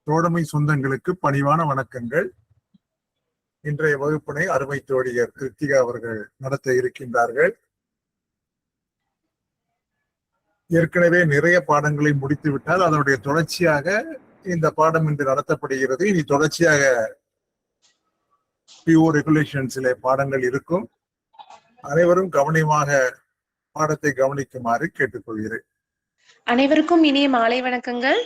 தோழமை சொந்தங்களுக்கு பணிவான வணக்கங்கள். இன்றைய வகுப்பினை அருமை தோழியர் கிருத்திகா அவர்கள் நடத்த இருக்கின்றார்கள். ஏற்கனவே நிறைய பாடங்களை முடித்துவிட்டால் அதனுடைய தொடர்ச்சியாக இந்த பாடம் இன்று நடத்தப்படுகிறது. இனி தொடர்ச்சியாக PO ரெகுலேஷன்ஸிலே பாடங்கள் இருக்கும். அனைவரும் கவனமாக பாடத்தை கவனிக்குமாறு கேட்டுக்கொள்கிறேன். அனைவருக்கும் இனிய மாலை வணக்கங்கள்.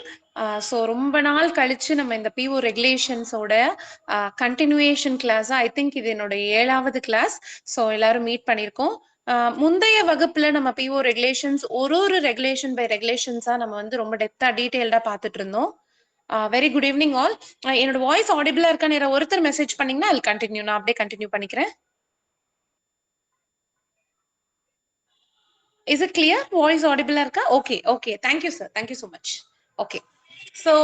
ஸோ ரொம்ப நாள் கழிச்சு நம்ம இந்த PO ரெகுலேஷன்ஸோட கண்டினியூவேஷன் கிளாஸ், ஐ திங்க் இது என்னோட 7வது கிளாஸ். ஸோ எல்லாரும் மீட் பண்ணியிருக்கோம். முந்தைய வகுப்புல நம்ம PO ரெகுலேஷன்ஸ் ஒரு ரெகுலேஷன் பை ரெகுலேஷன்ஸா நம்ம வந்து ரொம்ப டெப்தா டீடைல்டா பார்த்துட்டு இருந்தோம். Very good evening all. என்னோட வாய்ஸ் ஆடிபிளா இருக்கான்னு ஒருத்தர் மெசேஜ் பண்ணீங்கன்னா அது கண்டினியூ, நான் அப்படியே கண்டினியூ பண்ணிக்கிறேன். Is it clear? Voice audible irka? Okay. Thank you, sir. Thank you so much. Okay. So,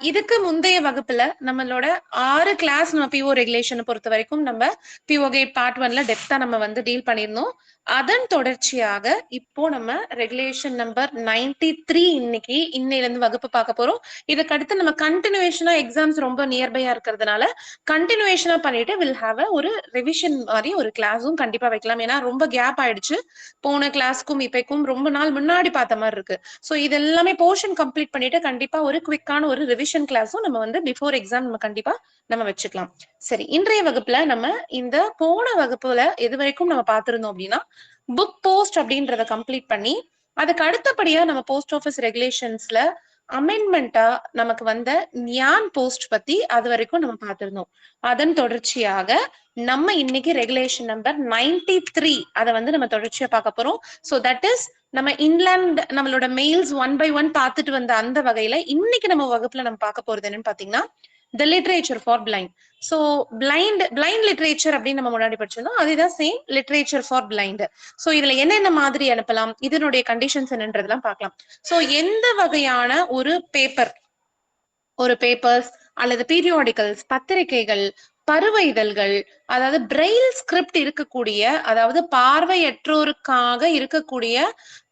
இதுக்கு முந்தைய வகுப்புல நம்மளோட 6 கிளாஸ் நம்ம PO ரெகுலேஷனை பொறுத்த வரைக்கும் நம்ம PO கேட் பார்ட் 1ல டெப்தா நம்ம வந்து டீல் பண்ணியிருந்தோம். அதன் தொடர்ச்சியாக இப்போ நம்ம ரெகுலேஷன் நம்பர் 93 இன்னையில இருந்து வகுப்பு பார்க்க போறோம். இதுக்கு அடுத்து நம்ம கண்டினியூவேஷனா எக்ஸாம்ஸ் ரொம்ப நியர்பையா இருக்கிறதுனால கண்டினியூவேஷனா பண்ணிட்டு வில் ஹாவ் ஒரு ரிவிஷன் மாதிரி ஒரு கிளாஸும் கண்டிப்பா வைக்கலாம். ஏன்னா ரொம்ப கேப் ஆயிடுச்சு. போன கிளாஸ்க்கும் இப்பக்கும் ரொம்ப நாள் முன்னாடி பார்த்த மாதிரி இருக்கு. ஸோ இது எல்லாமே போர்ஷன் கம்ப்ளீட் பண்ணிட்டு கண்டிப்பா ஒரு குவிக்கான ஒரு ரிவிஷன் கிளாஸும் நம்ம வந்து பிஃபோர் எக்ஸாம் நம்ம கண்டிப்பா நம்ம வச்சுக்கலாம். சரி, இன்றைய வகுப்புல நம்ம இந்த போன வகுப்புல எது வரைக்கும் நம்ம பார்த்திருந்தோம் அப்படின்னா புக் போஸ்ட் அப்படின்றத கம்ப்ளீட் பண்ணி அதுக்கு அடுத்தபடியா நம்ம போஸ்ட் ஆஃபீஸ் ரெகுலேஷன்ஸ்ல அமெண்ட்மெண்டா நமக்கு வந்த நியான் போஸ்ட் பத்தி அது வரைக்கும் நம்ம பார்த்திருந்தோம். அதன் தொடர்ச்சியாக நம்ம இன்னைக்கு ரெகுலேஷன் நம்பர் 93 அதை வந்து நம்ம தொடர்ச்சியா பார்க்க போறோம். ஸோ தட் இஸ் நம்ம இன்லேண்ட் நம்மளோட மெயில்ஸ் 1 by 1 பார்த்துட்டு வந்த அந்த வகையில இன்னைக்கு நம்ம வகுப்புல நம்ம பார்க்க போறது என்னன்னு பாத்தீங்கன்னா த literature for blind. So blind literature அப்படின்னு நம்ம முன்னாடி படிச்சிருந்தோம், அதுதான் same literature for blind. So இதுல என்னென்ன மாதிரி அனுப்பலாம், இதனுடைய கண்டிஷன்ஸ் என்னன்றதெல்லாம் பார்க்கலாம். ஸோ எந்த வகையான ஒரு பேப்பர்ஸ் அல்லது பீரியாடிக்கல்ஸ், பத்திரிகைகள், பருவ இதழ்கள், அதாவது பிரெயில் ஸ்கிரிப்ட் இருக்கக்கூடிய, அதாவது பார்வையற்றோருக்காக இருக்கக்கூடிய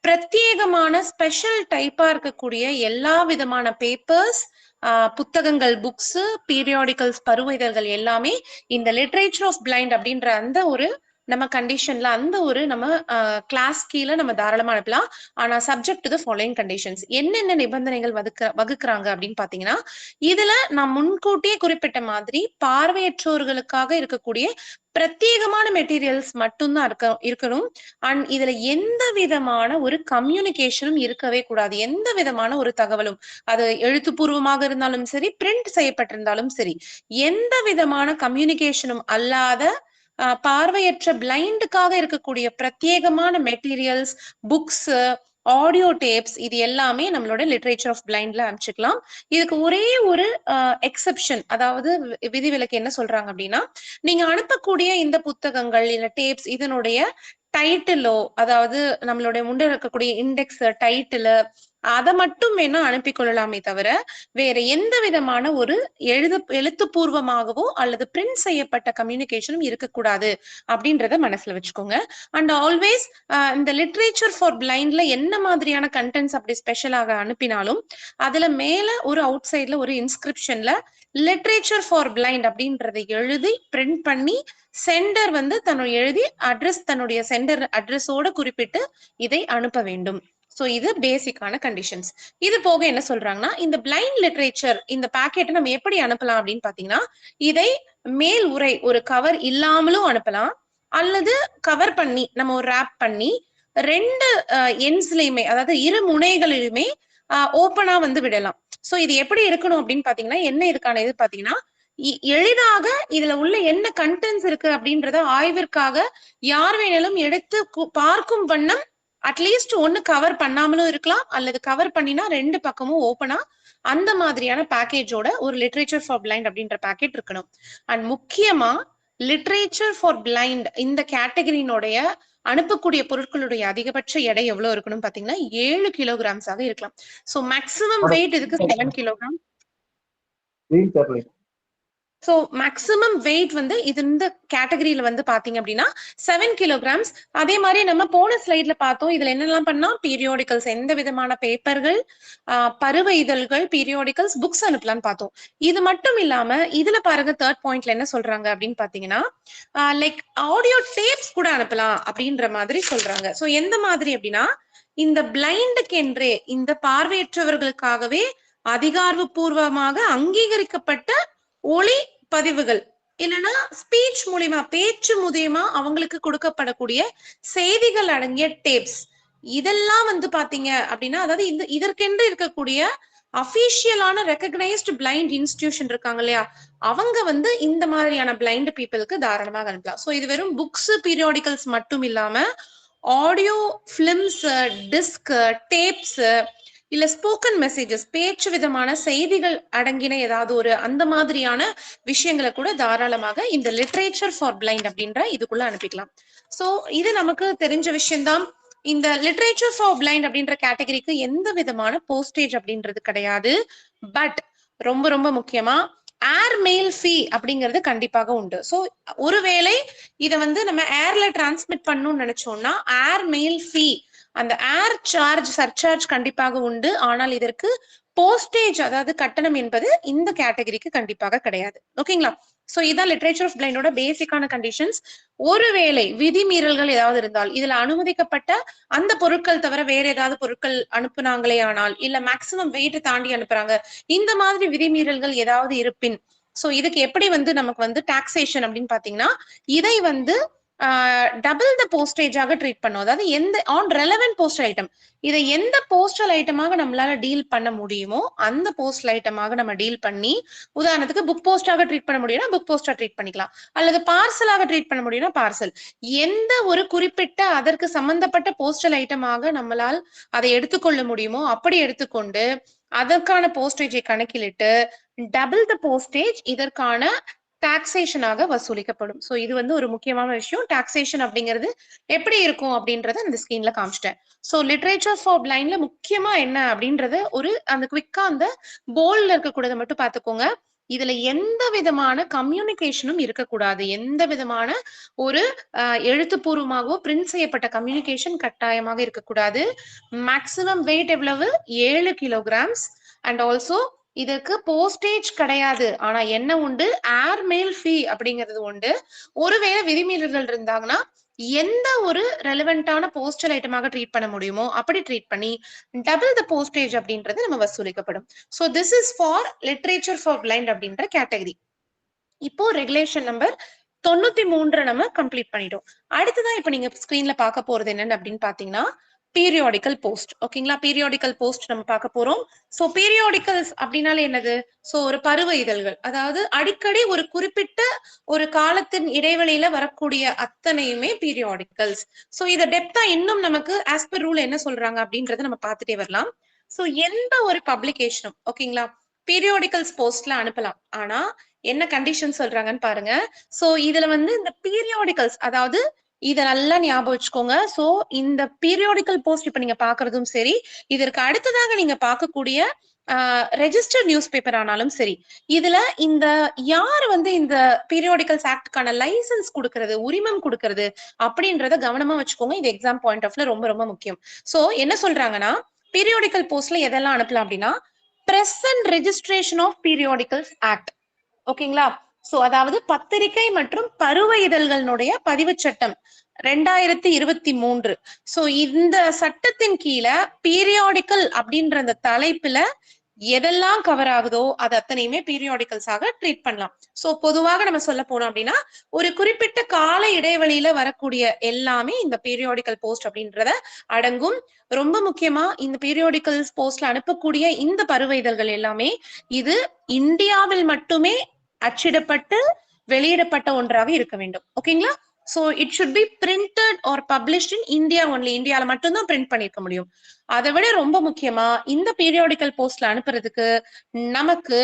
பிரத்யேகமான ஸ்பெஷல் டைப்பா இருக்கக்கூடிய எல்லா விதமான பேப்பர்ஸ், புத்தகங்கள், புக்ஸ், பீரியாடிக்கல்ஸ், பருவ இதழ்கள் எல்லாமே இந்த லிட்ரேச்சர் ஆஃப் பிளைண்ட் அப்படின்ற அந்த ஒரு நம்ம கண்டிஷன்ல அந்த ஒரு நம்ம கிளாஸ் கீழே நம்ம தாராளமா அனுப்பலாம். ஆனா subject to the following conditions. என்னென்ன நிபந்தனைகள் வகுக்குறாங்க அப்படின்னு பாத்தீங்கன்னா, இதுல நான் முன்கூட்டியே குறிப்பிட்ட மாதிரி பார்வையற்றோர்களுக்காக இருக்கக்கூடிய பிரத்யேகமான மெட்டீரியல்ஸ் மட்டும்தான் இருக்கணும். அண்ட் இதுல எந்த விதமான ஒரு கம்யூனிகேஷனும் இருக்கவே கூடாது. எந்த விதமான ஒரு தகவலும், அது எழுத்துப்பூர்வமாக இருந்தாலும் சரி, பிரிண்ட் செய்யப்பட்டிருந்தாலும் சரி, எந்த விதமான கம்யூனிகேஷனும் அல்லாத பார்வையற்ற பிளைண்டுக்காக இருக்கக்கூடிய பிரத்யேகமான மெட்டீரியல்ஸ், புக்ஸ், ஆடியோ டேப்ஸ், இது எல்லாமே நம்மளோட லிட்ரேச்சர் ஆஃப் பிளைண்ட்ல அனுப்பிச்சுக்கலாம். இதுக்கு ஒரே ஒரு எக்ஸெப்ஷன், அதாவது விதிவிலக்கு என்ன சொல்றாங்க அப்படின்னா, நீங்க அனுப்பக்கூடிய இந்த புத்தகங்கள் இல்ல டேப்ஸ் இதனுடைய டைட்டிலோ, அதாவது நம்மளுடைய முன்னே இருக்கக்கூடிய இண்டெக்ஸ் டைட்டில், அதை மட்டும் வேணா அனுப்பி கொள்ளலாமே தவிர வேற எந்த விதமான ஒரு எழுத்துப்பூர்வமாகவோ அல்லது பிரிண்ட் செய்யப்பட்ட கம்யூனிகேஷனும் இருக்கக்கூடாது அப்படின்றத மனசுல வச்சுக்கோங்க. அண்ட் ஆல்வேஸ் இந்த லிட்ரேச்சர் ஃபார் பிளைண்ட்ல என்ன மாதிரியான கண்டென்ட்ஸ் அப்படி ஸ்பெஷலாக அனுப்பினாலும் அதுல மேல ஒரு அவுட் சைட்ல ஒரு இன்ஸ்கிரிப்ஷன்ல லிட்ரேச்சர் ஃபார் பிளைண்ட் அப்படின்றதை எழுதி பிரிண்ட் பண்ணி சென்டர் வந்து தன்னுடைய சென்டர் அட்ரஸோட குறிப்பிட்டு இதை அனுப்ப வேண்டும். சோ இது பேசிக்கான கண்டிஷன்ஸ். இது போக என்ன சொல்றாங்கன்னா, இந்த பிளைண்ட் லிட்ரேச்சர் இந்த பேக்கெட்டை நம்ம எப்படி அனுப்பலாம் அப்படின்னு பாத்தீங்கன்னா, இதை மேல் உரை ஒரு கவர் இல்லாமலும் அனுப்பலாம், அல்லது கவர் பண்ணி நம்ம ஒரு ரேப் பண்ணி 2 எண்ட்ஸ்லயுமே, அதாவது இரு முனைகளிலுமே ஓப்பனா வந்து விடலாம். சோ இது எப்படி இருக்கணும் அப்படின்னு பாத்தீங்கன்னா, என்ன இதுக்கான இது பாத்தீங்கன்னா, எளிதாக இதுல உள்ள என்ன கண்டென்ட்ஸ் இருக்கு அப்படின்றத ஆய்விற்காக யார் வேணாலும் எடுத்து பார்க்கும் வண்ணம் அட்லீஸ்ட் ஒன்னு கவர் பண்ணாமலும் இருக்கலாம், அல்லது கவர் பண்ணினா 2 பக்கமும் ஓப்பனா அந்த மாதிரியான பேக்கேஜோட ஒரு லிட்ரேச்சர் ஃபார் பிளைண்ட் அப்படின்ற பேக்கெட் இருக்கணும். அண்ட் முக்கியமா லிட்ரேச்சர் ஃபார் பிளைண்ட் இந்த கேட்டகரியினுடைய அனுப்பக்கூடிய பொருட்களுடைய அதிகபட்ச எடை எவ்வளவு இருக்கணும் பாத்தீங்கன்னா 7 கிலோகிராம்ஸாக இருக்கலாம். சோ மேக்சிமம் வெயிட் இதுக்கு 7 கிலோகிராம். ஸோ மேக்சிமம் வெயிட் வந்து இது இந்த கேட்டகரியில வந்து பாத்தீங்க அப்படின்னா 7 kilograms. அதே மாதிரி நம்ம போன ஸ்லைட்ல பார்த்தோம், இதுல என்னெல்லாம் பண்ணா பீரியோடிக்கல்ஸ், எந்த விதமான பேப்பர்கள், பருவ இதழ்கள், பீரியோடிக்கல்ஸ், புக்ஸ் அனுப்பலாம்னு பார்த்தோம். இது மட்டும் இல்லாம இதுல பாருங்க தேர்ட் பாயிண்ட்ல என்ன சொல்றாங்க அப்படின்னு பாத்தீங்கன்னா லைக் ஆடியோ டேப்ஸ் கூட அனுப்பலாம் அப்படின்ற மாதிரி சொல்றாங்க. ஸோ எந்த மாதிரி அப்படின்னா இந்த பிளைண்டுக்கு என்றே, இந்த பார்வையற்றவர்களுக்காகவே அதிகாரப்பூர்வமாக அங்கீகரிக்கப்பட்ட ஒளி பதிவுகள் இல்லைன்னா ஸ்பீச் மூலியமா, பேச்சு மூலியமா அவங்களுக்கு கொடுக்கப்படக்கூடிய செய்திகள் அடங்கிய டேப்ஸ், இதெல்லாம் வந்து பாத்தீங்க அப்படின்னா அதாவது இந்த இதற்கென்று இருக்கக்கூடிய அபிஷியலான ரெகக்னைஸ்ட் பிளைண்ட் இன்ஸ்டிடியூஷன் இருக்காங்க இல்லையா, அவங்க வந்து இந்த மாதிரியான பிளைண்ட் பீப்புளுக்கு தாராளமாக அனுப்பலாம். ஸோ இது வெறும் புக்ஸ், பீரியாடிக்கல்ஸ் மட்டும் இல்லாம ஆடியோ பிலிம்ஸ், டிஸ்க், டேப்ஸ், இல்ல ஸ்போக்கன் மெசேஜஸ், பேச்சு விதமான செய்திகள் அடங்கின ஏதாவது ஒரு அந்த மாதிரியான விஷயங்களை கூட தாராளமாக இந்த லிட்ரேச்சர் ஃபார் பிளைண்ட் அப்படின்ற இதுக்குள்ள அனுப்பிக்கலாம். சோ இது நமக்கு தெரிஞ்ச விஷயம்தான். இந்த லிட்ரேச்சர் ஃபார் பிளைண்ட் அப்படின்ற கேட்டகரிக்கு எந்த விதமான போஸ்டேஜ் அப்படின்றது கிடையாது. பட் ரொம்ப ரொம்ப முக்கியமா ஏர் மெயில் ஃபீ அப்படிங்கிறது கண்டிப்பாக உண்டு. சோ ஒருவேளை இதை வந்து நம்ம ஏர்ல டிரான்ஸ்மிட் பண்ணணும்னு நினைச்சோம்னா ஏர் மெயில் ஃபீ, அந்த ஏர் சார்ஜ், சர்சார்ஜ் கண்டிப்பாக உண்டு. ஆனால் இதற்கு போஸ்டேஜ் அதாவது கட்டணம் என்பது இந்த கேட்டகரிக்கு கண்டிப்பாக கிடையாது. ஓகேங்களா? சோ இதான் லிட்ரேச்சர் ஆஃப் பிளைண்டோட பேசிக்கான கண்டிஷன்ஸ். ஒருவேளை விதிமீறல்கள் ஏதாவது இருந்தால், இதுல அனுமதிக்கப்பட்ட அந்த பொருட்கள் தவிர வேற ஏதாவது பொருட்கள் அனுப்புனாங்களே ஆனால், இல்ல மேக்சிமம் வெயிட் தாண்டி அனுப்புறாங்க, இந்த மாதிரி விதிமீறல்கள் ஏதாவது இருப்பின், சோ இதுக்கு எப்படி வந்து நமக்கு வந்து டாக்ஸேஷன் அப்படின்னு பாத்தீங்கன்னா இதை வந்து டபுள் த போஸ்டேஜாக ட்ரீட் பண்ணும். அதாவது எந்த ஆன் ரெலவென்ட் போஸ்டல் ஐட்டம், இதை எந்த போஸ்டல் ஐட்டமாக நம்மளால டீல் பண்ண முடியுமோ அந்த போஸ்டல் ஐட்டமாக நம்ம டீல் பண்ணி, உதாரணத்துக்கு புக் போஸ்டாக ட்ரீட் பண்ண முடியும்னா புக் போஸ்டா ட்ரீட் பண்ணிக்கலாம், அல்லது பார்சலாக ட்ரீட் பண்ண முடியும்னா பார்சல். எந்த ஒரு குறிப்பிட்ட அதற்கு சம்பந்தப்பட்ட போஸ்டல் ஐட்டமாக நம்மளால் அதை எடுத்துக்கொள்ள முடியுமோ அப்படி எடுத்துக்கொண்டு அதற்கான போஸ்டேஜை கணக்கிலிட்டு டபுள் த போஸ்டேஜ் இதற்கான டாக்ஸேஷனாக வசூலிக்கப்படும். சோ இது வந்து ஒரு முக்கியமான விஷயம். டாக்ஸேஷன் அப்படிங்கிறது எப்படி இருக்கும் அப்படின்றத அந்த ஸ்கிரீன்ல காமிச்சிட்டேன். சோ லிட்ரேச்சர் ஃபார் பிளைண்ட்ல முக்கியமா என்ன அப்படின்றத ஒரு அந்த குவிக்கா அந்த போல்ட்ல இருக்கக்கூடாத மட்டும் பாத்துக்கோங்க. இதுல எந்த விதமான கம்யூனிகேஷனும் இருக்கக்கூடாது. எந்த விதமான ஒரு எழுத்துப்பூர்வமாகவோ பிரிண்ட் செய்யப்பட்ட கம்யூனிகேஷன் கட்டாயமாக இருக்கக்கூடாது. மேக்சிமம் வெயிட் எவ்வளவு? 7 kilograms. அண்ட் ஆல்சோ இதற்கு போஸ்டேஜ் கிடையாது. ஆனா என்ன உண்டு? ஏர் மெயில் ஃபீ அப்படிங்கிறது உண்டு. ஒருவேளை விதிமீறல்கள் இருந்தாங்கன்னா எந்த ஒரு ரெலவெண்டான போஸ்டல் ஐட்டமாக ட்ரீட் பண்ண முடியுமோ அப்படி ட்ரீட் பண்ணி டபுள் த போஸ்டேஜ் அப்படின்றது நம்ம வசூலிக்கப்படும். So this is for literature for blind அப்படின்ற கேட்டகரி. இப்போ ரெகுலேஷன் நம்பர் 93 நம்ம கம்ப்ளீட் பண்ணிட்டோம். அடுத்ததான் இப்ப நீங்க ஸ்கிரீன்ல பார்க்க போறது என்னன்னு அப்படின்னு பாத்தீங்கன்னா பீரியாடிக்கல் போஸ்ட். ஓகேங்களா? பீரியாடிக்கல் போஸ்ட் நம்ம பார்க்க போறோம். சோ பீரியாடிக்கல்ஸ் அப்படின்னாலே என்னது? சோ ஒரு பருவ இதழ்கள், அதாவது அடிக்கடி ஒரு குறிப்பிட்ட ஒரு காலத்தின் இடைவெளியில வரக்கூடிய அத்தனையுமே பீரியாடிக்கல்ஸ். சோ இத டெப்தா இன்னும் நமக்கு ஆஸ் பர் ரூல் என்ன சொல்றாங்க அப்படின்றத நம்ம பார்த்துட்டே வரலாம். சோ எந்த ஒரு பப்ளிகேஷனும் ஓகேங்களா பீரியாடிக்கல்ஸ் போஸ்ட்ல அனுப்பலாம். ஆனா என்ன கண்டிஷன் சொல்றாங்கன்னு பாருங்க. சோ இதுல வந்து இந்த பீரியாடிக்கல்ஸ், அதாவது இத நல்லா ஞாபகம் வச்சுக்கோங்க. சோ இந்த பீரியாடிக்கல் போஸ்ட் இப்ப நீங்க பாக்குறதும் சரி, இதற்கு அடுத்ததாக நீங்க பார்க்கக்கூடிய ரெஜிஸ்டர்ட் நியூஸ் பேப்பர் ஆனாலும் சரி, இதுல இந்த யார் வந்து இந்த பீரியாடிக்கல்ஸ் ஆக்டுக்கான லைசன்ஸ் கொடுக்கறது, உரிமம் கொடுக்கறது அப்படின்றத கவனமா வச்சுக்கோங்க. இது எக்ஸாம் பாயிண்ட் ஆஃப் ரொம்ப ரொம்ப முக்கியம். சோ என்ன சொல்றாங்கன்னா பீரியாடிக்கல் போஸ்ட்ல எதெல்லாம் அனுப்பலாம் அப்படின்னா Press and registration of periodicals Act. ஓகேங்களா? சோ அதாவது பத்திரிகை மற்றும் பருவ இதழ்களுடைய பதிவு சட்டம் 2023. சோ இந்த சட்டத்தின் கீழே பீரியாடிக்கல் அப்படின்ற அந்த தலைப்புல எதெல்லாம் கவர் ஆகுதோ அது அத்தனையுமே பீரியாடிக்கல்ஸாக ட்ரீட் பண்ணலாம். சோ பொதுவாக நம்ம சொல்ல போனோம் அப்படின்னா ஒரு குறிப்பிட்ட கால இடைவெளியில வரக்கூடிய எல்லாமே இந்த பீரியாடிக்கல் போஸ்ட் அப்படின்றத அடங்கும். ரொம்ப முக்கியமா இந்த பீரியாடிக்கல் போஸ்ட்ல அனுப்பக்கூடிய இந்த பருவ இதழ்கள் எல்லாமே இது இந்தியாவில் மட்டுமே அச்சிடப்பட்டு வெளியிடப்பட்ட ஒன்றாக இருக்க வேண்டும். ஓகேங்களா? So it should be printed or published in India only. இந்தியால மட்டும்தான் பிரிண்ட் பண்ணிருக்க முடியும். அதை விட ரொம்ப முக்கியமா இந்த பீரியாடிக்கல் போஸ்ட்ல அனுப்புறதுக்கு நமக்கு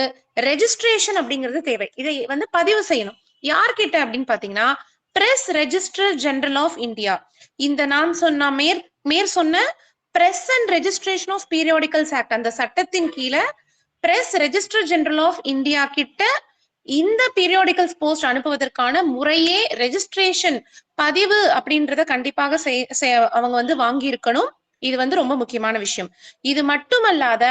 ரெஜிஸ்ட்ரேஷன் அப்படிங்கிறது தேவை. இதை வந்து பதிவு செய்யணும். யார்கிட்ட அப்படின்னு பாத்தீங்கன்னா Press register general of India. இந்த நான் சொன்ன மேற் சொன்ன Press and registration of periodicals Act அந்த சட்டத்தின் கீழே Press register general of India கிட்ட இந்த பீரியாடிக்கல்ஸ் போஸ்ட் அனுப்புவதற்கான முறையே ரெஜிஸ்ட்ரேஷன் பதிவு அப்படின்றத கண்டிப்பாக அவங்க வந்து வாங்கி இருக்கணும். இது வந்து ரொம்ப முக்கியமான விஷயம். இது மட்டுமல்லாத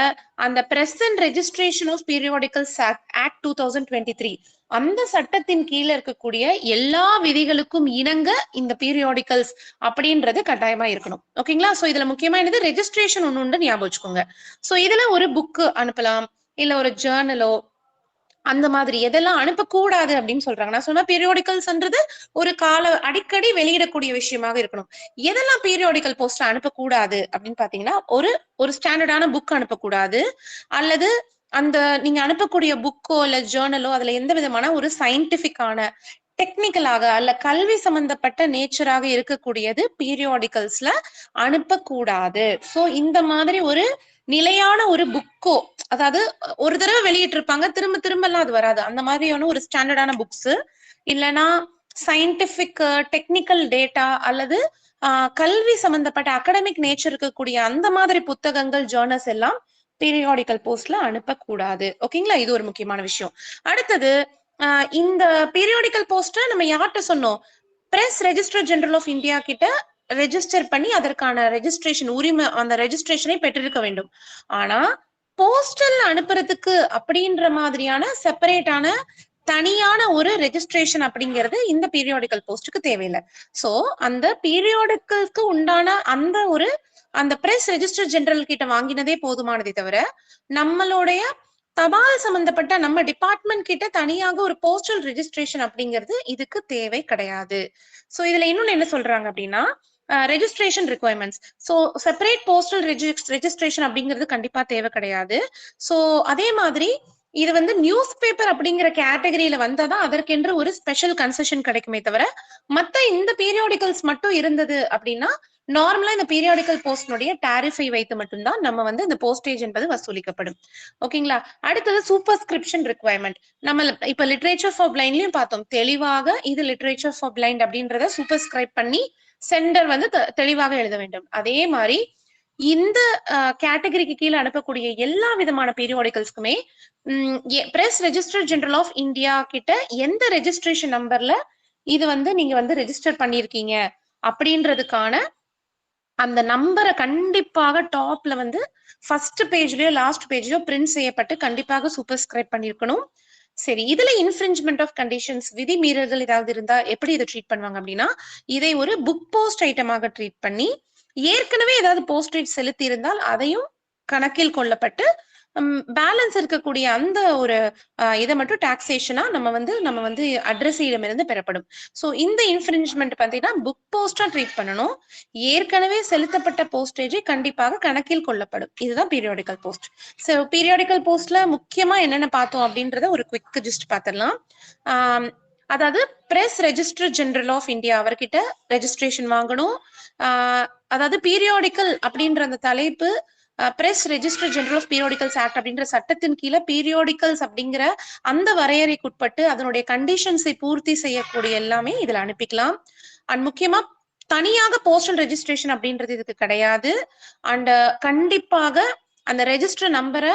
அந்த Press and registration of periodicals act 2023 அந்த சட்டத்தின் கீழே இருக்கக்கூடிய எல்லா விதிகளுக்கும் இணங்க இந்த பீரியாடிக்கல்ஸ் அப்படின்றது கட்டாயமா இருக்கணும். ஓகேங்களா? சோ இதுல முக்கியமா என்னது ரெஜிஸ்ட்ரேஷன் ஒண்ணு ஞாபகம் வச்சுக்கோங்க. சோ இதுல ஒரு புக்கு அனுப்பலாம், இல்ல ஒரு ஜேர்னலோ அந்த மாதிரி எதெல்லாம் அனுப்பக்கூடாது அப்படின்னு சொல்றாங்க. நான் சொன்ன பீரியாடிக்கல்ஸ்ன்றது ஒரு அடிக்கடி வெளியிடக்கூடிய விஷயமாக இருக்கணும். எதெல்லாம் பீரியாடிக்கல் போஸ்ட் அனுப்பக்கூடாது அப்படின்னு பாத்தீங்கன்னா, ஒரு ஸ்டாண்டர்டான புக் அனுப்பக்கூடாது, அல்லது அந்த நீங்க அனுப்பக்கூடிய புக்கோ இல்ல ஜேர்னலோ அதுல எந்த விதமான ஒரு சயின்டிபிக்கான டெக்னிக்கலாக அல்ல கல்வி சம்பந்தப்பட்ட நேச்சராக இருக்கக்கூடியது பீரியாடிக்கல்ஸ்ல அனுப்பக்கூடாது. சோ இந்த மாதிரி ஒரு நிலையான ஒரு புக்கோ, அதாவது ஒரு தடவை வெளியிட்டு இருப்பாங்க, திரும்ப திரும்ப எல்லாம் அது வராது, அந்த மாதிரியான ஒரு ஸ்டாண்டர்டான புக்ஸ், இல்லைன்னா சயின்டிபிக் டெக்னிக்கல் டேட்டா அல்லது கல்வி சம்பந்தப்பட்ட அகடமிக் நேச்சர் இருக்கக்கூடிய அந்த மாதிரி புத்தகங்கள் ஜேர்னல்ஸ் எல்லாம் பீரியாடிக்கல் போஸ்ட்ல அனுப்பக்கூடாது. ஓகேங்களா? இது ஒரு முக்கியமான விஷயம். அடுத்தது இந்த பீரியாடிக்கல் போஸ்ட நம்ம யார்கிட்ட சொன்னோம்? Press register general of India கிட்ட ரெஜிஸ்டர் பண்ணி அதற்கான ரெஜிஸ்ட்ரேஷன் உரிமை, அந்த ரெஜிஸ்ட்ரேஷனை பெற்றிருக்க வேண்டும். ஆனா போஸ்டல் அனுப்புறதுக்கு அப்படின்ற மாதிரியான செப்பரேட்டான தனியான ஒரு ரெஜிஸ்ட்ரேஷன் அப்படிங்கிறது இந்த பீரியாடிக்கல் போஸ்டுக்கு தேவையில்லை. சோ அந்த பீரியாடிக்கலுக்கு உண்டான அந்த பிரஸ் ரெஜிஸ்டர் ஜெனரல் கிட்ட வாங்கினதே போதுமானதே தவிர நம்மளுடைய தபால் சம்பந்தப்பட்ட நம்ம டிபார்ட்மெண்ட் கிட்ட தனியாக ஒரு போஸ்டல் ரெஜிஸ்ட்ரேஷன் அப்படிங்கிறது இதுக்கு தேவை கிடையாது. சோ இதுல இன்னொன்னு என்ன சொல்றாங்க அப்படின்னா, registration requirements. So separate postal registration அப்படிங்கிறது கண்டிப்பா தேவை கிடையாது. சோ அதே மாதிரி இது வந்து நியூஸ் பேப்பர் அப்படிங்கிற கேட்டகரியில வந்தாதான் அதற்கென்று ஒரு ஸ்பெஷல் கன்செஷன் கிடைக்குமே தவிர, மத்த இந்த பீரியாடிக்கல்ஸ் மட்டும் இருந்தது அப்படின்னா நார்மலா இந்த பீரியாடிக்கல் போஸ்டினுடைய டாரிஃபை வைத்து மட்டும்தான் நம்ம வந்து இந்த போஸ்டேஜ் என்பது வசூலிக்கப்படும். ஓகேங்களா? அடுத்தது சூப்பர்ஸ்கிரிப்ஷன் ரிக்வயர்மெண்ட். நம்ம இப்ப லிட்ரேச்சர் ஃபார் பிளைண்ட்லயும் பார்த்தோம், தெளிவாக இது லிட்ரேச்சர் ஃபார் பிளைண்ட் அப்படின்றத சூப்பர்ஸ்கிரைப் பண்ணி சென்டர் வந்து தெளிவாக எழுத வேண்டும். அதே மாதிரி இந்த கேட்டகரிக்கு கீழே அனுப்பக்கூடிய எல்லா விதமான பீரியாடிக்கல்ஸ்க்குமே press register general of India கிட்ட எந்த ரெஜிஸ்ட்ரேஷன் நம்பர்ல இது வந்து நீங்க வந்து ரெஜிஸ்டர் பண்ணிருக்கீங்க அப்படின்றதுக்கான அந்த நம்பரை கண்டிப்பாக டாப்ல வந்து ஃபர்ஸ்ட் பேஜ்லயோ லாஸ்ட் பேஜ்லயோ பிரிண்ட் செய்யப்பட்டு கண்டிப்பாக சூப்பர்ஸ்கிரைப் பண்ணிருக்கணும். சரி, இதுல இன்ஃபிரிஞ்ச்மெண்ட் ஆஃப் கண்டிஷன்ஸ், விதி மீறல்கள் ஏதாவது இருந்தா எப்படி இதை ட்ரீட் பண்ணுவாங்க அப்படின்னா, இதை ஒரு புக் போஸ்ட் ஐட்டமாக ட்ரீட் பண்ணி ஏற்கனவே ஏதாவது போஸ்டேஜ் செலுத்தி இருந்தால் அதையும் கணக்கில் கொள்ளப்பட்டு பேலன்ஸ் இருக்கக்கூடிய அந்த ஒரு இதை மட்டும் டாக்ஸேஷனா நம்ம வந்து அட்ரஸிடமிருந்து பெறப்படும். சோ இந்த இன்ஃபிரிஞ்ச்மெண்ட் பாத்தீங்கன்னா புக் போஸ்டா ட்ரீட் பண்ணணும். ஏற்கனவே செலுத்தப்பட்ட போஸ்டேஜை கண்டிப்பாக கணக்கில் கொள்ளப்படும். இதுதான் பீரியாடிக்கல் போஸ்ட். சோ பீரியாடிக்கல் போஸ்ட்ல முக்கியமா என்னென்ன பார்த்தோம் அப்படின்றத ஒரு குவிக் ஜிஸ்ட் பார்த்துடலாம். அதாவது Press register general of India அவர்கிட்ட ரெஜிஸ்ட்ரேஷன் வாங்கணும். அதாவது பீரியாடிக்கல் அப்படின்ற அந்த தலைப்பு Press register general of periodicals Act அப்படின்ற சட்டத்தின் கீழே பீரியாடிக்கல்ஸ் அப்படிங்கிற அந்த வரையறைக்குட்பட்டு அதனுடைய கண்டிஷன்ஸை பூர்த்தி செய்யக்கூடிய எல்லாமே இதுல அனுப்பிக்கலாம். அண்ட் முக்கியமா தனியாக போஸ்டல் ரெஜிஸ்ட்ரேஷன் அப்படின்றது இதுக்கு கிடையாது. அண்ட் கண்டிப்பாக அந்த ரெஜிஸ்டர் நம்பரை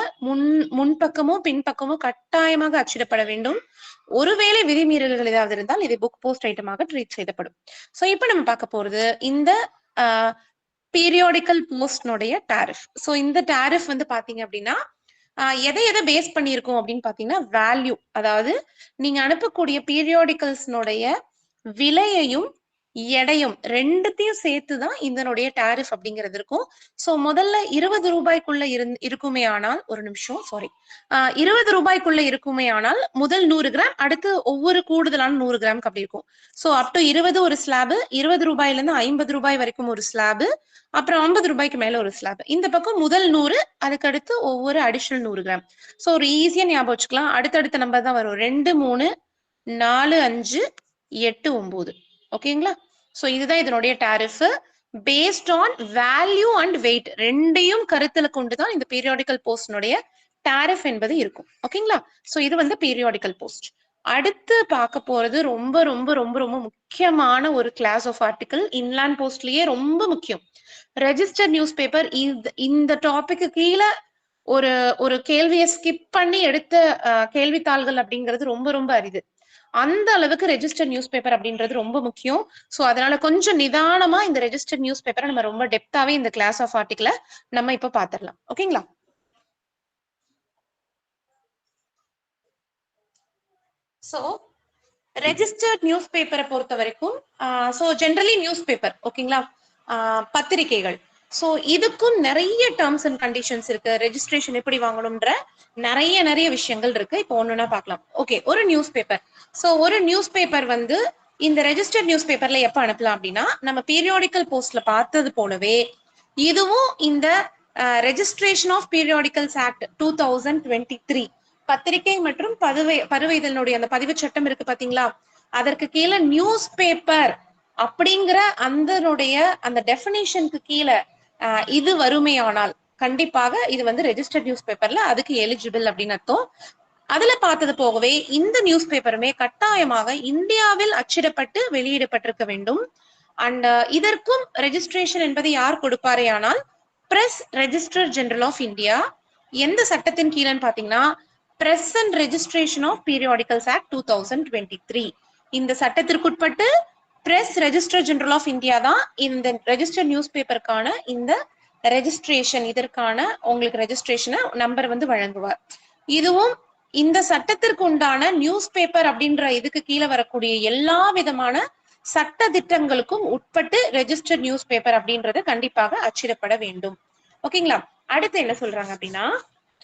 முன்பக்கமும் பின்பக்கமும் கட்டாயமாக அச்சிடப்பட வேண்டும். ஒருவேளை விதிமீறல்கள் ஏதாவது இருந்தால் இதை புக் போஸ்ட் ஐட்டமாக ட்ரீட் செய்யப்படும். சோ இப்ப நம்ம பார்க்க போறது இந்த பீரியாடிக்கல் போஸ்ட்னுடைய டாரிஃப். சோ இந்த டாரிஃப் வந்து பாத்தீங்க அப்படின்னா எதை பேஸ் பண்ணியிருக்கோம் அப்படின்னு பாத்தீங்கன்னா வேல்யூ, அதாவது நீங்க அனுப்பக்கூடிய பீரியாடிக்கல்ஸ்னுடைய விலையையும் எடையும் ரெண்டுத்தையும் சேர்த்துதான் இதனுடைய டாரிஃப் அப்படிங்கிறது இருக்கும். சோ முதல்ல 20 ரூபாய்க்குள்ள இருக்குமே ஆனால், ஒரு நிமிஷம் சாரி, 20 ரூபாய்க்குள்ள இருக்குமே ஆனால் முதல் 100 கிராம், அடுத்து ஒவ்வொரு கூடுதலான 100 கிராமுக்கு அப்படி இருக்கும். சோ அப் டு 20 ஒரு ஸ்லாபு, 20 ரூபாயில இருந்து 50 ரூபாய் வரைக்கும் ஒரு ஸ்லாபு, அப்புறம் 50 ரூபாய்க்கு மேல ஒரு ஸ்லாப். இந்த பக்கம் முதல் 100, அதுக்கு அடுத்து ஒவ்வொரு அடிஷனல் 100 கிராம். சோ ஒரு ஈஸியா ஞாபகம் வச்சுக்கலாம். அடுத்தடுத்த நம்பர் தான் வரும், 2, 3, 4, 5, 8, 9. ஓகேங்களா? சோ இதுதான் இதனுடைய tariff. Based on value and weight ரெண்டையும் கருத்துல கொண்டுதான் இந்த பீரியாடிக்கல் போஸ்ட்னுடைய டாரிஃப் என்பது இருக்கும். ஓகேங்களா? சோ இது வந்து பீரியாடிக்கல் போஸ்ட். அடுத்து பார்க்க போறது ரொம்ப ரொம்ப ரொம்ப ரொம்ப முக்கியமான ஒரு கிளாஸ் ஆஃப் ஆர்டிகிள், இன்லேண்ட் போஸ்ட்லயே ரொம்ப முக்கியம். Register news paper. இந்த டாபிக்கு கீழே ஒரு ஒரு கேள்வியை ஸ்கிப் பண்ணி எடுத்த கேள்வித்தாள்கள் அப்படிங்கிறது ரொம்ப ரொம்ப அரிது. அந்த அளவுக்கு ரெஜிஸ்டர்ட் நியூஸ் பேப்பர் அப்படின்றது ரொம்ப முக்கியம். சோ அதனால கொஞ்சம் நிதானமா இந்த ரெஜிஸ்டர்ட் நியூஸ் பேப்பரை நம்ம ரொம்ப டெப்தாவே இந்த கிளாஸ் ஆஃப் ஆர்டிகிள நம்ம இப்ப பாத்திரலாம். ஓகேங்களா? சோ ரெஜிஸ்டர்ட் நியூஸ் பேப்பரை பொறுத்த வரைக்கும் சோ ஜென்ரலி நியூஸ் பேப்பர், ஓகேங்களா, பத்திரிகைகள். சோ இதுக்கும் நிறைய டேர்ம்ஸ் அண்ட் கண்டிஷன்ஸ் இருக்கு. ரெஜிஸ்ட்ரேஷன் எப்படி வாங்கணும்ன்ற நிறைய விஷயங்கள் இருக்கு. இப்போ ஒண்ணுன்னா பார்க்கலாம். ஓகே, ஒரு நியூஸ் பேப்பர். சோ ஒரு நியூஸ் பேப்பர் வந்து இந்த ரெஜிஸ்டர்ட் நியூஸ் பேப்பர்ல எப்ப அனுப்பலாம் அப்படின்னா, நம்ம பீரியாடிக்கல் போஸ்ட்ல பார்த்தது போலவே இதுவும் இந்த ரெஜிஸ்ட்ரேஷன் ஆஃப் பீரியாடிக்கல்ஸ் ஆக்ட் 2023 பத்திரிகை மற்றும் பருவ அந்த பதிவு சட்டம் இருக்கு பாத்தீங்களா, அதற்கு கீழே நியூஸ் பேப்பர் அப்படிங்கிற அந்த டெபினிஷனுக்கு கீழே இது வருமையானால் கண்டிப்பாக இது வந்து ரெஜிஸ்டர்ட் நியூஸ் பேப்பர்ல அதுக்கு எலிஜிபிள் அப்படின்னு அர்த்தம். அதுல பார்த்தது போகவே இந்த நியூஸ் பேப்பருமே கட்டாயமாக இந்தியாவில் அச்சிடப்பட்டு வெளியிடப்பட்டிருக்க வேண்டும். அண்ட் இதற்கும் ரெஜிஸ்ட்ரேஷன் என்பது யார் கொடுப்பாரே ஆனால் press register general of India. எந்த சட்டத்தின் கீழன்னு பாத்தீங்கன்னா, press and registration of periodicals act 2023. இந்த சட்டத்திற்குட்பட்டு press register general of India தான் இந்த ரெஜிஸ்டர் நியூஸ் பேப்பருக்கான இந்த ரெஜிஸ்ட்ரேஷன், இதற்கான உங்களுக்கு ரெஜிஸ்ட்ரேஷன் நம்பர் வந்து வழங்குவார். இதுவும் இந்த சட்டத்திற்கு உண்டான நியூஸ் பேப்பர் அப்படின்ற இதுக்கு கீழே வரக்கூடிய எல்லா விதமான சட்ட திட்டங்களுக்கும் உட்பட்டு ரெஜிஸ்டர் நியூஸ் பேப்பர் அப்படின்றது கண்டிப்பாக அச்சிடப்பட வேண்டும். ஓகேங்களா? அடுத்து என்ன சொல்றாங்க அப்படின்னா,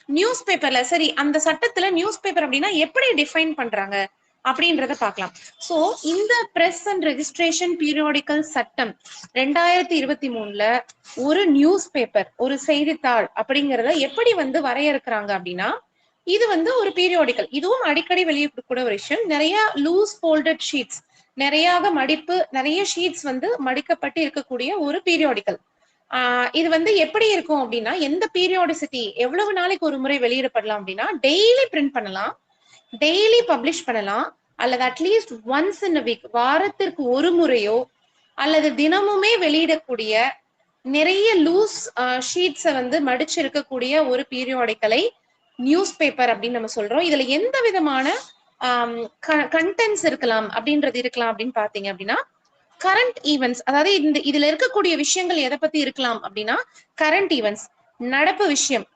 நியூஸ் பேப்பர்ல சரி அந்த சட்டத்துல நியூஸ் பேப்பர் அப்படின்னா எப்படி டிஃபைன் பண்றாங்க அப்படின்றத பார்க்கலாம். சோ இந்த பிரஸ் அண்ட் ரெஜிஸ்ட்ரேஷன் பீரியாடிக்கல் சட்டம் 2023ல ஒரு நியூஸ் பேப்பர், ஒரு செய்தித்தாள் அப்படிங்கறத எப்படி வந்து வரையறுக்கிறாங்க அப்படின்னா, இது வந்து ஒரு பீரியாடிக்கல். இதுவும் அடிக்கடி வெளியிடக்கூடிய ஒரு விஷயம். நிறைய லூஸ் ஃபோல்டட் ஷீட்ஸ், நிறைய ஷீட்ஸ் வந்து மடிக்கப்பட்டு இருக்கக்கூடிய ஒரு பீரியாடிக்கல். இது வந்து எப்படி இருக்கும் அப்படின்னா, எந்த பீரியாடிசிட்டி எவ்வளவு நாளைக்கு ஒரு முறை வெளியிடப்படலாம் அப்படின்னா, டெய்லி பிரிண்ட் பண்ணலாம், டெய்லி பப்ளிஷ் பண்ணலாம், அல்லது at least once in a week, வாரத்திற்கு ஒரு முறையோ அல்லது தினமுமே வெளியிடக்கூடிய நிறைய லூஸ் ஷீட்ஸை வந்து மடிச்சு இருக்கக்கூடிய ஒரு பீரியாடிக்கலை நியூஸ் பேப்பர் அப்படின்னு நம்ம சொல்றோம். இதுல எந்த விதமான கண்டென்ட்ஸ் இருக்கலாம் அப்படின்னு பாத்தீங்க அப்படின்னா, கரண்ட் ஈவெண்ட்ஸ், அதாவது இதுல இருக்கக்கூடிய விஷயங்கள் எதை பத்தி இருக்கலாம் அப்படின்னா, கரண்ட் ஈவெண்ட்ஸ், நடப்பு விஷயம்,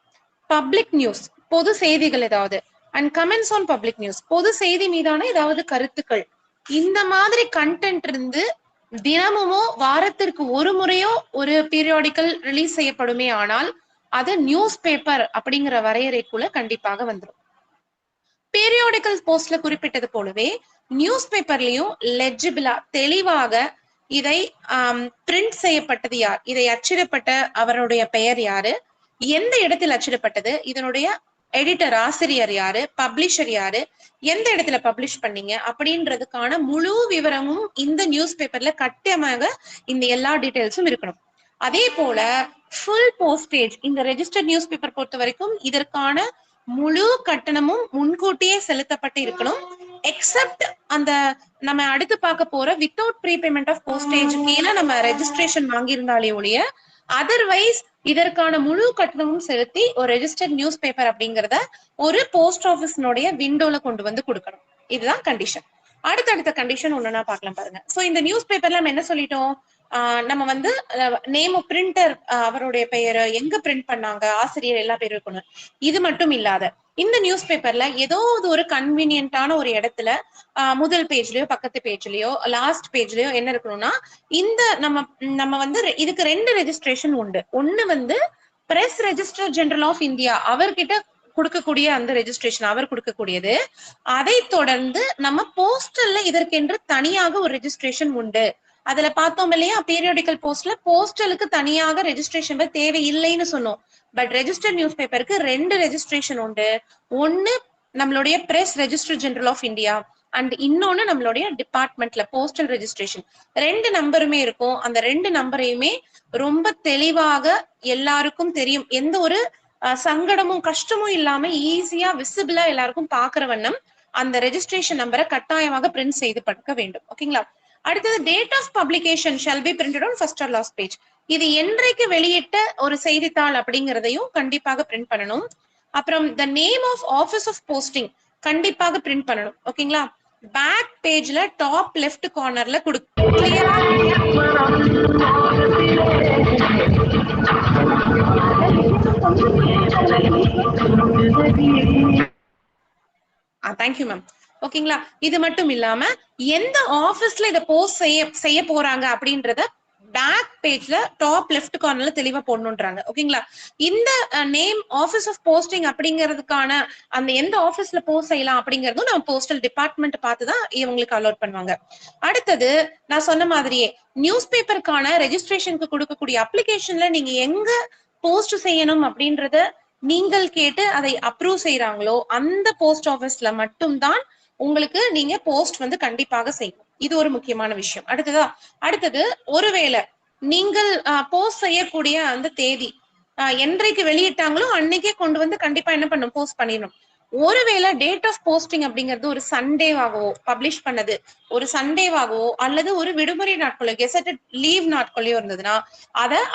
பப்ளிக் நியூஸ், பொது செய்திகள் ஏதாவது, and comments on public news, பொது செய்தி மீதான ஏதாவது கருத்துக்கள், இந்த மாதிரி கண்டென்ட் இருந்து தினமுமோ வாரத்திற்கு ஒரு முறையோ ஒரு பீரியாடிக்கல் ரிலீஸ் செய்யப்படுமே ஆனால் அது நியூஸ் பேப்பர் அப்படிங்கிற வரையறைக்குள்ள கண்டிப்பாக வந்துடும். பீரியாடிக்கல் போஸ்ட்ல குறிப்பிட்டது போலவே நியூஸ் பேப்பர்லயும் லெஜிபிளா தெளிவாக இதை பிரிண்ட் செய்யப்பட்டது யார், இதை அச்சிடப்பட்ட அவருடைய பெயர் யாரு, எந்த இடத்தில் அச்சிடப்பட்டது, இதனுடைய எடிட்டர் ஆசிரியர் யாரு, பப்ளிஷர் யாரு, எந்த இடத்துல பப்ளிஷ் பண்ணீங்க அப்படின்றதுக்கான முழு விவரமும் இந்த நியூஸ் பேப்பர்ல கட்டாயமாக இந்த எல்லா டீடைல்ஸும் இருக்கணும். அதே போல ஃபுல் போஸ்டேஜ், இந்த ரெஜிஸ்டர்ட் நியூஸ் பேப்பர் பொறுத்த வரைக்கும் இதற்கான முழு கட்டணமும் முன்கூட்டியே செலுத்தப்பட்டு இருக்கணும். எக்ஸப்ட் அந்த நம்ம அடுத்து பார்க்க போற without prepayment of postage கீழே நம்ம ரெஜிஸ்ட்ரேஷன் வாங்கியிருந்தாலே ஒழிய அதர்வைஸ் இதற்கான முழு கட்டணமும் செலுத்தி ஒரு ரெஜிஸ்டர்ட் நியூஸ் பேப்பர் அப்படிங்கறத ஒரு போஸ்ட் ஆபீஸ்னுடைய விண்டோல கொண்டு வந்து கொடுக்கணும். இதுதான் கண்டிஷன். அடுத்தடுத்த கண்டிஷன் ஒண்ணுன்னா பார்க்கலாம் பாருங்க. சோ இந்த நியூஸ் பேப்பர்ல நம்ம என்ன சொல்லிட்டோம், நம்ம வந்து நேம் ஆஃப் பிரிண்டர், அவருடைய பெயர், எங்க பிரிண்ட் பண்ணாங்க, ஆசிரியர், எல்லா பேரும் இருக்கணும். இது மட்டும் இல்லாத இந்த நியூஸ் பேப்பர்ல ஏதோ ஒரு கன்வீனியன்டான ஒரு இடத்துல முதல் பேஜ்லயோ பக்கத்து பேஜ்லயோ லாஸ்ட் பேஜ்லயோ என்ன இருக்கணும்னா, இந்த நம்ம வந்து இதுக்கு 2 ரெஜிஸ்ட்ரேஷன் உண்டு. ஒண்ணு வந்து Press register general of India அவர்கிட்ட கொடுக்கக்கூடிய அந்த ரெஜிஸ்ட்ரேஷன் அவர் கொடுக்கக்கூடியது. அதை தொடர்ந்து நம்ம போஸ்டல்ல இதற்கென்று தனியாக ஒரு ரெஜிஸ்ட்ரேஷன் உண்டு. அதுல பார்த்தோம் இல்லையா, பீரியாடிக்கல் போஸ்ட்ல போஸ்டலுக்கு தனியாக ரெஜிஸ்ட்ரேஷன் தேவை இல்லைன்னு சொன்னோம். பட் ரெஜிஸ்டர்ட் நியூஸ் பேப்பருக்கு 2 ரெஜிஸ்ட்ரேஷன் உண்டு. ஒன்னு நம்மளுடைய Press register general of India and இன்னொன்னு நம்மளுடைய டிபார்ட்மெண்ட்ல போஸ்டல் ரெஜிஸ்ட்ரேஷன். 2 நம்பருமே இருக்கும். அந்த 2 நம்பரையுமே ரொம்ப தெளிவாக எல்லாருக்கும் தெரியும், எந்த ஒரு சங்கடமும் கஷ்டமும் இல்லாம ஈஸியா விசிபிளா எல்லாருக்கும் பாக்குற வண்ணம் அந்த ரெஜிஸ்ட்ரேஷன் நம்பரை கட்டாயமாக பிரிண்ட் செய்து படுக்க வேண்டும். ஓகேங்களா? அடுத்தது date of publication shall be printed on first or last page. இது என்றைக்கு வெளியிட்ட ஒரு செய்தித்தாள் அப்படிங்கிறதையும் கண்டிப்பாக பிரிண்ட் பண்ணணும். அப்புறம் the name of office of posting கண்டிப்பாக பிரிண்ட் பண்ணணும். ஓகேங்களா? பேக் பேஜ்ல டாப் லெஃப்ட் கார்னர்ல கிளியரா தேங்க்யூ மேம். ஓகேங்களா? இது மட்டும் இல்லாம எந்த ஆபீஸ்ல இத போஸ்ட் செய்ய போறாங்க அப்படின்றத பேக் பேஜ்ல டாப் லெஃப்ட் கார்னர்ல தெளிவா போடணும்ன்றாங்க. ஓகேங்களா? இந்த நேம் ஆபீஸ் ஆஃப் போஸ்டிங் அப்படிங்கிறதுக்கான அந்த எந்த ஆபீஸ்ல போஸ்ட் செய்யலாம் அப்படிங்கறதும் நம்ம போஸ்டல் டிபார்ட்மெண்ட் பார்த்துதான் இவங்களுக்கு அலோட் பண்ணுவாங்க. அடுத்தது நான் சொன்ன மாதிரியே நியூஸ் பேப்பருக்கான ரெஜிஸ்ட்ரேஷனுக்கு கொடுக்கக்கூடிய அப்ளிகேஷன்ல நீங்க எங்க போஸ்ட் செய்யணும் அப்படின்றத நீங்கள் கேட்டு அதை அப்ரூவ் செய்யறாங்களோ அந்த போஸ்ட் ஆபீஸ்ல மட்டும்தான் உங்களுக்கு நீங்க போஸ்ட் வந்து கண்டிப்பாக செய்யணும். இது ஒரு முக்கியமான விஷயம். அடுத்தது ஒருவேளை நீங்கள் போஸ்ட் செய்யக்கூடிய அந்த தேதி என்றைக்கு வெளியிட்டாங்களோ அன்னைக்கே கொண்டு வந்து கண்டிப்பா என்ன பண்ணும், போஸ்ட் பண்ணிடணும். ஒருவேளை டேட் ஆஃப் போஸ்டிங் அப்படிங்கிறது ஒரு சண்டேவாகவோ பப்ளிஷ் பண்ணது ஒரு சண்டேவாகவோ அல்லது ஒரு விடுமுறை நாட்களோ கெசட்டட் லீவ் நாட்களோ இருந்ததுன்னா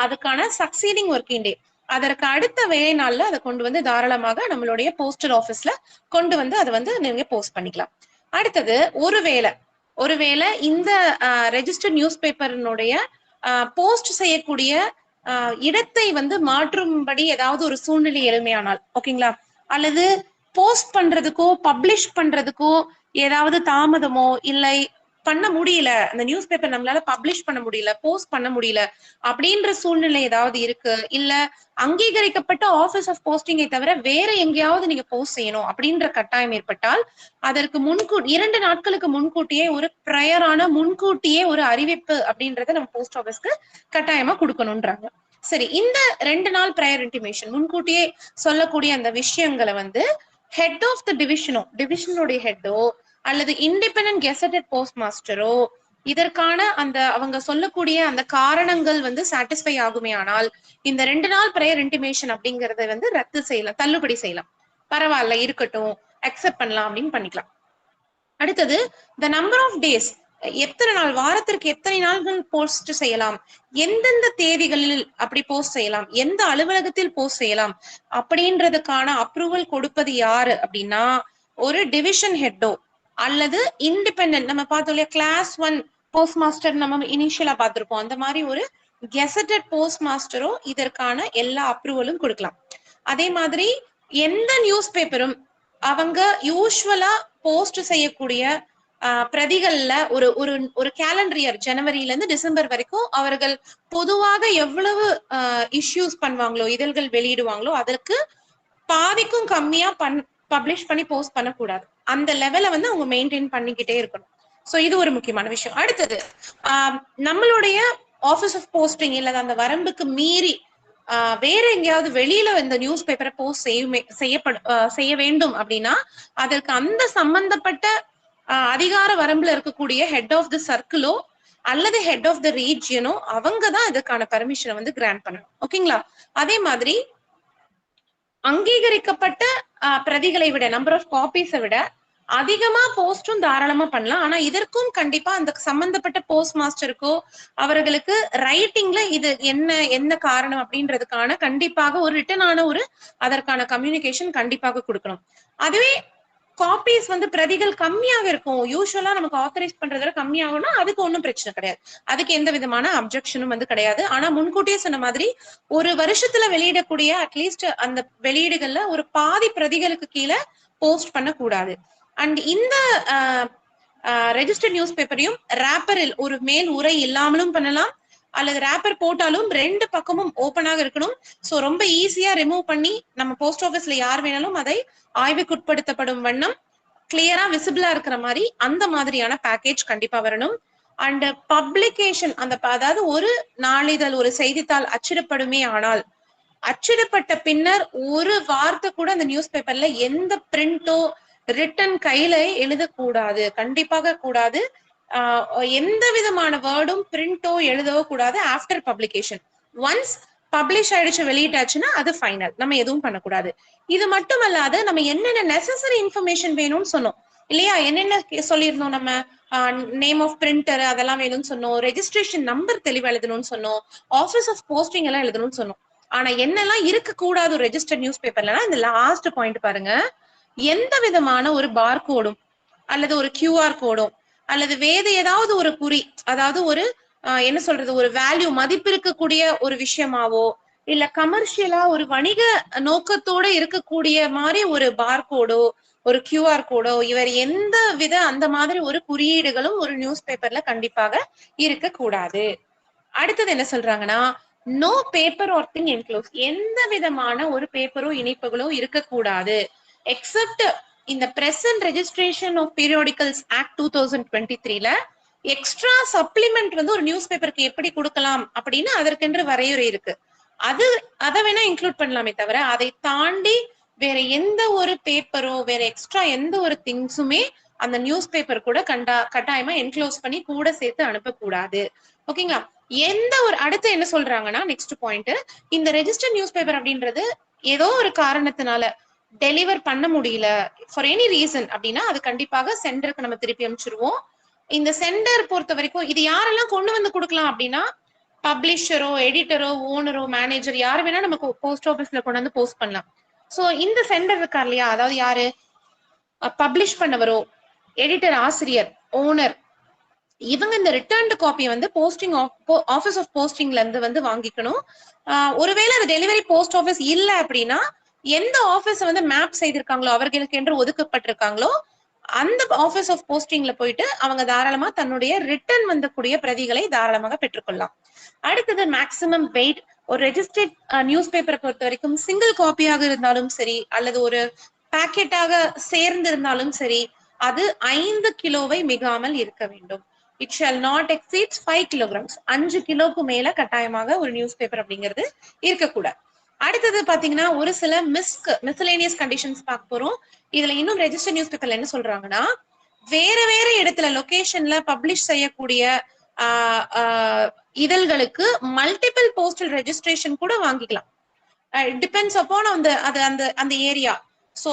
அதுக்கான சக்சீடிங் ஒர்க்கிங் டே அதற்கு அடுத்த வேலை நாள்ல அதை கொண்டு வந்து தாராளமாக நம்மளுடைய போஸ்டல் ஆபீஸ்ல கொண்டு வந்து அதை வந்து நீங்க போஸ்ட் பண்ணிக்கலாம். அடுத்தது ஒருவேளை இந்த ரெஜிஸ்டர்ட் நியூஸ் பேப்பரினுடைய போஸ்ட் செய்யக்கூடிய இடத்தை வந்து மாற்றும்படி ஏதாவது ஒரு சூழ்நிலை எளிமையானால், ஓகேங்களா, அல்லது போஸ்ட் பண்றதுக்கோ பப்ளிஷ் பண்றதுக்கோ ஏதாவது தாமதமோ இல்லை பண்ண முடியல, அந்த நியூஸ் பேப்பர் நம்மளால பப்ளிஷ் பண்ண முடியல, போஸ்ட் பண்ண முடியல அப்படின்ற சூழ்நிலை ஏதாவது இருக்கு, இல்ல அங்கீகரிக்கப்பட்ட ஆபீஸ் ஆஃப் போஸ்டிங்கை தவிர வேற எங்கேயாவது நீங்க போஸ்ட் செய்யணும் அப்படின்ற கட்டாயம் ஏற்பட்டால் அதற்கு 2 நாட்களுக்கு முன்கூட்டியே ஒரு ப்ரையரான முன்கூட்டியே ஒரு அறிவிப்பு அப்படின்றத நம்ம போஸ்ட் ஆபீஸ்க்கு கட்டாயமா கொடுக்கணும்ன்றாங்க. சரி, இந்த 2 நாள் ப்ரையர் இன்டிமேஷன் முன்கூட்டியே சொல்லக்கூடிய அந்த விஷயங்களை வந்து ஹெட் ஆஃப் த டிவிஷனுடைய ஹெட்டோ அல்லது இண்டிபெண்டன்ட் கெசட்டட் போஸ்ட் மாஸ்டரோ இதற்கான அந்த அவங்க சொல்லக்கூடிய அந்த காரணங்கள் வந்து சாட்டிஸ்ஃபை ஆகுமே ஆனால் இந்த 2 நாள் ப்ரையர் இன்டிமேஷன் அப்படிங்கறத வந்து ரத்து செய்யலாம், தள்ளுபடி செய்யலாம். பரவாயில்ல இருக்கட்டும், அக்செப்ட் பண்ணலாம் அப்படின்னு பண்ணிக்கலாம். அடுத்தது த நம்பர் ஆஃப் டேஸ், எத்தனை நாள், வாரத்திற்கு எத்தனை நாள்கள் போஸ்ட் செய்யலாம், எந்தெந்த தேதிகளில் அப்படி போஸ்ட் செய்யலாம், எந்த அலுவலகத்தில் போஸ்ட் செய்யலாம் அப்படின்றதுக்கான அப்ரூவல் கொடுப்பது யாரு அப்படின்னா ஒரு டிவிஷன் ஹெட்டோ அல்லது இண்டிபெண்டன்ட், நம்ம பார்த்தோம் இல்லையா கிளாஸ் 1 போஸ்ட் மாஸ்டர் நம்ம இனிஷியலா பார்த்திருப்போம், அந்த மாதிரி ஒரு கெசட்டட் போஸ்ட் மாஸ்டரோ இதற்கான எல்லா அப்ரூவலும் கொடுக்கலாம். அதே மாதிரி எந்த நியூஸ் பேப்பரும் அவங்க யூஸ்வலா போஸ்ட் செய்யக்கூடிய பிரதிகள்ல ஒரு கேலண்டர் இயர் ஜனவரியில இருந்து டிசம்பர் வரைக்கும் அவர்கள் பொதுவாக எவ்வளவு இஷ்யூஸ் பண்ணுவாங்களோ இதழ்கள் வெளியிடுவாங்களோ அதற்கு பாதிக்கும் கம்மியா பப்ளிஷ் பண்ணி போஸ்ட் பண்ணக்கூடாது. அந்த லெவலை வந்து அவங்க மெயின்டைன் பண்ணிக்கிட்டே இருக்கணும். சோ இது ஒரு முக்கியமான விஷயம். அடுத்தது நம்மளுடைய ஆபீஸ் ஆஃப் போஸ்டிங் இல்ல அந்த வரம்புக்கு மீறி வேற எங்கேயாவது வெளியில இந்த நியூஸ் பேப்பரை போஸ்ட் செய்ய வேண்டும் அப்படின்னா அதற்கு அந்த சம்பந்தப்பட்ட அதிகார வரம்புல இருக்கக்கூடிய ஹெட் ஆஃப் த சர்க்கிளோ அல்லது ஹெட் ஆஃப் த ரீஜியனோ அவங்கதான் இதுக்கான பர்மிஷனை வந்து கிராண்ட் பண்ணணும். ஓகேங்களா? அதே மாதிரி அங்கீகரிக்கப்பட்ட பிரதிகளை விட நம்பர் ஆஃப் காப்பீஸை விட அதிகமா போஸ்டும் தாராளமா பண்ணலாம். ஆனா இதற்கும் கண்டிப்பா அந்த சம்பந்தப்பட்ட போஸ்ட் மாஸ்டருக்கோ அவர்களுக்கு ரைட்டிங்ல இது என்ன காரணம் அப்படின்றதுக்கான கண்டிப்பாக ஒரு ரிட்டனான ஒரு அதற்கான கம்யூனிகேஷன் கண்டிப்பாக கொடுக்கணும். அதுவே காப்பீஸ் வந்து பிரதிகள் கம்மியாக இருக்கும், யூஸ்வலா நமக்கு ஆத்தரைஸ் பண்றதுல கம்மியாகும்னா அதுக்கு ஒன்றும் பிரச்சனை கிடையாது, அதுக்கு எந்த விதமான அப்ஜெக்ஷனும் வந்து கிடையாது. ஆனா முன்கூட்டியே சொன்ன மாதிரி ஒரு வருஷத்துல வெளியிடக்கூடிய அட்லீஸ்ட் அந்த வெளியீடுகள்ல ஒரு பாதி பிரதிகளுக்கு கீழே போஸ்ட் பண்ணக்கூடாது. அண்ட் இந்த ரெஜிஸ்டர்ட் நியூஸ் பேப்பரையும் ரேப்பரில் ஒரு மேல் உரை இல்லாமலும் பண்ணலாம் அல்லது ரேப்பர் போட்டாலும் 2 பக்கமும் ஓப்பனாக இருக்கணும். சோ ரொம்ப ஈஸியா ரிமூவ் பண்ணி நம்ம போஸ்ட் ஆபீஸ்ல யார் வேணாலும் அதை ஆய்வுக்குட்படுத்தப்படும் வண்ணம் கிளியரா விசிபிளா இருக்கிற மாதிரி அந்த மாதிரியான பேக்கேஜ் கண்டிப்பா வரணும். அண்ட் பப்ளிகேஷன் அதாவது ஒரு நாளிதழ் ஒரு செய்தித்தாள் அச்சிடப்படுமே ஆனால் அச்சிடப்பட்ட பின்னர் ஒரு வார்த்தை கூட அந்த நியூஸ் பேப்பர்ல எந்த பிரிண்டோ ரிட்டன் கையில எழுதக்கூடாது, கண்டிப்பாக கூடாது. எந்த விதமான வேர்டும் பிரிண்டோ எழுதவோ கூடாது ஆஃப்டர் பப்ளிகேஷன். ஒன்ஸ் பப்ளிஷ் ஆயிடுச்சு வெளியிட்டாச்சுன்னா அது ஃபைனல், நம்ம எதுவும் பண்ணக்கூடாது. இது மட்டும் அல்லாது நம்ம என்னென்ன நெசசரி இன்ஃபர்மேஷன் வேணும்னு சொன்னோம், இல்லையா? என்னென்ன சொல்லியிருந்தோம் நம்ம? நேம் ஆஃப் பிரிண்டர் அதெல்லாம் வேணும்னு சொன்னோம். ரெஜிஸ்ட்ரேஷன் நம்பர் தெளிவா எழுதணும்னு சொன்னோம். ஆபீஸ் ஆஃப் போஸ்டிங் எல்லாம் எழுதணும்னு சொன்னோம். ஆனா என்னெல்லாம் இருக்க கூடாது ரெஜிஸ்டர்ட் நியூஸ் பேப்பர்லனா இந்த லாஸ்ட் பாயிண்ட் பாருங்க. எந்த விதமான ஒரு பார் கோடும் அல்லது ஒரு QR கோடும் அல்லது வேறு ஏதாவது ஒரு குறி, அதாவது ஒரு என்ன சொல்றது, ஒரு வேல்யூ மதிப்பு இருக்கக்கூடிய ஒரு விஷயமாவோ இல்ல கமர்ஷியலா ஒரு வணிக நோக்கத்தோட இருக்கக்கூடிய மாதிரி ஒரு பார் கோடோ ஒரு QR கோடோ இவர் எந்த வித அந்த மாதிரி ஒரு குறியீடுகளும் ஒரு நியூஸ் பேப்பர்ல கண்டிப்பாக இருக்கக்கூடாது. அடுத்தது என்ன சொல்றாங்கன்னா, no paper or thing enclose, எந்த விதமான ஒரு பேப்பரோ இணைப்புகளோ இருக்கக்கூடாது எக்ஸப்ட் இந்த present registration of periodicals act 2023ல எக்ஸ்ட்ரா சப்ளிமெண்ட் வந்து ஒரு நியூஸ் பேப்பருக்கு எப்படி கொடுக்கலாம் அப்படின்னு அதற்கென்று வரையறை இருக்கு. அதை வேணா இன்க்ளூட் பண்ணலாமே தவிர அதை தாண்டி வேற எந்த ஒரு பேப்பரோ வேற எக்ஸ்ட்ரா எந்த ஒரு திங்ஸுமே அந்த நியூஸ் பேப்பர் கூட கட்டாயமா என்க்ளோஸ் பண்ணி கூட சேர்த்து அனுப்பக்கூடாது. ஓகேங்களா? எந்த ஒரு அடுத்து என்ன சொல்றாங்கன்னா நெக்ஸ்ட் பாயிண்ட், இந்த ரெஜிஸ்டர்ட் நியூஸ் பேப்பர் அப்படின்றது ஏதோ ஒரு காரணத்தினால டெலிவர் பண்ண முடியல ஃபார் எனி ரீசன் அப்படின்னா அது கண்டிப்பாக சென்டருக்கு நம்ம திருப்பி அனுப்பிச்சிருவோம். இந்த சென்டர் பொறுத்த வரைக்கும் இது யாரெல்லாம் கொண்டு வந்து கொடுக்கலாம் அப்படின்னா, பப்ளிஷரோ எடிட்டரோ ஓனரோ மேனேஜர் யாரு வேணா நமக்கு போஸ்ட் ஆபீஸ்ல கொண்டு வந்து போஸ்ட் பண்ணலாம். சோ இந்த சென்டர் இருக்கார் இல்லையா, அதாவது யாரு பப்ளிஷ் பண்ணவரோ எடிட்டர் ஆசிரியர் ஓனர் இவங்க இந்த ரிட்டர்ன்டு காப்பியை வந்து போஸ்டிங் ஆஃபீஸ் ஆஃப் போஸ்டிங்ல இருந்து வந்து வாங்கிக்கணும். ஒருவேளை அது டெலிவரி போஸ்ட் ஆஃபீஸ் இல்ல அப்படின்னா எந்த ஆபீஸ் வந்து மேப் செய்திருக்காங்களோ அவர்களுக்கு என்று ஒதுக்கப்பட்டிருக்காங்களோ அந்த ஆபீஸ் ஆஃப் போஸ்டிங்ல போயிட்டு அவங்க தாராளமா தன்னுடைய ரிட்டர்ன் வந்தக்கூடிய பிரதிகளை தாராளமாக பெற்றுக்கொள்ளலாம். அடுத்தது மேக்சிமம் வெயிட். ஒரு ரெஜிஸ்டர்ட் நியூஸ் பேப்பரை பொறுத்த வரைக்கும் சிங்கிள் காப்பியாக இருந்தாலும் சரி அல்லது ஒரு பாக்கெட்டாக சேர்ந்து இருந்தாலும் சரி அது 5 கிலோவை மிகாமல் இருக்க வேண்டும். It shawl not exceed 5 kilograms. 5 கிலோக்கு மேல கட்டாயமாக ஒரு நியூஸ் பேப்பர் அப்படிங்கிறது இருக்கக்கூடாது. அடுத்தது பாத்தீங்கன்னா ஒரு சில மிஸ்லேனியஸ் கண்டிஷன்ஸ் பார்க்க போறோம். இதுல இன்னும் ரெஜிஸ்டர் நியூஸ் பேப்பர்ல என்ன சொல்றாங்கன்னா, வேற வேற இடத்துல லொகேஷன்ல பப்ளிஷ் செய்யக்கூடிய இதழ்களுக்கு மல்டிபிள் போஸ்டல் ரெஜிஸ்ட்ரேஷன் கூட வாங்கிக்கலாம். டிபெண்ட்ஸ் அப்பான் அந்த ஏரியா. சோ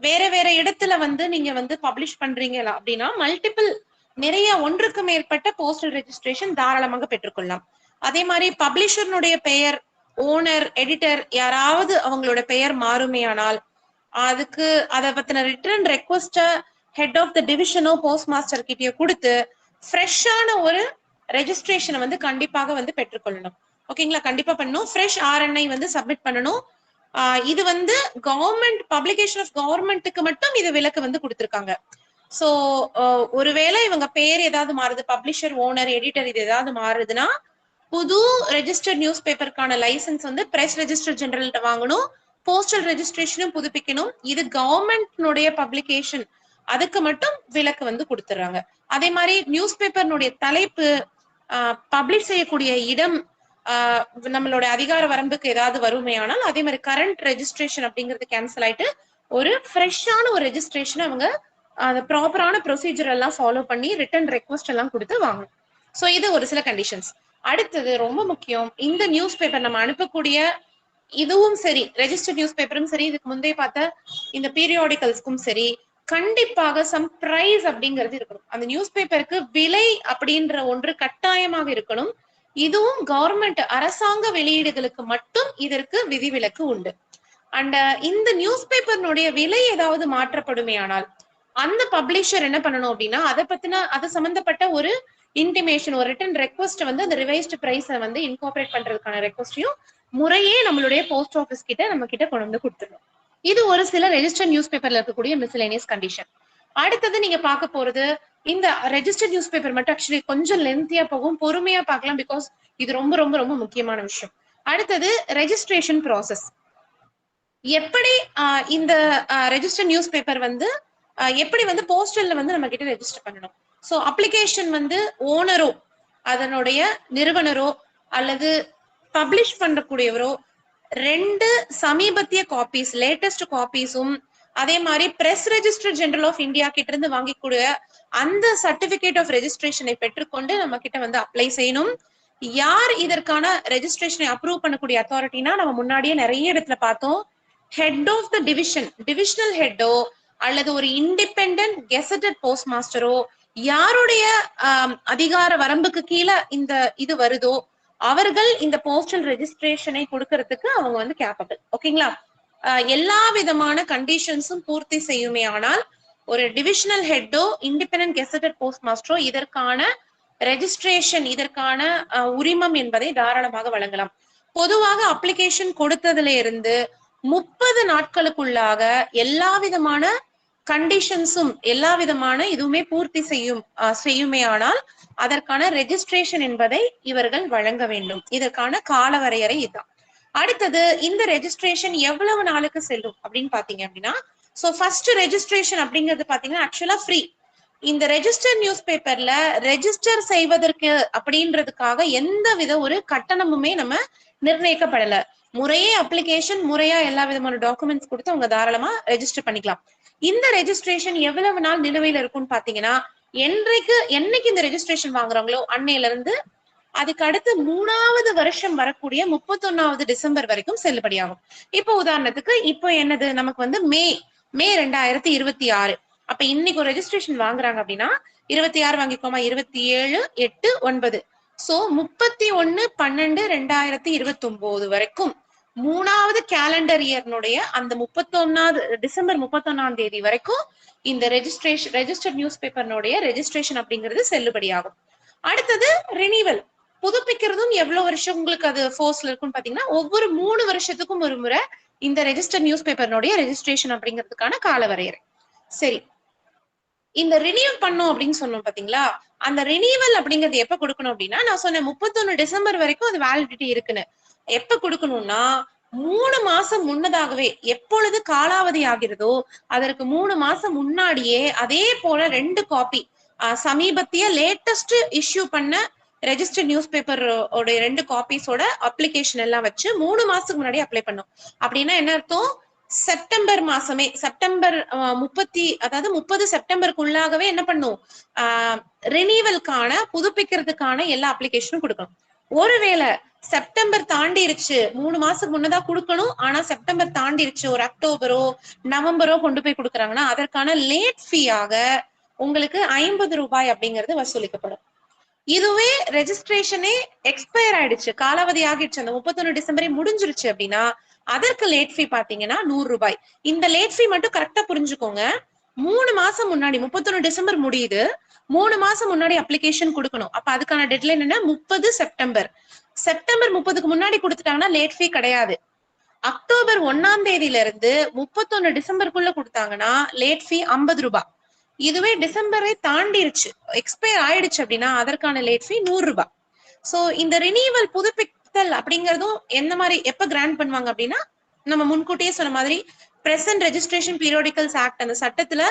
வேற வேற இடத்துல வந்து நீங்க வந்து பப்ளிஷ் பண்றீங்களா அப்படின்னா மல்டிபிள் நிறைய ஒன்றுக்கு மேற்பட்ட போஸ்டல் ரெஜிஸ்ட்ரேஷன் தாராளமாக பெற்றுக்கொள்ளலாம். அதே மாதிரி பப்ளிஷர்னுடைய பெயர் ஓனர் எடிட்டர் யாராவது அவங்களோட பெயர் மாறுமையானால் அதுக்கு அதை பத்தின return request head of the டிவிஷனோ போஸ்ட் மாஸ்டர் கிட்டயோ கொடுத்து ஃப்ரெஷ்ஷான ஒரு ரெஜிஸ்ட்ரேஷனை வந்து கண்டிப்பாக வந்து பெற்றுக்கொள்ளணும். ஓகேங்களா? கண்டிப்பா பண்ணணும். ஃப்ரெஷ் RNI வந்து சப்மிட் பண்ணணும். இது வந்து கவர்மெண்ட் பப்ளிகேஷன் ஆஃப் கவர்மெண்ட்டுக்கு மட்டும் இது விலக்கு வந்து கொடுத்திருக்காங்க. சோ ஒருவேளை இவங்க பேர் ஏதாவது மாறுது, பப்ளிஷர் ஓனர் எடிட்டர் இது ஏதாவது மாறுதுன்னா புது ரெஜிஸ்டர்ட் நியூஸ் பேப்பருக்கான லைசன்ஸ் வந்து பிரஸ் ரெஜிஸ்டர் ஜெனரல்கிட்ட வாங்கணும். போஸ்டல் ரெஜிஸ்ட்ரேஷனும் புதுப்பிக்கணும். இது கவர்மெண்ட்னுடைய பப்ளிகேஷன், அதுக்கு மட்டும் விலக்கு வந்து கொடுத்துறாங்க. அதே மாதிரி நியூஸ் பேப்பர்னுடைய தலைப்பு, பப்ளிஷ் செய்யக்கூடிய இடம், நம்மளோட அதிகார வரம்புக்கு ஏதாவது வருமையானால் அதே மாதிரி கரண்ட் ரெஜிஸ்ட்ரேஷன் அப்படிங்கிறது கேன்சல் ஆயிட்டு ஒரு ஃப்ரெஷ்ஷான ஒரு ரெஜிஸ்ட்ரேஷன் அவங்க அந்த ப்ராப்பரான ப்ரொசீஜர் எல்லாம் ஃபாலோ பண்ணி ரிட்டர்ன் ரெக்வஸ்ட் எல்லாம் கொடுத்து வாங்கணும். சோ இது ஒரு சில கண்டிஷன்ஸ். அடுத்தது ரொம்ப முக்கியம், இந்த நியூஸ் பேப்பர் நம்ம அனுப்பக்கூடிய இதுவும் சரி ரெஜிஸ்டர்ட் நியூஸ் பேப்பரும் சரி இதுக்கு முந்தைய பார்த்த இந்த பீரியாடிக்கல்ஸ்க்கும் சரி கண்டிப்பாக சம் பிரைஸ் அப்படிங்கிறது இருக்கணும். அந்த நியூஸ் பேப்பருக்கு விலை அப்படின்ற ஒன்று கட்டாயமாக இருக்கணும். இதுவும் கவர்மெண்ட் அரசாங்க வெளியீடுகளுக்கு மட்டும் இதற்கு விதிவிலக்கு உண்டு. அண்ட் இந்த நியூஸ் பேப்பர்னுடைய விலை ஏதாவது மாற்றப்படுமே ஆனால் அந்த பப்ளிஷர் என்ன பண்ணணும் அப்படின்னா அதை பத்தின அது சம்பந்தப்பட்ட ஒரு இன்டிமேஷன் ஒரு ரிட்டன் ரெக்வஸ்ட் வந்து அந்த ரிவைஸ்டு பிரைஸை வந்து இன்கார்பரேட் பண்றதுக்கான ரெக்வஸ்டையும் முறையே நம்மளுடைய போஸ்ட் ஆஃபீஸ் கிட்ட நம்ம கிட்ட கொண்டு வந்து கொடுத்துருவோம். இது ஒரு சில ரெஜிஸ்டர்ட் நியூஸ் பேப்பர்ல இருக்கக்கூடிய மிஸ்லேனியஸ் கண்டிஷன். அடுத்தது நீங்க பார்க்க போறது இந்த ரெஜிஸ்டர்ட் நியூஸ் பேப்பர் மட்டும் ஆக்சுவலி கொஞ்சம் லென்த்தியா போகும், பொறுமையா பார்க்கலாம் பிகாஸ் இது ரொம்ப ரொம்ப ரொம்ப முக்கியமான விஷயம். அடுத்தது ரெஜிஸ்ட்ரேஷன் ப்ராசஸ். எப்படி இந்த ரெஜிஸ்டர்ட் நியூஸ் பேப்பர் வந்து எப்படி வந்து போஸ்டல்ல வந்து நம்ம கிட்ட ரெஜிஸ்டர் பண்ணணும். சோ அப்ளிகேஷன் வந்து ஓனரோ அதனுடைய நிறுவனரோ அல்லது பப்ளிஷ் பண்ணக்கூடியவரோ 2 சமீபத்திய காப்பீஸ் லேட்டஸ்ட் காப்பீஸும் அதே மாதிரி Press register general of India கிட்ட இருந்து வாங்கிக்கூடிய அந்த சர்டிபிகேட் ஆஃப் ரெஜிஸ்ட்ரேஷனை பெற்றுக்கொண்டு நம்ம கிட்ட வந்து அப்ளை செய்யணும். யார் இதற்கான ரெஜிஸ்ட்ரேஷனை அப்ரூவ் பண்ணக்கூடிய அத்தாரிட்டினா நம்ம முன்னாடியே நிறைய இடத்துல பார்த்தோம், head of the division, divisional ஹெட்டோ அல்லது ஒரு இண்டிபெண்டன்ட் கெசட்டட் போஸ்ட் மாஸ்டரோ யாருடைய அதிகார வரம்புக்கு கீழே இந்த இது வருதோ அவர்கள் இந்த போஸ்டல் ரெஜிஸ்ட்ரேஷனை கொடுக்கறதுக்கு அவங்க வந்து கேப்பபிள். ஓகேங்களா? எல்லா விதமான கண்டிஷன்ஸும் பூர்த்தி செய்யுமே ஆனால் ஒரு டிவிஷனல் ஹெட்டோ இண்டிபெண்டன்ட் கெசட்டட் போஸ்ட் மாஸ்டரோ இதற்கான ரெஜிஸ்ட்ரேஷன் இதற்கான உரிமம் என்பதை தாராளமாக வழங்கலாம். பொதுவாக அப்ளிகேஷன் கொடுத்ததுல இருந்து 30 நாட்களுக்குள்ளாக எல்லா விதமான கண்டிஷன்ஸும் எல்லா விதமான இதுவுமே பூர்த்தி செய்யுமே ஆனால் அதற்கான ரெஜிஸ்ட்ரேஷன் என்பதை இவர்கள் வழங்க வேண்டும். இதற்கான கால வரையறை இதுதான். அடுத்தது இந்த ரெஜிஸ்ட்ரேஷன் எவ்வளவு நாளுக்கு செல்லும் அப்படின்னு பாத்தீங்க அப்படின்னா, சோ ஃபர்ஸ்ட் ரெஜிஸ்ட்ரேஷன் அப்படிங்கிறது பாத்தீங்கன்னா ஆக்சுவலா ஃப்ரீ. இந்த ரெஜிஸ்டர் நியூஸ் பேப்பர்ல ரெஜிஸ்டர் செய்வதற்கு அப்படின்றதுக்காக எந்த வித ஒரு கட்டணமுமே நம்ம நிர்ணயிக்கப்படல. முறையே அப்ளிகேஷன் முறையா எல்லா விதமான டாக்குமெண்ட்ஸ் கொடுத்து அவங்க தாராளமா ரெஜிஸ்டர் பண்ணிக்கலாம். இந்த ரெஜிஸ்ட்ரேஷன் எவ்வளவு நாள் நிலுவையில் இருக்கும்னு பாத்தீங்கன்னா, என்னைக்கு இந்த ரெஜிஸ்ட்ரேஷன் வாங்குறாங்களோ அன்னையில இருந்து அதுக்கு அடுத்து 3வது வருஷம் வரக்கூடிய 31வது டிசம்பர் வரைக்கும் செல்லுபடியாகும். இப்போ உதாரணத்துக்கு இப்போ என்னது நமக்கு வந்து மே 2026. அப்ப இன்னைக்கு ஒரு ரெஜிஸ்ட்ரேஷன் வாங்குறாங்க அப்படின்னா 26 வாங்கிக்கோமா, 27, 8, 9. சோ 31/12/2029 வரைக்கும் 3வது கேலண்டர் இயர்னுடைய அந்த டிசம்பர் 31ஆம் தேதி வரைக்கும் இந்த ரெஜிஸ்டர்ட் நியூஸ் பேப்பர்னுடைய ரெஜிஸ்ட்ரேஷன் அப்படிங்கிறது செல்லுபடியாகும். அடுத்தது ரினிவல் புதுப்பிக்கிறதும் எவ்வளவு வருஷம் உங்களுக்கு அது ஃபோர்ஸ்ல இருக்கும்னு பாத்தீங்கன்னா, ஒவ்வொரு 3 வருஷத்துக்கும் ஒரு முறை இந்த ரெஜிஸ்டர் நியூஸ் பேப்பர்னுடைய ரெஜிஸ்ட்ரேஷன் அப்படிங்கிறதுக்கான கால வரையறை. சரி, இந்த ரினியூவல் பண்ணோம் அப்படின்னு சொன்னோம் பாத்தீங்களா, அந்த ரினியூவல் அப்படிங்கிறது எப்ப கொடுக்கணும் அப்படின்னா, நான் சொன்னேன் 31 டிசம்பர் வரைக்கும் அது வேலிடிட்டி இருக்குன்னு. எப்ப கொடுக்கணும்னா 3 மாசம் முன்னதாகவே, எப்பொழுது காலாவதி ஆகிறதோ அதற்கு 3 மாசம் முன்னாடியே அதே போல 2 காப்பி சமீபத்திய லேட்டஸ்ட் இஷ்யூ பண்ண ரெஜிஸ்டர்ட் நியூஸ் பேப்பர் 2 காப்பீஸோட அப்ளிகேஷன் எல்லாம் வச்சு 3 மாசத்துக்கு முன்னாடி அப்ளை பண்ணும். அப்படின்னா என்ன அர்த்தம், செப்டம்பர் மாசமே செப்டம்பர் 30 செப்டம்பருக்குள்ளாகவே என்ன பண்ணும், ரினிவல்கான புதுப்பிக்கிறதுக்கான எல்லா அப்ளிகேஷனும் கொடுக்கணும். ஒருவேளை செப்டம்பர் தாண்டிருச்சு, 3 மாசத்துக்கு முன்னதா கொடுக்கணும், ஆனா செப்டம்பர் தாண்டிருச்சு, ஒரு அக்டோபரோ நவம்பரோ கொண்டு போய் கொடுக்குறாங்கன்னா அதற்கான லேட் ஃபீயாக உங்களுக்கு 50 ரூபாய் அப்படிங்கிறது வசூலிக்கப்படும். இதுவே ரெஜிஸ்ட்ரேஷனே எக்ஸ்பயர் ஆயிடுச்சு, காலாவதி ஆகிடுச்சு, அந்த 31 டிசம்பரே முடிஞ்சிருச்சு அப்படின்னா அதற்கு லேட் ஃபீ பாத்தீங்கன்னா 100 ரூபாய். இந்த லேட் ஃபீ மட்டும் கரெக்டா புரிஞ்சுக்கோங்க. 3 மாசம் முன்னாடி 31 டிசம்பர் முடியுது, 3 மாசம் முன்னாடி அப்ளிகேஷன் கொடுக்கணும். அப்ப அதுக்கான டெட்லைன் என்ன, 30 செப்டம்பர். செப்டம்பர் 30க்கு முன்னாடி கொடுத்துட்டாங்கன்னா லேட் ஃபீ கிடையாது. அக்டோபர் 1ஆம் தேதியில இருந்து 31 டிசம்பருக்குள்ள கொடுத்தாங்கன்னா லேட் ஃபீ 50 ரூபாய். இதுவே டிசம்பரை தாண்டிருச்சு, எக்ஸ்பயர் ஆயிடுச்சு அப்படின்னா அதற்கான லேட் ஃபீ 100 ரூபாய். சோ இந்த ரினியூவல் புதுப்பித்தல் அப்படிங்கறதும் எந்த மாதிரி எப்ப கிராண்ட் பண்ணுவாங்க அப்படின்னா, நம்ம முன்கூட்டியே சொன்ன மாதிரி பிரசன்ட் ரெஜிஸ்ட்ரேஷன் பீரியாடிகல்ஸ் ஆக்ட் அந்த சட்டத்துல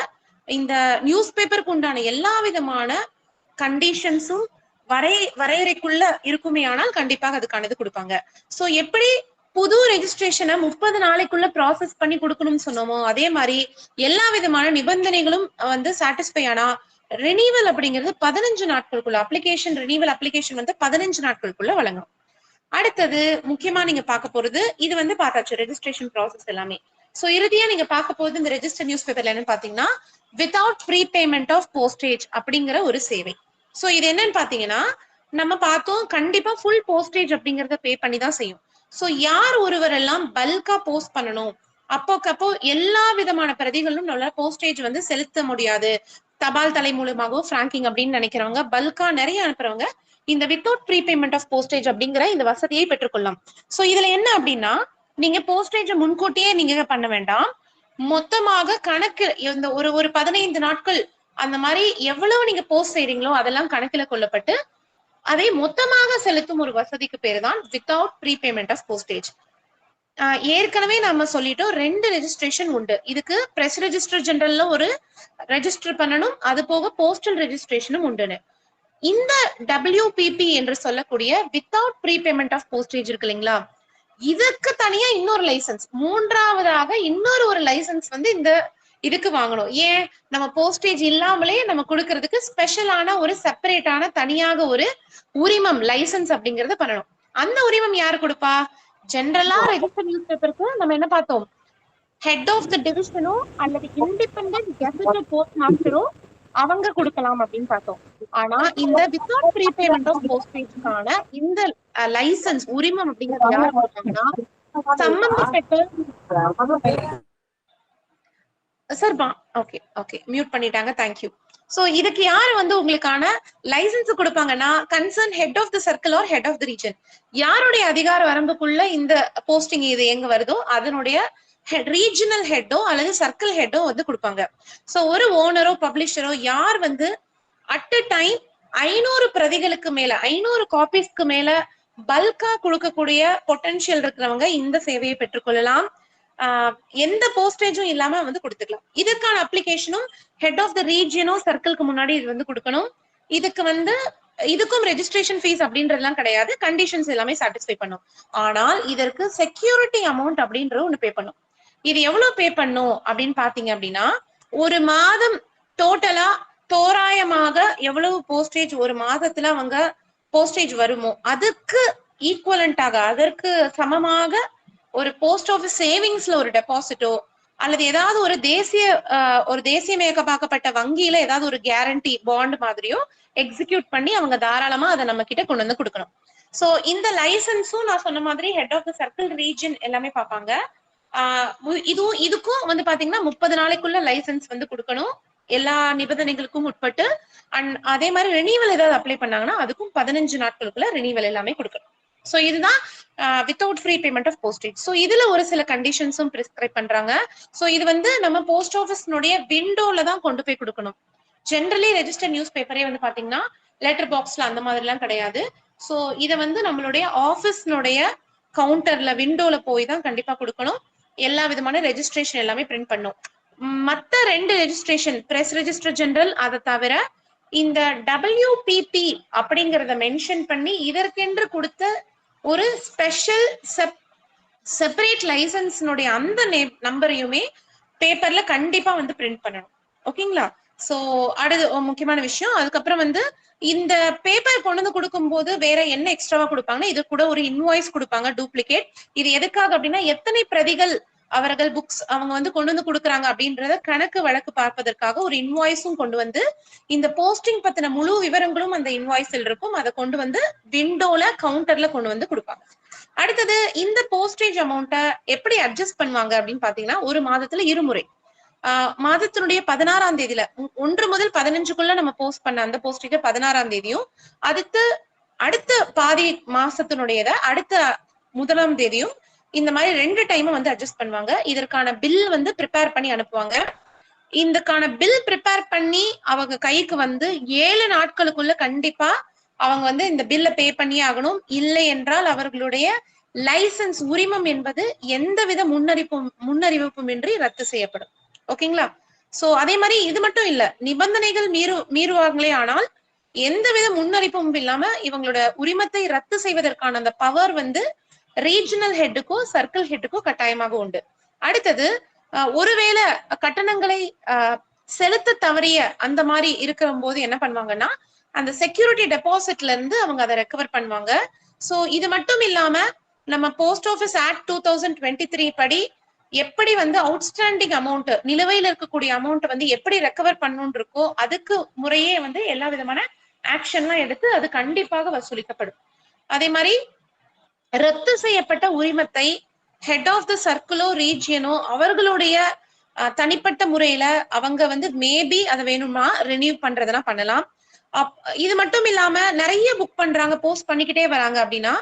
இந்த நியூஸ் பேப்பருக்கு உண்டான எல்லா விதமான கண்டிஷன்ஸும் வரையறைக்குள்ள இருக்குமே ஆனால் கண்டிப்பாக அதுக்கானது கொடுப்பாங்க. சோ எப்படி புது ரெஜிஸ்ட்ரேஷனை 30 நாளைக்குள்ள ப்ராசஸ் பண்ணி கொடுக்கணும்னு சொன்னோமோ அதே மாதிரி எல்லா விதமான நிபந்தனைகளும் வந்து சாட்டிஸ்ஃபை ஆனா ரினியூவல் அப்படிங்கிறது 15 நாட்களுக்குள்ள ரினியூவல் அப்ளிகேஷன் வந்து 15 நாட்களுக்குள்ள வழங்கும். அடுத்தது முக்கியமா நீங்க பார்க்க போறது, இது வந்து பார்த்தாச்சு ரெஜிஸ்ட்ரேஷன் ப்ராசஸ் எல்லாமே. சோ இறுதியா நீங்க பார்க்க போறது இந்த ரெஜிஸ்டர் நியூஸ் பேப்பர்ல என்னன்னு பாத்தீங்கன்னா, without prepayment of postage அப்படிங்கிற ஒரு சேவை. சோ இது என்னன்னு பாத்தீங்கன்னா, நம்ம பார்த்தோம் கண்டிப்பா ஃபுல் போஸ்டேஜ் அப்படிங்கறத பே பண்ணி தான் செய்யும். சோ யார் ஒருவர் எல்லாம் பல்கா போஸ்ட் பண்ணணும், அப்போக்கப்போ எல்லா விதமான பிரதிகளும் நம்மளால போஸ்டேஜ் வந்து செலுத்த முடியாது, தபால் தலை மூலமாகவோ பிராங்கிங் அப்படின்னு நினைக்கிறவங்க, பல்கா நிறைய அனுப்புறவங்க இந்த without prepayment of postage அப்படிங்கிற இந்த வசதியை பெற்றுக்கொள்ளலாம். சோ இதுல என்ன அப்படின்னா, நீங்க போஸ்டேஜ் முன்கூட்டியே நீங்க பண்ண வேண்டாம், மொத்தமாக கணக்கு இந்த ஒரு 15 நாட்கள் அந்த மாதிரி எவ்வளவு நீங்க போஸ்ட் செய்றீங்களோ அதெல்லாம் கணக்குல கொள்ளப்பட்டு அதை மொத்தமாக செலுத்தும் ஒரு வசதிக்கு பேரு தான் without prepayment of postage. ஏற்கனவே நம்ம சொல்லிட்டோம் 2 ரெஜிஸ்ட்ரேஷன் உண்டு. இதுக்கு பிரஸ் ரெஜிஸ்டர் ஜெனரல்ல ஒரு ரெஜிஸ்டர் பண்ணணும், அது போக போஸ்டல் ரெஜிஸ்ட்ரேஷனும் உண்டுன்னு. இந்த WPP என்று சொல்லக்கூடிய without prepayment of postage இருக்கு இல்லைங்களா, இதுக்கு தனியா இன்னொரு லைசன்ஸ், மூன்றாவதாக இன்னொரு ஒரு லைசன்ஸ் வந்து இந்த இதுக்கு வாங்கணும். ஏன், நம்ம போஸ்டேஜ் இல்லாமலே நம்ம கொடுக்கறதுக்கு ஸ்பெஷலான ஒரு செப்பரேட்டான தனியாக ஒரு உரிமம் லைசன்ஸ் அப்படிங்கறத பண்ணணும். அந்த உரிமம் யாரு கொடுப்பா, ஜெனரலா ரெஜிஸ்டர் நியூஸ் பேப்பருக்கு நம்ம என்ன பார்த்தோம், ஹெட் ஆஃப் த டிவிஷனோ அல்லது இண்டிபெண்டன்ட் கெசட்டட் போஸ்ட் மாஸ்டரோ அவங்க கொடுக்கலாம் அப்படின்னு பார்த்தோம். ஆனா இந்த வித்தவுட் ப்ரீபேமெண்ட் ஆஃப் போஸ்டேஜ்க்கான இந்த லைசன்ஸ் உரிமம் அப்படிங்கிறது யார் கொடுத்தாங்கன்னா சம்பந்தப்பட்ட சார் ஓகே ஓகே மியூட் பண்ணிட்டாங்க, தேங்க்யூ. சோ இதுக்கு யாரு வந்து உங்களுக்கான லைசன்ஸ் கொடுப்பாங்கன்னா concern head of the circle or head of the region. யாருடைய அதிகார வரம்புக்குள்ள இந்த போஸ்டிங் இது எங்க வருதோ அதனுடைய ரீஜனல் ஹெட்டோ அல்லது சர்க்கிள் ஹெட்டோ வந்து கொடுப்பாங்க. சோ ஒரு ஓனரோ பப்ளிஷரோ யார் வந்து அட் அ டைம் 500 பிரதிகளுக்கு மேல 500 காப்பீஸ்க்கு மேல பல்கா கொடுக்கக்கூடிய பொட்டன்ஷியல் இருக்கிறவங்க இந்த சேவையை பெற்றுக்கொள்ளலாம். எந்த போஸ்டேஜும் இல்லாம வந்து கொடுத்துக்கலாம். இதுக்கான அப்ளிகேஷனும் ஹெட் ஆஃப் த ரீஜியனோ சர்க்கிள்க்கு முன்னாடி இது வந்து கொடுக்கணும். இதுக்கு வந்து இதுக்கும் ரெஜிஸ்ட்ரேஷன் ஃபீஸ் அப்படின்றதுலாம் கிடையாது, கண்டிஷன்ஸ் எல்லாமே சாட்டிஸ்ஃபை பண்ணும். ஆனால் இதற்கு செக்யூரிட்டி அமௌண்ட் அப்படின்ற ஒண்ணு பே பண்ணும். இது எவ்வளவு பே பண்ணும் அப்படின்னு பாத்தீங்க அப்படின்னா, ஒரு மாதம் டோட்டலா தோராயமாக எவ்வளவு போஸ்டேஜ் ஒரு மாதத்துல அவங்க போஸ்டேஜ் வருமோ அதுக்கு ஈக்குவலண்டாக அதற்கு சமமாக ஒரு போஸ்ட் ஆஃபீஸ் சேவிங்ஸ்ல ஒரு டெபாசிட்டோ அல்லது ஏதாவது ஒரு தேசியமயமாக்கப்பட்ட வங்கியில ஏதாவது ஒரு கேரண்டி பாண்ட் மாதிரியோ எக்ஸிக்யூட் பண்ணி அவங்க தாராளமா அதை நம்ம கிட்ட கொண்டு வந்து கொடுக்கணும். சோ இந்த லைசன்ஸும் நான் சொன்ன மாதிரி head of the circle region எல்லாமே பார்ப்பாங்க. இதுக்கும் வந்து பாத்தீங்கன்னா 30 நாளைக்குள்ள லைசன்ஸ் வந்து கொடுக்கணும் எல்லா நிபந்தனைகளுக்கும் உட்பட்டு. அண்ட் அதே மாதிரி ரெனிவல் ஏதாவது அப்ளை பண்ணாங்கன்னா அதுக்கும் 15 நாட்களுக்குள்ள ரெனிவல் எல்லாமே கொடுக்கணும். சோ இதுதான் without prepayment of postage. So இதுல ஒரு சில கண்டிஷன்ஸும் பிரிஸ்கிரைப் பண்றாங்க. சோ இது வந்து நம்ம போஸ்ட் ஆஃபீஸ்னுடைய விண்டோல தான் கொண்டு போய் கொடுக்கணும். ஜென்ரலி ரெஜிஸ்டர்ட் நியூஸ் பேப்பரே வந்து பாத்தீங்கன்னா லெட்டர் பாக்ஸ்ல அந்த மாதிரி எல்லாம் கிடையாது. சோ இதை வந்து நம்மளுடைய ஆபீஸ்னுடைய கவுண்டர்ல விண்டோல போய் தான் கண்டிப்பா கொடுக்கணும். எல்லா விதமான ரெஜிஸ்ட்ரேஷன் எல்லாமே பிரிண்ட் பண்ணும். மத்த 2 ரெஜிஸ்ட்ரேஷன் பிரஸ் ரெஜிஸ்டர் ஜெனரல் அதை தவிர இந்த WPP அப்படிங்கறத மென்ஷன் பண்ணி இதற்கென்று கொடுத்த ஒரு ஸ்பெஷல் செப்பரேட் லைசன்ஸ்னுடைய அந்த நம்பரையுமே பேப்பர்ல கண்டிப்பா வந்து பிரிண்ட் பண்ணணும். ஓகேங்களா? சோ அடுத்து முக்கியமான விஷயம், அதுக்கப்புறம் வந்து இந்த பேப்பர் கொண்டு வந்து கொடுக்கும் போது வேற என்ன எக்ஸ்ட்ராவா கொடுப்பாங்கன்னா இது கூட ஒரு இன்வாய்ஸ் கொடுப்பாங்க டூப்ளிகேட். இது எதுக்காக அப்படின்னா எத்தனை பிரதிகள் அவர்கள் புக்ஸ் அவங்க வந்து கொண்டு வந்து கொடுக்குறாங்க அப்படின்றத கணக்கு வழக்கு பார்ப்பதற்காக ஒரு இன்வாய்ஸும் கொண்டு வந்து இந்த போஸ்டிங் பத்தின முழு விவரங்களும் அந்த இன்வாய்ஸில் இருக்கும். அதை கொண்டு வந்து விண்டோல கவுண்டர்ல கொண்டு வந்து கொடுப்பாங்க. அடுத்தது இந்த போஸ்டேஜ் அமௌண்ட்டை எப்படி அட்ஜஸ்ட் பண்ணுவாங்க அப்படின்னு பாத்தீங்கன்னா ஒரு மாதத்துல இருமுறை மாதத்தினுடைய 16ஆம் தேதியில 1 முதல் 15க்குள்ள நம்ம போஸ்ட் பண்ண அந்த போஸ்டேஜ் 16ஆம் தேதியும் அடுத்த பாதி மாசத்தினுடையத அடுத்த 1ஆம் தேதியும் இந்த மாதிரி 2 டைமும் வந்து அட்ஜஸ்ட் பண்ணுவாங்க. இதற்கான பில் வந்து ப்ரிப்பேர் பண்ணி அனுப்புவாங்க. இதுக்கான பில் ப்ரிப்பேர் பண்ணி அவங்க கைக்கு வந்து 7 நாட்களுக்குள்ள கண்டிப்பா அவங்க வந்து இந்த பில்ல பே பண்ணி ஆகணும். இல்லை என்றால் அவர்களுடைய லைசன்ஸ் உரிமம் என்பது எந்தவித முன்னறிவிப்பும் இன்றி ரத்து செய்யப்படும். ஓகேங்களா? சோ அதே மாதிரி இது மட்டும் இல்ல, நிபந்தனைகள் மீறுவாங்களே ஆனால் எந்தவித முன்னறிவிப்பும் இல்லாம இவங்களோட உரிமத்தை ரத்து செய்வதற்கான அந்த பவர் வந்து ரீஜனல் ஹெட்டுக்கோ சர்க்கிள் ஹெட்டுக்கோ கட்டாயமாக உண்டு. அடுத்தது ஒருவேளை கட்டணங்களை செலுத்த தவறிய அந்த மாதிரி இருக்கிற போது என்ன பண்ணுவாங்கன்னா அந்த செக்யூரிட்டி டெபாசிட்ல இருந்து அவங்க அதை ரெக்கவர் பண்ணுவாங்க. சோ இது மட்டும் இல்லாம நம்ம போஸ்ட் ஆஃபீஸ் ஆக்ட் 2023 படி எப்படி வந்து அவுட்ஸ்டாண்டிங் அமௌண்ட் நிலுவையில் இருக்கக்கூடிய அமௌண்ட் வந்து எப்படி ரெக்கவர் பண்ணணும் இருக்கோ அதுக்கு முறையே வந்து எல்லா விதமான ஆக்ஷன்லாம் எடுத்து அது கண்டிப்பாக வசூலிக்கப்படும். அதே மாதிரி ரத்து செய்யப்பட்ட உரிமத்தை ஹெட் ஆஃப் த சர்க்கிளோ ரீஜியனோ அவர்களுடைய தனிப்பட்ட முறையில அவங்க வந்து மேபி அதை வேணுமா ரினியூ பண்றதுனா பண்ணலாம். இது மட்டும் இல்லாம நிறைய புக் பண்றாங்க போஸ்ட் பண்ணிக்கிட்டே வராங்க அப்படின்னா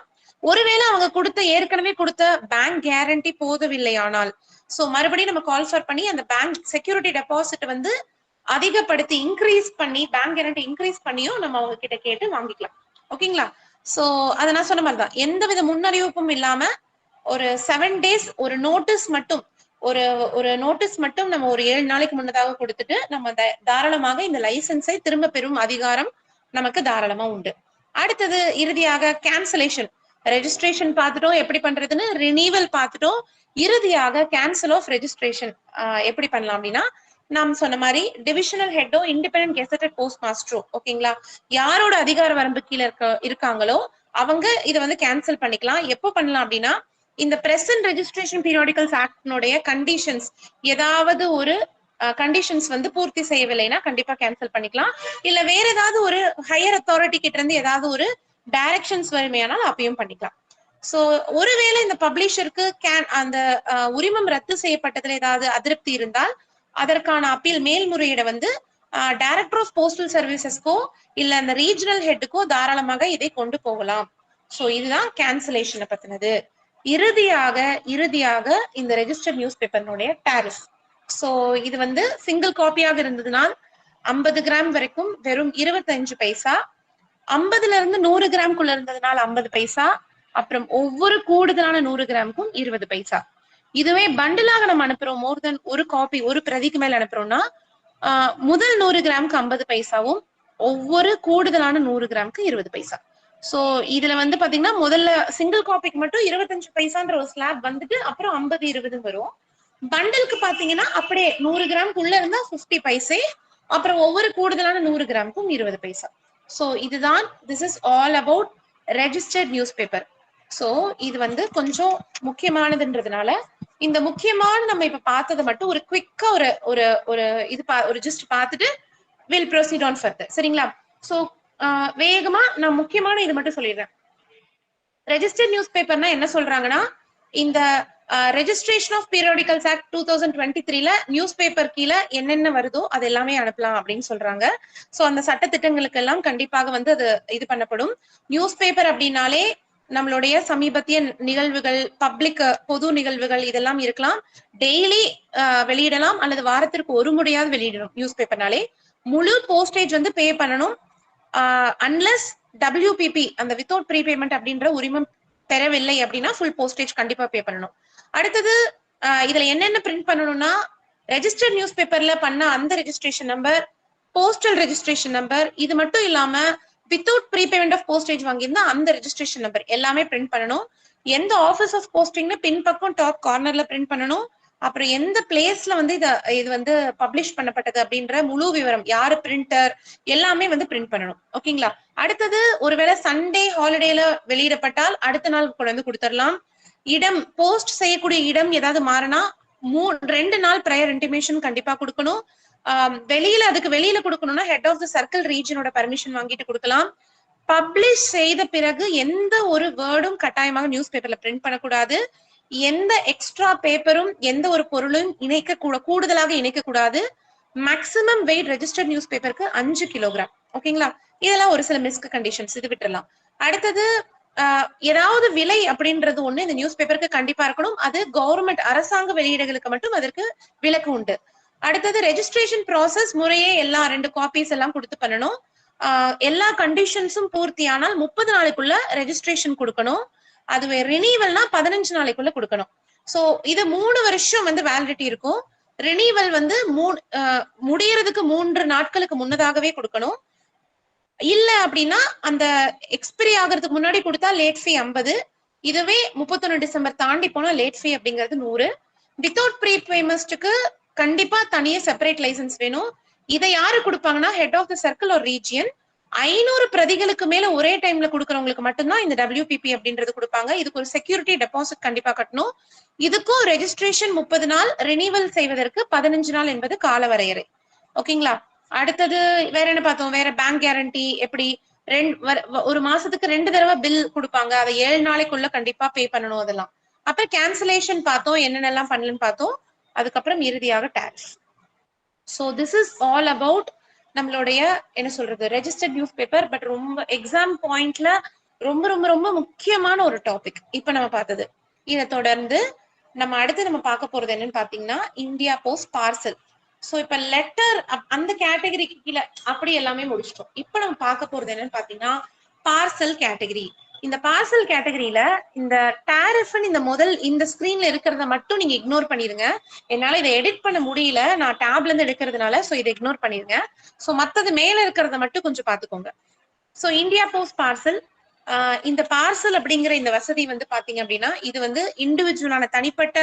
ஒருவேளை அவங்க ஏற்கனவே கொடுத்த பேங்க் கேரண்டி போதவில்லை ஆனால் சோ மறுபடியும் நம்ம கால் ஃபார் பண்ணி அந்த பேங்க் செக்யூரிட்டி டெபாசிட் வந்து அதிகப்படுத்தி இன்க்ரீஸ் பண்ணி பேங்க் கேரண்டி இன்க்ரீஸ் பண்ணியும் நம்ம அவங்க கிட்ட கேட்டு வாங்கிக்கலாம். ஓகேங்களா? சோ அதை நான் சொன்ன மாதிரிதான் எந்தவித முன்னறிவிப்பும் இல்லாம ஒரு 7 days ஒரு நோட்டீஸ் மட்டும் ஒரு நோட்டீஸ் மட்டும் நம்ம ஒரு 7 நாளைக்கு முன்னதாக கொடுத்துட்டு நம்ம தாராளமாக இந்த லைசன்ஸை திரும்ப பெறும் அதிகாரம் நமக்கு தாராளமா உண்டு. அடுத்தது இறுதியாக கேன்சலேஷன். ரெஜிஸ்ட்ரேஷன் பார்த்துட்டோம் எப்படி பண்றதுன்னு, ரினிவல் பார்த்துட்டோம். இறுதியாக கேன்சல் ஆஃப் ரெஜிஸ்ட்ரேஷன் எப்படி பண்ணலாம் அப்படின்னா நாம் சொன்ன மாதிரி டிவிஷனல் ஹெட்டோ இண்டிபெண்டன்ட் கெசட்டட் போஸ்ட் மாஸ்டரோ ஓகேங்களா யாரோட அதிகார வரம்பு கீழே இருக்காங்களோ அவங்க இதை வந்து கேன்சல் பண்ணிக்கலாம். எப்போ பண்ணலாம் அப்படின்னா இந்த பிரசன்ட் ரெஜிஸ்ட்ரேஷன் பீரியாடிகல்ஸ் ஆக்ட்னுடைய கண்டிஷன்ஸ் ஏதாவது ஒரு கண்டிஷன்ஸ் வந்து பூர்த்தி செய்யவில்லைன்னா கண்டிப்பா கேன்சல் பண்ணிக்கலாம். இல்ல வேற ஏதாவது ஒரு ஹையர் அத்தாரிட்டி கிட்ட இருந்து ஏதாவது ஒரு டைரக்ஷன்ஸ் வறுமையானால் அப்பயும் பண்ணிக்கலாம். சோ ஒருவேளை இந்த பப்ளிஷருக்கு அந்த உரிமம் ரத்து செய்யப்பட்டதுல ஏதாவது அதிருப்தி இருந்தால் அதற்கான அப்பீல் மேல்முறையீட வந்து டைரக்டர் ஆஃப் போஸ்டல் சர்வீசஸ்க்கோ இல்ல அந்த ரீஜனல் ஹெட்டுக்கோ தாராளமாக இதை கொண்டு போகலாம். சோ இதுதான் கேன்சலேஷனை பத்தினது. இறுதியாக இந்த ரெஜிஸ்டர்ட் நியூஸ் பேப்பர்னுடைய டாரிஃப். சோ இது வந்து சிங்கிள் காப்பியாக இருந்ததுனால் 50 கிராம் வரைக்கும் வெறும் 25 பைசா, 50ல இருந்து 100 கிராம்குள்ள இருந்ததுனால 50 பைசா, அப்புறம் ஒவ்வொரு கூடுதலான 100 கிராமுக்கும் 20 பைசா. இதுவே பண்டிலாக நம்ம அனுப்புறோம், மோர் தென் ஒரு காப்பி ஒரு பிரதிக்கு மேல அனுப்புறோம்னா முதல் 100 கிராமுக்கு 50 பைசாவும் ஒவ்வொரு கூடுதலான 100 கிராமுக்கு 20 பைசா. சோ இதுல வந்து பாத்தீங்கன்னா முதல்ல சிங்கிள் காப்பிக்கு மட்டும் 25 பைசான்ற ஒரு ஸ்லாப் வந்துட்டு அப்புறம் 50 20 வரும். பண்டலுக்கு பாத்தீங்கன்னா அப்படியே 100 கிராமுக்குள்ள இருந்தா 50 பைசே, அப்புறம் ஒவ்வொரு கூடுதலான 100 கிராமுக்கும் 20 பைசா. சோ இதுதான் this is all about registered news paper. So இது வந்து கொஞ்சம் முக்கியமானதுன்றதுனால இந்த முக்கியமான நம்ம இப்ப பார்த்ததை மட்டும் ஒரு குவிக்கா ஒரு ஜஸ்ட் பார்த்துட்டு வில் ப்ரொசீட் ஆன் ஃபர்தர். சரிங்களா? சோ வேகமா நான் முக்கியமான இது மட்டும் சொல்லிடுறேன். ரெஜிஸ்டர்ட் நியூஸ் பேப்பர்னா என்ன சொல்றாங்கன்னா, இந்த ரெஜிஸ்ட்ரேஷன் ஆஃப் பீரியாடிகல்ஸ் ஆக்ட் 2023ல நியூஸ் பேப்பர் கீழே என்னென்ன வருதோ அது எல்லாமே அனுப்பலாம் அப்படின்னு சொல்றாங்க. சோ அந்த சட்ட திட்டங்களுக்கு எல்லாம் கண்டிப்பாக வந்து அது இது பண்ணப்படும். நியூஸ் பேப்பர் அப்படின்னாலே நம்மளுடைய சமீபத்திய நிகழ்வுகள், பப்ளிக் பொது நிகழ்வுகள் இதெல்லாம் இருக்கலாம். டெய்லி வெளியிடலாம் அல்லது வாரத்திற்கு ஒரு முறையாவது வெளியிடணும். நியூஸ் பேப்பர்னாலே முழு போஸ்டேஜ் வந்து பே பண்ணணும். அன்லெஸ் WPP அந்த வித்தவுட் ப்ரீபேமெண்ட் அப்படின்ற உரிமம் பெறவில்லை அப்படின்னா ஃபுல் போஸ்டேஜ் கண்டிப்பா பே பண்ணணும். அடுத்தது இதுல என்னென்ன பிரிண்ட் பண்ணணும்னா, ரெஜிஸ்டர்ட் நியூஸ் பேப்பர்ல பண்ண அந்த registration number, postal registration number, இது மட்டும் இல்லாம வித்தவுட் ப்ரீபேமெண்ட் ஆஃப் போஸ்டேஜ் வாங்கியிருந்தா அந்த ரெஜிஸ்ட்ரேஷன் நம்பர் எல்லாமே பிரிண்ட் பண்ணணும். எந்த ஆஃபீஸ் ஆஃப் போஸ்டிங்னு பின் பக்கம் டாப் கார்னர்ல பிரிண்ட் பண்ணணும். அப்புறம் எந்த பிளேஸ்ல வந்து இது வந்து பப்ளிஷ் பண்ணப்பட்டது அப்படின்ற முழு விவரம், யாரு பிரிண்டர் எல்லாமே வந்து பிரிண்ட் பண்ணணும். ஓகேங்களா? அடுத்தது ஒருவேளை சண்டே ஹாலிடேல வெளியிடப்பட்டால் அடுத்த நாள் கொண்டு வந்து கொடுத்துடலாம். இடம், போஸ்ட் செய்யக்கூடிய இடம் ஏதாவது மாறினா 2 நாள் ப்ரையர் இன்டிமேஷன் கண்டிப்பா கொடுக்கணும். அதுக்கு வெளியில கொடுக்கணும்னா ஹெட் ஆஃப் த சர்க்கிள் ரீஜனோட பர்மிஷன் வாங்கிட்டு கொடுக்கலாம். பப்ளிஷ் செய்த பிறகு எந்த ஒரு வேர்டும் கட்டாயமாக நியூஸ் பேப்பர்ல பிரிண்ட் பண்ணக்கூடாது. எந்த எக்ஸ்ட்ரா பேப்பரும் எந்த ஒரு பொருளும் கூடுதலாக இணைக்க கூடாது. மேக்சிமம் வெயிட் ரெஜிஸ்டர்ட் நியூஸ் பேப்பருக்கு 5 கிலோகிராம். ஓகேங்களா? இதெல்லாம் ஒரு சில மிஸ்க் கண்டிஷன்ஸ், இது விட்டுறலாம். அடுத்தது ஏதாவது விலை அப்படின்றது ஒண்ணு இந்த நியூஸ் பேப்பருக்கு கண்டிப்பா இருக்கணும். அது கவர்மெண்ட் அரசாங்க வெளியீடுகளுக்கு மட்டும் அதற்கு விலக்கு உண்டு. அடுத்தது ரெஜிஸ்ட்ரேஷன் ப்ராசஸ் முறையே எல்லா 2 காப்பீஸ் எல்லாம் கொடுத்து பண்ணணும். எல்லா கண்டிஷன்ஸும் பூர்த்தியானால் 30 நாளைக்குள்ள ரெஜிஸ்ட்ரேஷன் கொடுக்கணும். அதுவே ரினிவல்னா 15 நாளைக்குள்ள கொடுக்கணும். சோ இது 3 வருஷம் வந்து வேலிடிட்டி இருக்கும். ரினிவல் வந்து முடியறதுக்கு 3 நாட்களுக்கு முன்னதாகவே கொடுக்கணும். இல்ல அப்படின்னா அந்த எக்ஸ்பிரி ஆகிறதுக்கு முன்னாடி கொடுத்தா லேட் ஃபீ 50. இதுவே 31 டிசம்பர் தாண்டி போனா லேட் ஃபீ அப்படிங்கிறது 100. வித்தவுட் ப்ரீ பேமெண்ட்க்கு கண்டிப்பா தனியே செப்பரேட் லைசன்ஸ் வேணும். இதை யாரு கொடுப்பாங்கன்னா ஹெட் ஆஃப் த சர்க்கிள் ஒரு ரீஜியன். 500 பிரதிகளுக்கு மேல ஒரே டைம்ல கொடுக்கறவங்களுக்கு மட்டும்தான் இந்த WPP அப்படின்றது கொடுப்பாங்க. இதுக்கு ஒரு செக்யூரிட்டி டெபாசிட் கண்டிப்பா கட்டணும். இதுக்கும் ரெஜிஸ்ட்ரேஷன் 30 நாள், ரினிவல் செய்வதற்கு 15 நாள் என்பது கால வரையறை. ஓகேங்களா? அடுத்தது வேற என்ன பார்த்தோம்? வேற பேங்க் கேரண்டி எப்படி, ஒரு மாசத்துக்கு 2 தடவை பில் கொடுப்பாங்க, அதை 7 நாளைக்குள்ள கண்டிப்பா பே பண்ணணும். அதெல்லாம் அப்புறம் கேன்சலேஷன் பார்த்தோம், என்னென்னலாம் பண்ணலன்னு பார்த்தோம். அதுக்கப்புறம் இறுதியாக tax. So this is all about நம்மளுடைய என்ன சொல்றது ரெஜிஸ்டர்ட் நியூஸ் பேப்பர். பட் ரொம்ப எக்ஸாம் பாயிண்ட்ல ரொம்ப ரொம்ப ரொம்ப முக்கியமான ஒரு டாபிக் இப்ப நம்ம பார்த்தது. இதை தொடர்ந்து நம்ம அடுத்து நம்ம பார்க்க போறது என்னன்னு பாத்தீங்கன்னா இந்தியா போஸ்ட் பார்சல். சோ இப்ப லெட்டர் அந்த கேட்டகரிக்கு கீழே அப்படி எல்லாமே முடிச்சிட்டோம். இப்ப நம்ம பார்க்க போறது என்னன்னு பாத்தீங்கன்னா பார்சல் கேட்டகரி. இந்த பார்சல் கேட்டகரியில இந்த டாரிஃப்னு இந்த ஸ்கிரீன்ல இருக்கிறத மட்டும் நீங்க இக்னோர் பண்ணிருங்க. என்னால இதை எடிட் பண்ண முடியல, நான் டேப்ல இருந்து எடுக்கிறதுனால. சோ இதை இக்னோர் பண்ணிருங்க. சோ மத்தது மேல இருக்கிறத மட்டும் கொஞ்சம் பாத்துக்கோங்க. சோ இந்தியா போஸ்ட் பார்சல், இந்த பார்சல் அப்படிங்கிற இந்த வசதி வந்து பாத்தீங்க அப்படின்னா இது வந்து இண்டிவிஜுவலான தனிப்பட்ட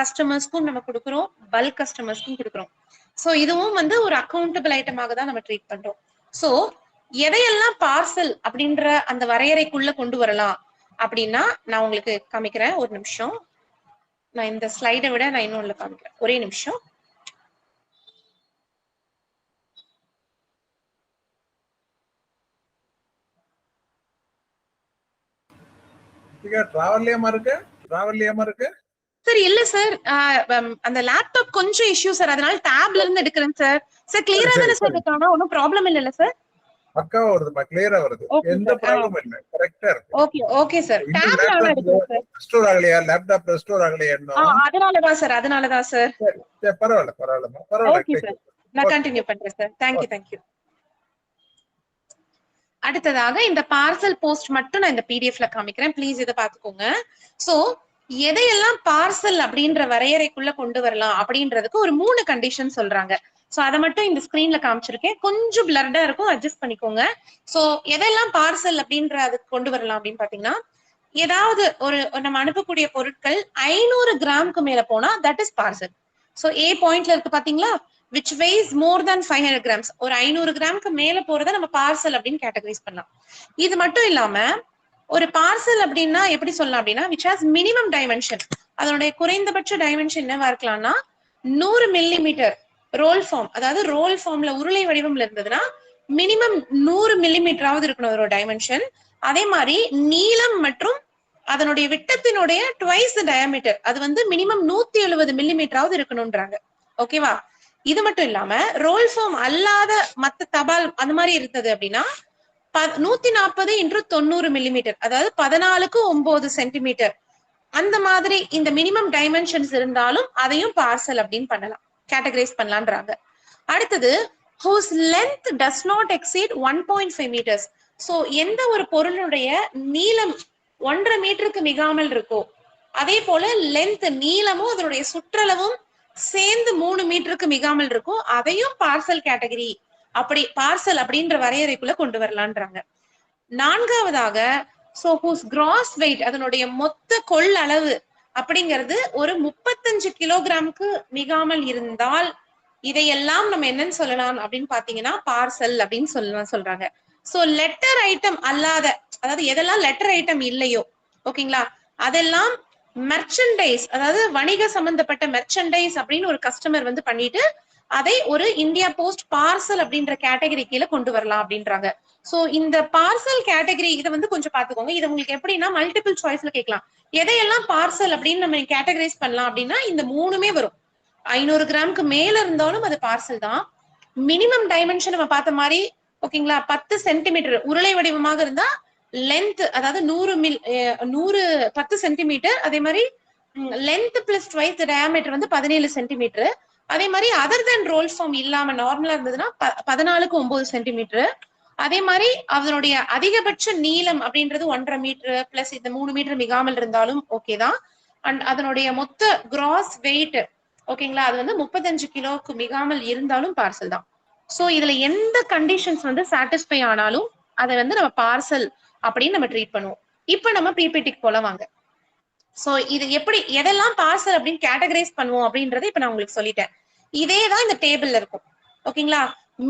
கஸ்டமர்ஸ்க்கும் நம்ம கொடுக்குறோம், பல்க் கஸ்டமர்ஸ்க்கும் கொடுக்குறோம். சோ இதுவும் வந்து ஒரு அக்கௌண்டபிள் ஐட்டமாக தான் நம்ம ட்ரீட் பண்றோம். சோ எதையெல்லாம் பார்சல் அப்படின்ற அந்த வரையறைக்குள்ள கொண்டு வரலாம், அப்படின்னா நான் உங்களுக்கு காமிக்கிறேன். ஒரு நிமிஷம். நான் இந்த ஸ்லைடை விட நான் இன்னொன்னு காமிக்கிறேன். ஒரே நிமிஷம். சார் இல்ல சார், அந்த லேப்டாப் கொஞ்சம் இஷ்யூ சார், அதனால டேப்ல இருந்து எடுக்கிறேன் சார். சார் கிளியரா தானே சார் இருக்கானா? ஒன்னும் ப்ராப்ளம் இல்ல சார்? பக்காவா வருதுமா, கிளியரா வருது, எந்த ப்ராப்ளமும் இல்ல, கரெக்ட்டா இருக்கு. ஓகே ஓகே சார், டேப்ல ஆன் எடுக்கிறேன் சார். ரெஸ்டோர் ஆகலையா? லேப்டாப் ரெஸ்டோர் ஆகலையா? அதனாலதான் சார். சரி பரவாயில்ல. ஓகே சார், நான் கண்டினியூ பண்றேன் சார். தேங்க்யூ. அடுத்ததாக இந்த பார்சல் போஸ்ட் மட்டும் நான் இந்த பிடிஎஃப்ல காமிக்கிறேன், ப்ளீஸ் இதை பாத்துக்கோங்க. சோ எதையெல்லாம் பார்சல் அப்படின்ற வரையறைக்குள்ள கொண்டு வரலாம் அப்படின்றதுக்கு ஒரு 3 கண்டிஷன் சொல்றாங்க. சோ அதை மட்டும் இந்த ஸ்கிரீன்ல காமிச்சிருக்கேன், கொஞ்சம் பிளர்டா இருக்கும், அட்ஜஸ்ட் பண்ணிக்கோங்க. சோ எதெல்லாம் பார்சல் அப்படின்ற அதுக்கு கொண்டு வரலாம் அப்படின்னு பாத்தீங்கன்னா, ஏதாவது ஒரு நம்ம அனுப்பக்கூடிய பொருட்கள் 500 கிராமுக்கு மேல போனா தட் இஸ் பார்சல். சோ ஏ பாயிண்ட்ல இருக்கு பாத்தீங்களா, which weighs more than 500 grams, ஒரு 500 கிராமுக்கு மேல போறத நம்ம பார்சல் அப்படின்னு கேட்டகரைஸ் பண்ணலாம். இது மட்டும் இல்லாம ஒரு பார்சல் அப்படின்னா எப்படி சொல்லலாம் அப்படின்னா, which has minimum dimension, அதனுடைய குறைந்தபட்ச டைமென்ஷன் என்னவா இருக்கலாம்னா 100 மில்லிமீட்டர் ரோல் ஃபார்ம், அதாவது ரோல் ஃபார்ம்ல உருளை வடிவம்ல இருந்ததுன்னா மினிமம் 100 மில்லிமீட்டராவது இருக்கணும் ஒரு டைமென்ஷன். அதே மாதிரி நீளம் மற்றும் அதனுடைய விட்டத்தினுடைய ட்வைஸ் டயாமீட்டர், அது வந்து மினிமம் 170 மில்லிமீட்டராவது இருக்கணும்ன்றாங்க. ஓகேவா? இது மட்டும் இல்லாம ரோல் ஃபார்ம் அல்லாத மத்த தபால் அந்த மாதிரி இருந்தது அப்படின்னா 140 × 90 மில்லிமீட்டர், அதாவது 14:9 சென்டிமீட்டர், அந்த மாதிரி இந்த மினிமம் டைமென்ஷன்ஸ் இருந்தாலும் அதையும் பார்சல் அப்படின்னு பண்ணலாம், கேட்டகரைஸ் பண்ணலான்றாங்க. அடுத்தது whose length does not exceed 1.5 meters. So எந்த ஒரு பொருளுடைய நீளம் 1.5 மீட்டருக்கு மிகாமல் இருக்கோ, அதே போல லென்த் நீளமும் அதனுடைய சுற்றளவும் சேர்ந்து 3 மீட்டருக்கு மிகாமல் இருக்கும், அதையும் பார்சல் கேட்டகரி அப்படி பார்சல் அப்படின்ற வரையறைக்குள்ள கொண்டு வரலான்றாங்க. 4வதாக சோ whose gross weight, அதனுடைய மொத்த கொள்ளளவு அப்படிங்கிறது ஒரு 35 கிலோகிராமுக்கு மிகாமல் இருந்தால் இதையெல்லாம் நம்ம என்னன்னு சொல்லலாம் அப்படின்னு பாத்தீங்கன்னா பார்சல் அப்படின்னு சொல்றாங்க. சோ லெட்டர் ஐட்டம் அல்லாத, அதாவது எதெல்லாம் லெட்டர் ஐட்டம் இல்லையோ, ஓகேங்களா, அதெல்லாம் மெர்ச்சன்டைஸ், அதாவது வணிக சம்பந்தப்பட்ட மெர்ச்சன்டைஸ் அப்படின்னு ஒரு கஸ்டமர் வந்து பண்ணிட்டு அதை ஒரு இந்தியா போஸ்ட் பார்சல் அப்படின்ற கேட்டகரி கீழே கொண்டு வரலாம் அப்படின்றாங்க. சோ இந்த பார்சல் கேட்டகரி இதை வந்து கொஞ்சம் பாத்துக்கோங்க. இது உங்களுக்கு எப்படின்னா மல்டிபிள் சாய்ஸ்ல கேட்கலாம், எதையெல்லாம் பார்சல் அப்படின்னு நம்ம கேட்டகரைஸ் பண்ணலாம் அப்படின்னா இந்த 3மே வரும். 500 கிராமுக்கு மேல இருந்தாலும் அது பார்சல் தான். மினிமம் டைமென்ஷன் நம்ம பார்த்த மாதிரி, ஓகேங்களா, 10 சென்டிமீட்டர் உருளை வடிவமாக இருந்தா லென்த், அதாவது 10 சென்டிமீட்டர், அதே மாதிரி லென்த் பிளஸ் ட்வைஸ் டயாமீட்டர் வந்து 17 சென்டிமீட்டர். அதே மாதிரி அதர் தென் ரோல் ஃபார்ம் இல்லாம நார்மலா இருந்ததுன்னா 14:9 சென்டிமீட்டர். அதே மாதிரி அதனுடைய அதிகபட்ச நீளம் அப்படின்றது 1.5 மீட்டர் பிளஸ் இந்த 3 மீட்டர் மிகாமல் இருந்தாலும் ஓகே தான். அண்ட் அதனுடைய மொத்த கிராஸ் வெயிட், ஓகேங்களா, அது வந்து 35 கிலோக்கு மிகாமல் இருந்தாலும் பார்சல் தான். சோ இதுல எந்த கண்டிஷன்ஸ் வந்து சாட்டிஸ்ஃபை ஆனாலும் அதை வந்து நம்ம பார்சல் அப்படின்னு நம்ம ட்ரீட் பண்ணுவோம். இப்ப நம்ம பிபிடிக்கு போல வாங்க. சோ இது எப்படி எதெல்லாம் பார்சல் அப்படின்னு கேட்டகரைஸ் பண்ணுவோம் அப்படின்றத இப்ப நான் உங்களுக்கு சொல்லிட்டேன். இதேதான் இந்த டேபிள்ல இருக்கும், ஓகேங்களா.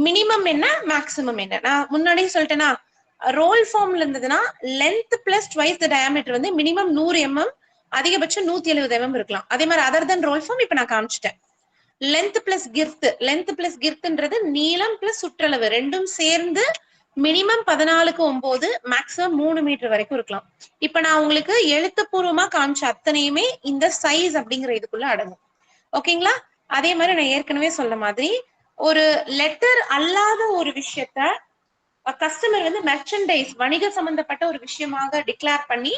மினிமம் என்ன, மேக்சிமம் என்ன, நான் முன்னாடியே சொல்லிட்டேன்னா, ரோல் ஃபார்ம்ல இருந்ததுன்னா லென்த் பிளஸ் ட்வைஸ் டயாமீட்டர் வந்து மினிமம் 100 mm, அதிகபட்சம் 170 mm இருக்கலாம். அதே மாதிரி அதர் தென் ரோல் ஃபார்ம் இப்ப நான் காமிச்சிட்டேன். லென்த் பிளஸ் கிர்த்ன்றது நீளம் பிளஸ் சுற்றளவு ரெண்டும் சேர்ந்து மினிமம் 14:9, மேக்ஸிமம் 3 மீட்டர் வரைக்கும் இருக்கலாம். இப்ப நான் உங்களுக்கு எழுத்துப்பூர்வமா காமிச்ச அத்தனையுமே இந்த சைஸ் அப்படிங்கிற இதுக்குள்ள அடங்கும், ஓகேங்களா. அதே மாதிரி நான் ஏற்கனவே சொன்ன மாதிரி ஒரு லெட்டர் அல்லாத ஒரு விஷயத்த கஸ்டமர் வந்து மெர்ச்சன்டைஸ் வணிக சம்பந்தப்பட்ட ஒரு விஷயமாக டிக்ளேர் பண்ணி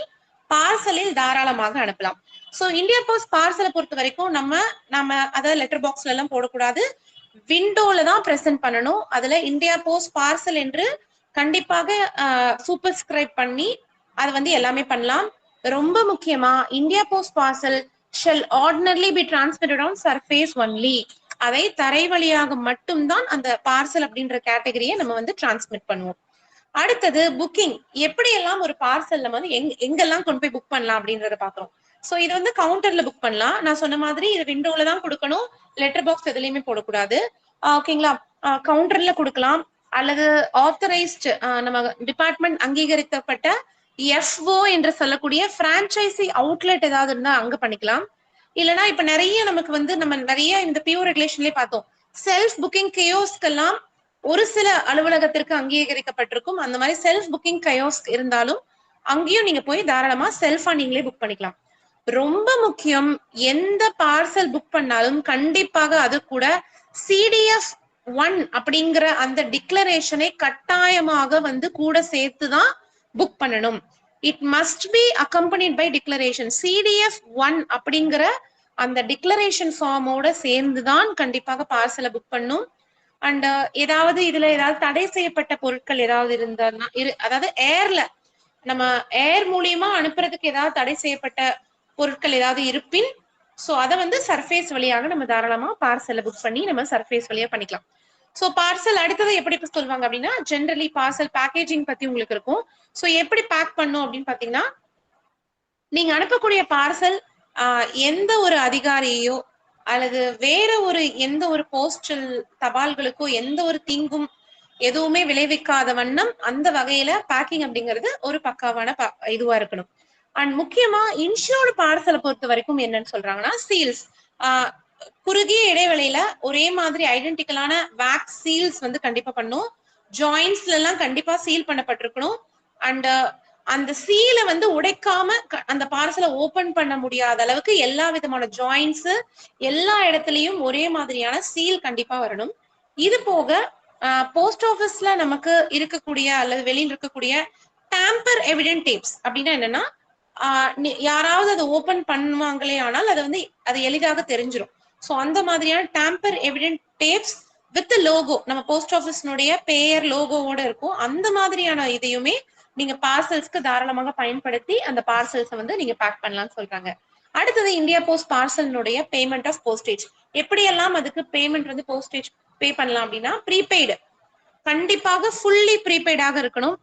பார்சலில் தாராளமாக அனுப்பலாம். சோ இந்தியா போஸ்ட் பார்சலை பொறுத்த வரைக்கும் நம்ம அதாவது லெட்டர் பாக்ஸ்ல எல்லாம் போடக்கூடாது, விண்டோல தான் பிரசன்ட் பண்ணணும். அதுல இந்தியா போஸ்ட் பார்சல் என்று கண்டிப்பாக சூப்பர்ஸ்கிரைப் பண்ணி அது வந்து எல்லாமே பண்ணலாம். ரொம்ப முக்கியமா India post parcel shall ordinarily be transmitted on surface only, அதை தரை வழியாக மட்டும்தான் அந்த பார்சல் அப்படின்ற கேட்டகரியை நம்ம வந்து டிரான்ஸ்மிட் பண்ணுவோம். அடுத்தது புக்கிங், எப்படி எல்லாம் ஒரு பார்சல் நம்ம வந்து எங்கெல்லாம் கொண்டு போய் புக் பண்ணலாம் அப்படின்றத பாக்குறோம். சோ இது வந்து கவுண்டர்ல புக் பண்ணலாம், நான் சொன்ன மாதிரி இது விண்டோல தான் கொடுக்கணும், லெட்டர் பாக்ஸ் எதுலயுமே போடக்கூடாது, ஓகேங்களா. கவுண்டர்ல கொடுக்கலாம், அல்லது ஆத்தரைஸ்ட் நம்ம டிபார்ட்மெண்ட் அங்கீகரிக்கப்பட்ட எஃப்ஓ என்று சொல்லக்கூடிய பிரான்ச்சைசி அவுட்லெட் ஏதாவது இருந்தா அங்க பண்ணிக்கலாம். இல்லைன்னா இப்ப நிறைய நமக்கு வந்து நம்ம நிறைய இந்த பியூ ரெகுலேஷன்லயே பார்த்தோம், செல்ஃப் புக்கிங் கியோஸ்கெல்லாம் ஒரு சில அலுவலகத்திற்கு அங்கீகரிக்கப்பட்டிருக்கும். அந்த மாதிரி செல்ஃப் புக்கிங் கயோஸ்க் இருந்தாலும் அங்கேயும் நீங்க போய் தாராளமா செல்ஃபா நீங்களே புக் பண்ணிக்கலாம். ரொம்ப முக்கியம், எந்த பார்சல் புக் பண்ணாலும் கண்டிப்பாக அது கூட சிடிஎஃப் 1 அப்படிங்கிற அந்த டிக்ளரேஷனை கட்டாயமாக வந்து கூட சேர்த்துதான் புக் பண்ணணும். It must be accompanied by declaration. CDF 1 அப்படிங்கிற அந்த டிக்ளரேஷன் ஃபார்மோட சேர்ந்துதான் கண்டிப்பாக பார்சலை புக் பண்ணும். அண்ட் ஏதாவது இதுல ஏதாவது தடை செய்யப்பட்ட பொருட்கள் ஏதாவது இருந்தா, அதாவது ஏர்ல நம்ம ஏர் மூலியமா அனுப்புறதுக்கு ஏதாவது தடை செய்யப்பட்ட பொருட்கள் ஏதாவது இருப்பின், சோ அதை வந்து சர்ஃபேஸ் வழியாக நம்ம தாராளமா பார்சலை புக் பண்ணி நம்ம சர்ஃபேஸ் வழியா பண்ணிக்கலாம். சோ பார்சல் அடுத்தது எப்படி சொல்லுவாங்க அப்படின்னா, ஜென்ரலி பார்சல் பேக்கேஜிங் பத்தி உங்களுக்கு இருக்கும். சோ எப்படி பேக் பண்ணும் அப்படின்னு பாத்தீங்கன்னா, நீங்க அனுப்பக்கூடிய பார்சல் எந்த ஒரு அதிகாரியையோ அல்லது வேற ஒரு எந்த ஒரு போஸ்டல் தபால்களுக்கோ எந்த ஒரு தீங்கும் எதுவுமே விளைவிக்காத வண்ணம் அந்த வகையில பேக்கிங் அப்படிங்கிறது ஒரு பக்காவான இதுவா இருக்கணும். அண்ட் முக்கியமா இன்ஷூர்டு பார்சலை பொறுத்த வரைக்கும் என்னன்னு சொல்றாங்கன்னா, சீல்ஸ் குறுகிய இடைவெளியில ஒரே மாதிரி ஐடென்டிக்கலான வேக்ஸ் சீல்ஸ் வந்து கண்டிப்பா பண்ணும். ஜாயின்ஸ்ல எல்லாம் கண்டிப்பா சீல் பண்ணப்பட்டிருக்கணும். அண்ட் அந்த சீலை வந்து உடைக்காம அந்த பார்சலை ஓபன் பண்ண முடியாத அளவுக்கு எல்லா விதமான ஜாயின்ஸ் எல்லா இடத்துலயும் ஒரே மாதிரியான சீல் கண்டிப்பா வரணும். இது போக போஸ்ட் ஆபீஸ்ல நமக்கு இருக்கக்கூடிய அல்லது வெளியில் இருக்கக்கூடிய டாம்பர் எவிடென்ட் டேப்ஸ் அப்படின்னா என்னன்னா, யாராவது அதை ஓபன் பண்ணுவாங்களே ஆனால் அதை வந்து அது எளிதாக தெரிஞ்சிடும். ஸோ அந்த மாதிரியான டாம்பர் எவிடென்ட் டேப்ஸ் வித் லோகோ, நம்ம போஸ்ட் ஆபீஸ்னுடைய பெயர் லோகோவோட இருக்கும். அந்த மாதிரியான இதையுமே நீங்க பார்சல்ஸ்க்கு தாராளமாக பயன்படுத்தி அந்த பார்சல்ஸை வந்து நீங்க பேக் பண்ணலாம்னு சொல்றாங்க. அடுத்தது இந்தியா போஸ்ட் பார்சல்னுடைய பேமெண்ட் ஆஃப் போஸ்டேஜ். எப்படியெல்லாம் அதுக்கு பேமெண்ட் வந்து போஸ்டேஜ் பே பண்ணலாம் அப்படின்னா, ப்ரீபெய்டு கண்டிப்பாக ஃபுல்லி ப்ரீபெய்டாக இருக்கணும்.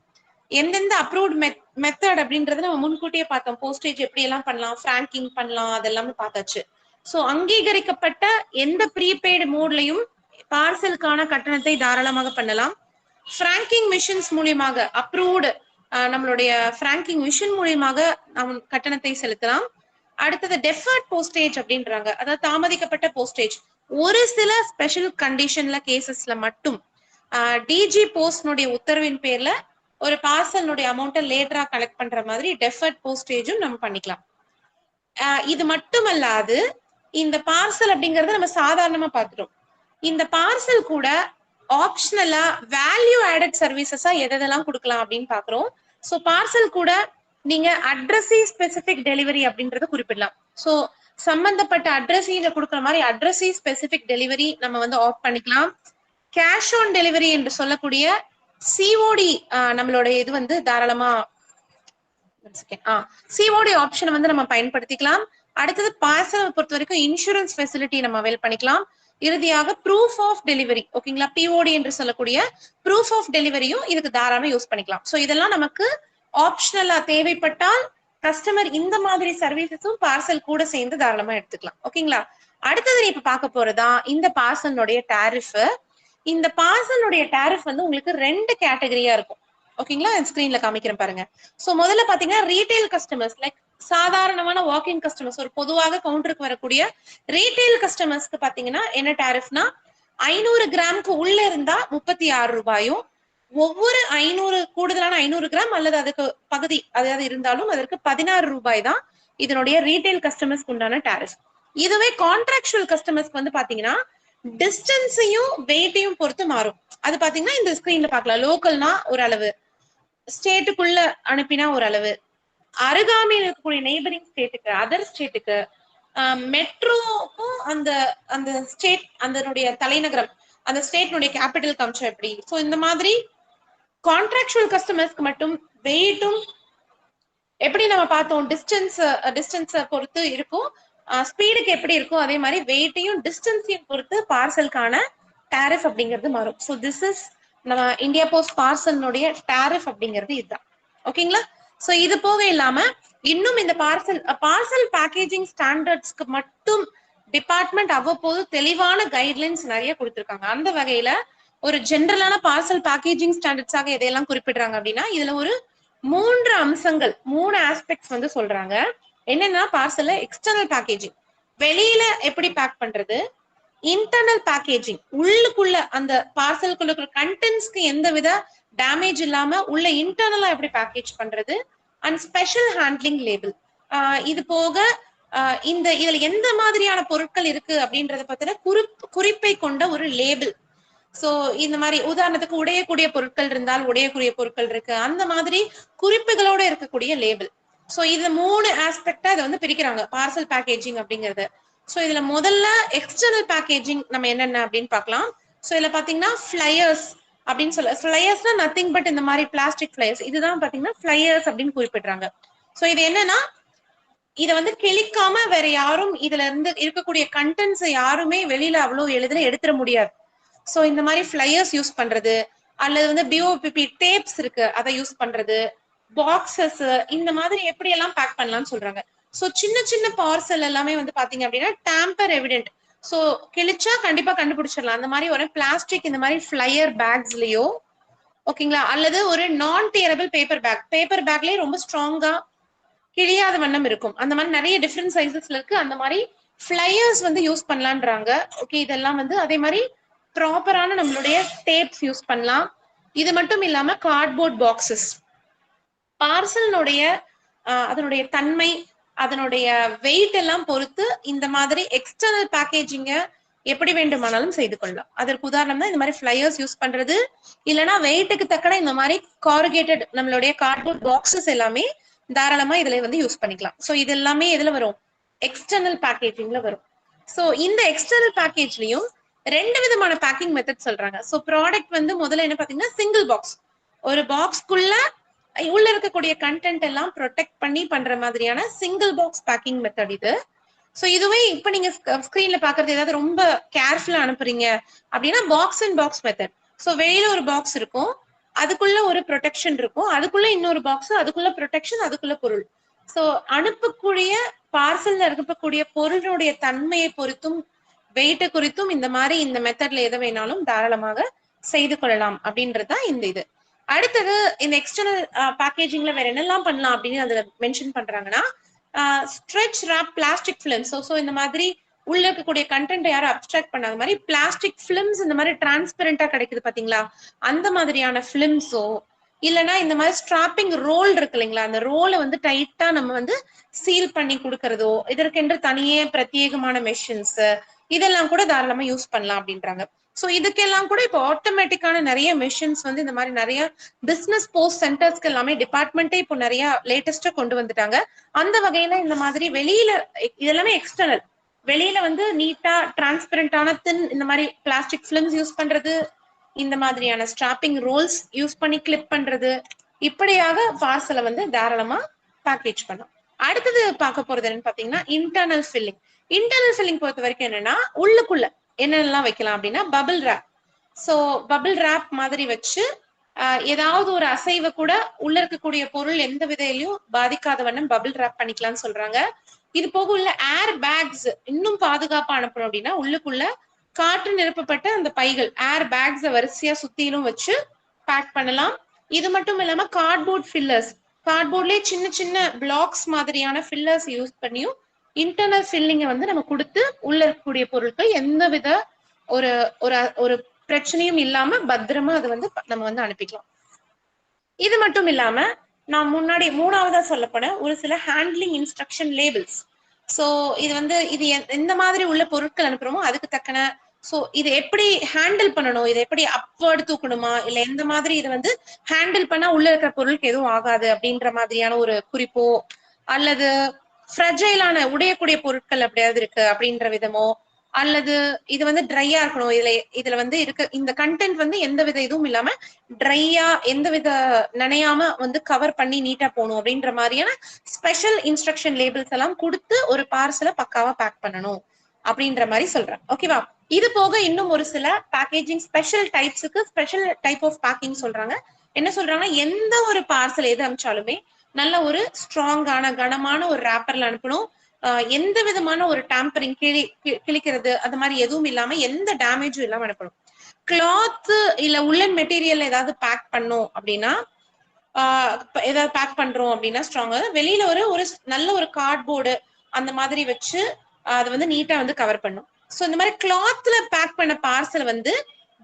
எந்தெந்த அப்ரூவ்ட் மெத்தட் அப்படின்றத நம்ம முன்கூட்டியே பார்த்தோம். போஸ்டேஜ் எப்படி எல்லாம் பண்ணலாம், ஃப்ராங்கிங் பண்ணலாம், அதெல்லாமே பார்த்தாச்சு. ஸோ அங்கீகரிக்கப்பட்ட எந்த ப்ரீபெய்டு மோட்லையும் பார்சலுக்கான கட்டணத்தை தாராளமாக பண்ணலாம். ஃப்ராங்கிங் மிஷின்ஸ் மூலியமாக அப்ரூவ்டு நம்மளுடைய ஃப்ராங்கிங் மிஷின் மூலியமாக நாம் கட்டணத்தை செலுத்தலாம். அடுத்தது டெஃபர்ட் போஸ்டேஜ் அப்படின்றாங்க, அதாவது தாமதிக்கப்பட்ட போஸ்டேஜ். ஒரு சில ஸ்பெஷல் கண்டிஷன்ல கேசஸ்ல மட்டும் டிஜி போஸ்ட்னுடைய உத்தரவின் பேர்ல ஒரு பார்சல்னுடைய அமௌண்ட்டை லேட்டரா கலெக்ட் பண்ற மாதிரி டெஃபர்ட் போஸ்டேஜும் நம்ம பண்ணிக்கலாம். இது மட்டுமல்லாது இந்த பார்சல் அப்படிங்கறத நம்ம சாதாரணமா பார்த்துட்டோம். இந்த பார்சல் கூட ஆப்ஷனலா வேல்யூ ஆடட் சர்வீசஸா எதெல்லாம் கொடுக்கலாம் அப்படின்னு பாக்குறோம். ஸோ பார்சல் கூட நீங்க அட்ரஸி ஸ்பெசிபிக் டெலிவரி அப்படின்றத குறிப்பிடலாம். ஸோ சம்பந்தப்பட்ட அட்ரஸில கொடுக்குற மாதிரி அட்ரஸி ஸ்பெசிபிக் டெலிவரி நம்ம வந்து ஆஃப் பண்ணிக்கலாம். கேஷ் ஆன் டெலிவரி என்று சொல்லக்கூடிய சிஓடி நம்மளோட இது வந்து தாராளமா சிஓடி ஆப்ஷனை வந்து நம்ம பயன்படுத்திக்கலாம். அடுத்தது பார்சலை பொறுத்த வரைக்கும் இன்சூரன்ஸ் ஃபெசிலிட்டி நம்ம அவைல் பண்ணிக்கலாம். இறுதியாக ப்ரூஃப் ஆஃப் டெலிவரி, ஓகேங்களா, பிஓடி என்று சொல்லக்கூடிய ப்ரூஃப் ஆஃப் டெலிவரியும் இதுக்கு தாராளமா யூஸ் பண்ணிக்கலாம். ஸோ இதெல்லாம் நமக்கு ஆப்ஷனலா தேவைப்பட்டால் கஸ்டமர் இந்த மாதிரி சர்வீசஸும் பார்சல் கூட சேர்ந்து தாராளமா எடுத்துக்கலாம். ஓகேங்களா. அடுத்தது இப்ப பார்க்க போறதா இந்த பார்சலுடைய டாரிஃப். இந்த பார்சலுடைய டாரிஃப் வந்து உங்களுக்கு 2 கேட்டகரியா இருக்கும். ஓகேங்களா, ஸ்கிரீன்ல காமிக்கிறேன் பாருங்க. சோ முதல்ல பாத்தீங்கன்னா ரீட்டைல் கஸ்டமர்ஸ், லைக் சாதாரணமான வாக்கிங் கஸ்டமர்ஸ், ஒரு பொதுவாக கவுண்டருக்கு வரக்கூடிய ரீட்டைல் கஸ்டமர்ஸ்க்கு பாத்தீங்கன்னா என்ன டாரிஃப்னா, 500 கிராமுக்கு உள்ள இருந்தா 36 ரூபாயும், ஒவ்வொரு 500 கூடுதலான 500 கிராம் அல்லது அதுக்கு பகுதி அதாவது இருந்தாலும் அதற்கு 16 ரூபாய் தான் இதனுடைய ரீட்டைல் கஸ்டமர்ஸ்க்கு உண்டான டாரிஃப். இதுவே கான்ட்ராக்சுவல் கஸ்டமர்ஸ்க்கு வந்து பாத்தீங்கன்னா டிஸ்டன்ஸையும் வெயிட்டையும் பொறுத்து மாறும். அது பாத்தீங்கன்னா இந்த ஸ்கிரீன்ல பாக்கலாம். லோக்கல்னா ஒரு அளவு, ஸ்டேட்டுக்குள்ள அனுப்பினா ஒரு அளவு, அருகாமையில் இருக்கக்கூடிய நெய்பரிங் ஸ்டேட்டுக்கு, அதர் ஸ்டேட்டுக்கு, மெட்ரோக்கும் அந்த அந்த ஸ்டேட் அதனுடைய தலைநகரம் அந்த ஸ்டேட்னுடைய கேபிட்டல் காமிச்சா எப்படி. ஸோ இந்த மாதிரி கான்ட்ராக்சுவல் கஸ்டமர்ஸ்க்கு மட்டும் வெயிட்டும் எப்படி நம்ம பார்த்தோம், டிஸ்டன்ஸ் பொறுத்து இருக்கும், ஸ்பீடுக்கு எப்படி இருக்கும், அதே மாதிரி வெயிட்டையும் டிஸ்டன்ஸையும் பொறுத்து பார்சலுக்கான டாரிஃப் அப்படிங்கிறது மாறும். ஸோ திஸ் இஸ் நம்ம இந்தியா போஸ்ட் பார்சலுடைய டாரிஃப் அப்படிங்கிறது இதுதான். ஓகேங்களா. ஸோ இது போக இல்லாம இன்னும் இந்த பார்சல் பேக்கேஜிங் ஸ்டாண்டர்ட்ஸ்க்கு மட்டும் டிபார்ட்மெண்ட் அவ்வப்போது தெளிவான கைட்லைன்ஸ் நிறைய கொடுத்திருக்காங்க. அந்த வகையில ஒரு ஜென்ரலான பார்சல் பேக்கேஜிங் ஸ்டாண்டர்ட்ஸாக எதையெல்லாம் குறிப்பிடுறாங்க அப்படின்னா, இதுல ஒரு மூன்று அம்சங்கள், 3 ஆஸ்பெக்ட்ஸ் வந்து சொல்றாங்க. என்னன்னா பார்சல்ல எக்ஸ்டர்னல் பேக்கேஜிங், வெளியில எப்படி பேக் பண்றது, இன்டர்னல் பேக்கேஜிங், உள்ளுக்குள்ள அந்த பார்சலுக்குள்ள இருக்கிற கண்டென்ட்ஸ்க்கு எந்த வித டேமேஜ் இல்லாம உள்ள இன்டர்னலா எப்படி பேக்கேஜ் பண்றது, அண்ட் ஸ்பெஷல் ஹேண்ட்லிங் லேபிள். இது போக இதுல எந்த மாதிரியான பொருட்கள் இருக்கு அப்படின்றத பத்தின குறிப்பை கொண்ட ஒரு லேபிள். சோ இந்த மாதிரி உதாரணத்துக்கு உடையக்கூடிய பொருட்கள் இருந்தால் உடையக்கூடிய பொருட்கள் இருக்கு, அந்த மாதிரி குறிப்புகளோட இருக்கக்கூடிய லேபிள். சோ இது 3 ஆஸ்பெக்டா இதை வந்து பிரிக்கிறாங்க பார்சல் பேக்கேஜிங் அப்படிங்கறது. சோ இதுல முதல்ல எக்ஸ்டர்னல் பேக்கேஜிங் நம்ம என்னென்ன அப்படின்னு பார்க்கலாம். சோ இதுல பாத்தீங்கன்னா ஃபிளையர்ஸ் அப்படின்னு சொல்ல, ஃபிளையர்ஸ்னா நத்திங் பட் இந்த மாதிரி பிளாஸ்டிக் ஃபிளையர்ஸ், இதுதான் பாத்தீங்கன்னா ஃபிளையர்ஸ் அப்படின்னு குறிப்பிடுறாங்க. சோ இது என்னன்னா, இத வந்து கிளிக்காம வேற யாரும் இதுல இருந்து இருக்கக்கூடிய கண்டென்ட்ஸ் யாருமே வெளியில அவ்வளவு எளிதில் எடுத்துட முடியாது. சோ இந்த மாதிரி ஃபிளையர்ஸ் யூஸ் பண்றது, அல்லது வந்து பிஓபிபி டேப்ஸ் இருக்கு அதை யூஸ் பண்றது, பாக்ஸஸ், இந்த மாதிரி எப்படி எல்லாம் பேக் பண்ணலாம்னு சொல்றாங்க. சோ சின்ன சின்ன பார்சல் எல்லாமே வந்து பாத்தீங்க அப்படின்னா டாம்பர் எவிடென்ட், சோ கிழிச்சா கண்டிப்பா கண்டுபிடிச்சிடலாம். அந்த மாதிரி ஒரு பிளாஸ்டிக் இந்த மாதிரி ஃபிளையர் பேக்ஸ்லயோ, ஓகேங்களா, அல்லது ஒரு நான் டியரபிள் பேப்பர் பேக்லயே ரொம்ப ஸ்ட்ராங்கா கிழியாத வண்ணம் இருக்கும். அந்த மாதிரி நிறைய டிஃப்ரெண்ட் சைசஸ்ல இருக்கு. அந்த மாதிரி ஃபிளையர்ஸ் வந்து யூஸ் பண்ணலான்றாங்க. ஓகே, இதெல்லாம் வந்து அதே மாதிரி ப்ராப்பரான நம்மளுடைய டேப்ஸ் யூஸ் பண்ணலாம். இது மட்டும் இல்லாம கார்ட்போர்ட் பாக்ஸஸ், பார்சலுடைய அதனுடைய தன்மை, அதனுடைய வெயிட் எல்லாம் பொறுத்து இந்த மாதிரி எக்ஸ்டர்னல் பேக்கேஜிங்க எப்படி வேண்டுமானாலும் செய்து கொள்ளலாம். அதற்கு உதாரணம் தான் இந்த மாதிரி ஃபிளையர்ஸ் யூஸ் பண்றது, இல்லைன்னா வெயிட்டுக்கு தக்கன இந்த மாதிரி கார்கேட்டட் நம்மளுடைய கார்ட்போர்ட் பாக்ஸஸ் எல்லாமே தாராளமா இதுல வந்து யூஸ் பண்ணிக்கலாம். சோ இது எல்லாமே எதுல வரும், எக்ஸ்டர்னல் பேக்கேஜிங்ல வரும். சோ இந்த எக்ஸ்டர்னல் பேக்கேஜ்லயும் 2 விதமான பேக்கிங் மெத்தட் சொல்றாங்க. சோ ப்ராடக்ட் வந்து முதல்ல என்ன பாத்தீங்கன்னா சிங்கிள் பாக்ஸ், ஒரு பாக்ஸ்க்குள்ள உள்ள இருக்கக்கூடிய கண்டென்ட் எல்லாம் ப்ரொடெக்ட் பண்ணி பண்ற மாதிரியான சிங்கிள் பாக்ஸ் பேக்கிங் மெத்தட் இது. சோ இதுவே இப்ப நீங்க ஸ்கிரீன்ல பாக்குறது ஏதாவது ரொம்ப கேர்ஃபுல்லா அனுப்புறீங்க அப்படின்னா box and box method. So வெளியில ஒரு பாக்ஸ் இருக்கும், அதுக்குள்ள ஒரு ப்ரொடெக்ஷன் இருக்கும், அதுக்குள்ள இன்னொரு பாக்ஸ், அதுக்குள்ள ப்ரொடெக்ஷன், அதுக்குள்ள பொருள். சோ அனுப்பக்கூடிய பார்சல்ல இருக்கக்கூடிய பொருளுடைய தன்மையை பொறுத்தும் வெயிட்டை குறித்தும் இந்த மாதிரி இந்த மெத்தட்ல எதை வேணாலும் தாராளமாக செய்து கொள்ளலாம் அப்படின்றதுதான் இந்த இது. அடுத்தது இந்த எக்ஸ்டர்னல் பேக்கேஜிங்ல வேற என்னெல்லாம் பண்ணலாம் அப்படின்னு அதுல மென்ஷன் பண்றாங்கன்னா, stretch wrap plastic films. So இந்த மாதிரி உள்ள இருக்கக்கூடிய கண்டென்ட் யாரும் அப்டிராக்ட் பண்ணாத மாதிரி பிளாஸ்டிக் பிலிம்ஸ் இந்த மாதிரி டிரான்ஸ்பரண்டா கிடைக்குது பாத்தீங்களா, அந்த மாதிரியான பிலிம்ஸோ, இல்லைன்னா இந்த மாதிரி ஸ்ட்ராப்பிங் ரோல் இருக்கு இல்லைங்களா, அந்த ரோலை வந்து டைட்டா நம்ம வந்து சீல் பண்ணி கொடுக்கறதோ, இதற்கென்று தனியே பிரத்யேகமான மெஷின்ஸ், இதெல்லாம் கூட தாராளமா யூஸ் பண்ணலாம் அப்படின்றாங்க. சோ இதுக்கெல்லாம் கூட இப்போ ஆட்டோமேட்டிக்கான நிறைய மிஷின்ஸ் வந்து இந்த மாதிரி நிறைய பிசினஸ் போஸ்ட் சென்டர்ஸ்க்கு எல்லாமே டிபார்ட்மெண்ட்டே இப்போ நிறைய லேட்டஸ்டா கொண்டு வந்துட்டாங்க. அந்த வகையில இந்த மாதிரி வெளியில இதெல்லாமே எக்ஸ்டர்னல், வெளியில வந்து நீட்டா டிரான்ஸ்பரண்டான தின் இந்த மாதிரி பிளாஸ்டிக் பிலிம்ஸ் யூஸ் பண்றது, இந்த மாதிரியான ஸ்ட்ராப்பிங் ரோல்ஸ் யூஸ் பண்ணி கிளிப் பண்றது, இப்படியாக பார்சலை வந்து தாராளமா பேக்கேஜ் பண்ணலாம். அடுத்தது பார்க்க போறது என்னன்னு பாத்தீங்கன்னா இன்டர்னல் ஃபில்லிங். இன்டர்னல் ஃபில்லிங் பொறுத்த வரைக்கும் என்னன்னா உள்ளுக்குள்ள என்னென்னலாம் வைக்கலாம் அப்படின்னா bubble wrap. So bubble wrap மாதிரி வச்சு ஏதாவது ஒரு அசைவை கூட உள்ள இருக்கக்கூடிய பொருள் எந்த விதையிலையும் பாதிக்காத வண்ணம் பபிள் ரேப் பண்ணிக்கலாம்னு சொல்றாங்க. இது போக உள்ள ஏர் பேக்ஸ் இன்னும் பாதுகாப்பா அனுப்பணும் அப்படின்னா உள்ளுக்குள்ள காற்று நிரப்பப்பட்ட அந்த பைகள் ஏர் பேக்ஸ வரிசையா சுத்திலும் வச்சு பேக் பண்ணலாம். இது மட்டும் இல்லாம கார்ட்போர்ட் ஃபில்லர்ஸ், கார்ட்போர்ட்லயே சின்ன சின்ன பிளாக்ஸ் மாதிரியான ஃபில்லர்ஸ் யூஸ் பண்ணியும் இன்டர்னல் ஃபில்லிங்கை வந்து நம்ம கொடுத்து உள்ள இருக்கக்கூடிய பொருட்கள் எந்த வித ஒரு ஒரு பிரச்சனையும் இல்லாம பத்திரமா அதை வந்து நம்ம வந்து அனுப்பிக்கலாம். இது மட்டும் இல்லாம நான் முன்னாடி 3ஆவதா சொல்லப்போன ஒரு சில ஹேண்ட்லிங் இன்ஸ்ட்ரக்ஷன் லேபிள்ஸ். சோ இது வந்து இது எந்த மாதிரி உள்ள பொருட்கள் அனுப்புறோமோ அதுக்கு தக்கன, சோ இது எப்படி ஹேண்டில் பண்ணணும், இதை எப்படி அப்வர்டு தூக்கணுமா, இல்ல எந்த மாதிரி இதை வந்து ஹேண்டில் பண்ணா உள்ள இருக்கிற பொருளுக்கு எதுவும் ஆகாது அப்படின்ற மாதிரியான ஒரு குறிப்போ, அல்லது ஃப்ரெஜைலான உடையக்கூடிய பொருட்கள் அப்படியாவது இருக்கு அப்படின்ற விதமோ, அல்லது இது வந்து ட்ரையா இருக்கணும், இதுல வந்து இருக்க இந்த கண்டென்ட் வந்து எந்த வித இதுவும் இல்லாம ட்ரையா எந்த வித நனையாம வந்து கவர் பண்ணி நீட்டா போகணும் அப்படின்ற மாதிரியான ஸ்பெஷல் இன்ஸ்ட்ரக்ஷன் லேபிள்ஸ் எல்லாம் கொடுத்து ஒரு பார்சலை பக்காவா பேக் பண்ணணும் அப்படின்ற மாதிரி சொல்றேன். ஓகேவா? இது போக இன்னும் ஒரு சில பேக்கேஜிங் ஸ்பெஷல் டைப்ஸுக்கு ஸ்பெஷல் டைப் ஆஃப் பேக்கிங் சொல்றாங்க. என்ன சொல்றாங்கன்னா, எந்த ஒரு பார்சல் எது அனுப்பிச்சாலுமே நல்ல ஒரு ஸ்ட்ராங்கான கனமான ஒரு ரேப்பர்ல அனுப்பணும். எந்த விதமான ஒரு டேம்பரிங் கிழிக்கிறது அந்த மாதிரி எதுவும் இல்லாம எந்த டேமேஜும் இல்லாம அனுப்பணும். கிளாத் இல்ல உள்ளன் மெட்டீரியல் ஏதாவது பேக் பண்ணும் அப்படின்னா ஏதாவது பேக் பண்றோம் அப்படின்னா ஸ்ட்ராங்கா, வெளியில ஒரு ஒரு நல்ல ஒரு கார்ட்போர்டு அந்த மாதிரி வச்சு அது வந்து நீட்டா வந்து கவர் பண்ணும். சோ இந்த மாதிரி கிளாத்ல பேக் பண்ண பார்சல் வந்து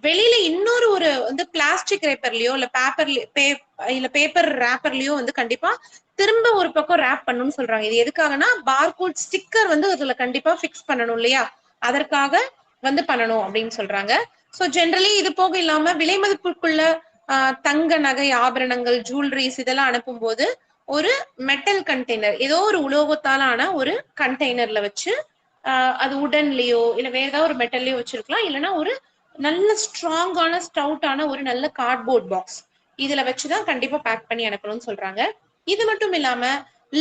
வெளியில இன்னொரு ஒரு வந்து பிளாஸ்டிக் ரேப்பர்லயோ இல்ல பேப்பர் ரேப்பர்லயோ வந்து கண்டிப்பா திரும்ப ஒரு பக்கம் ரேப் பண்ணணும்னு சொல்றாங்க. இது எதுக்காகனா பார்கோட் ஸ்டிக்கர் வந்து அதுல கண்டிப்பா பிக்ஸ் பண்ணணும் இல்லையா, அதற்காக வந்து பண்ணணும் அப்படின்னு சொல்றாங்க. சோ ஜென்ரலி இது போக இல்லாம விலை மதிப்புக்குள்ள தங்க நகை ஆபரணங்கள் ஜுவல்லரிஸ் இதெல்லாம் அனுப்பும் போது ஒரு மெட்டல் கண்டெய்னர், ஏதோ ஒரு உலோகத்தாலான ஒரு கண்டெய்னர்ல வச்சு அது உடன்லயோ இல்ல வேற ஏதாவது ஒரு மெட்டல்லயோ வச்சிருக்கலாம், இல்லைன்னா ஒரு நல்ல ஸ்ட்ராங்கான ஸ்டவுட்டான ஒரு நல்ல கார்ட்போர்ட் பாக்ஸ் இதுல வச்சுதான் கண்டிப்பா பேக் பண்ணி அனுப்பணும்னு சொல்றாங்க. இது மட்டும் இல்லாம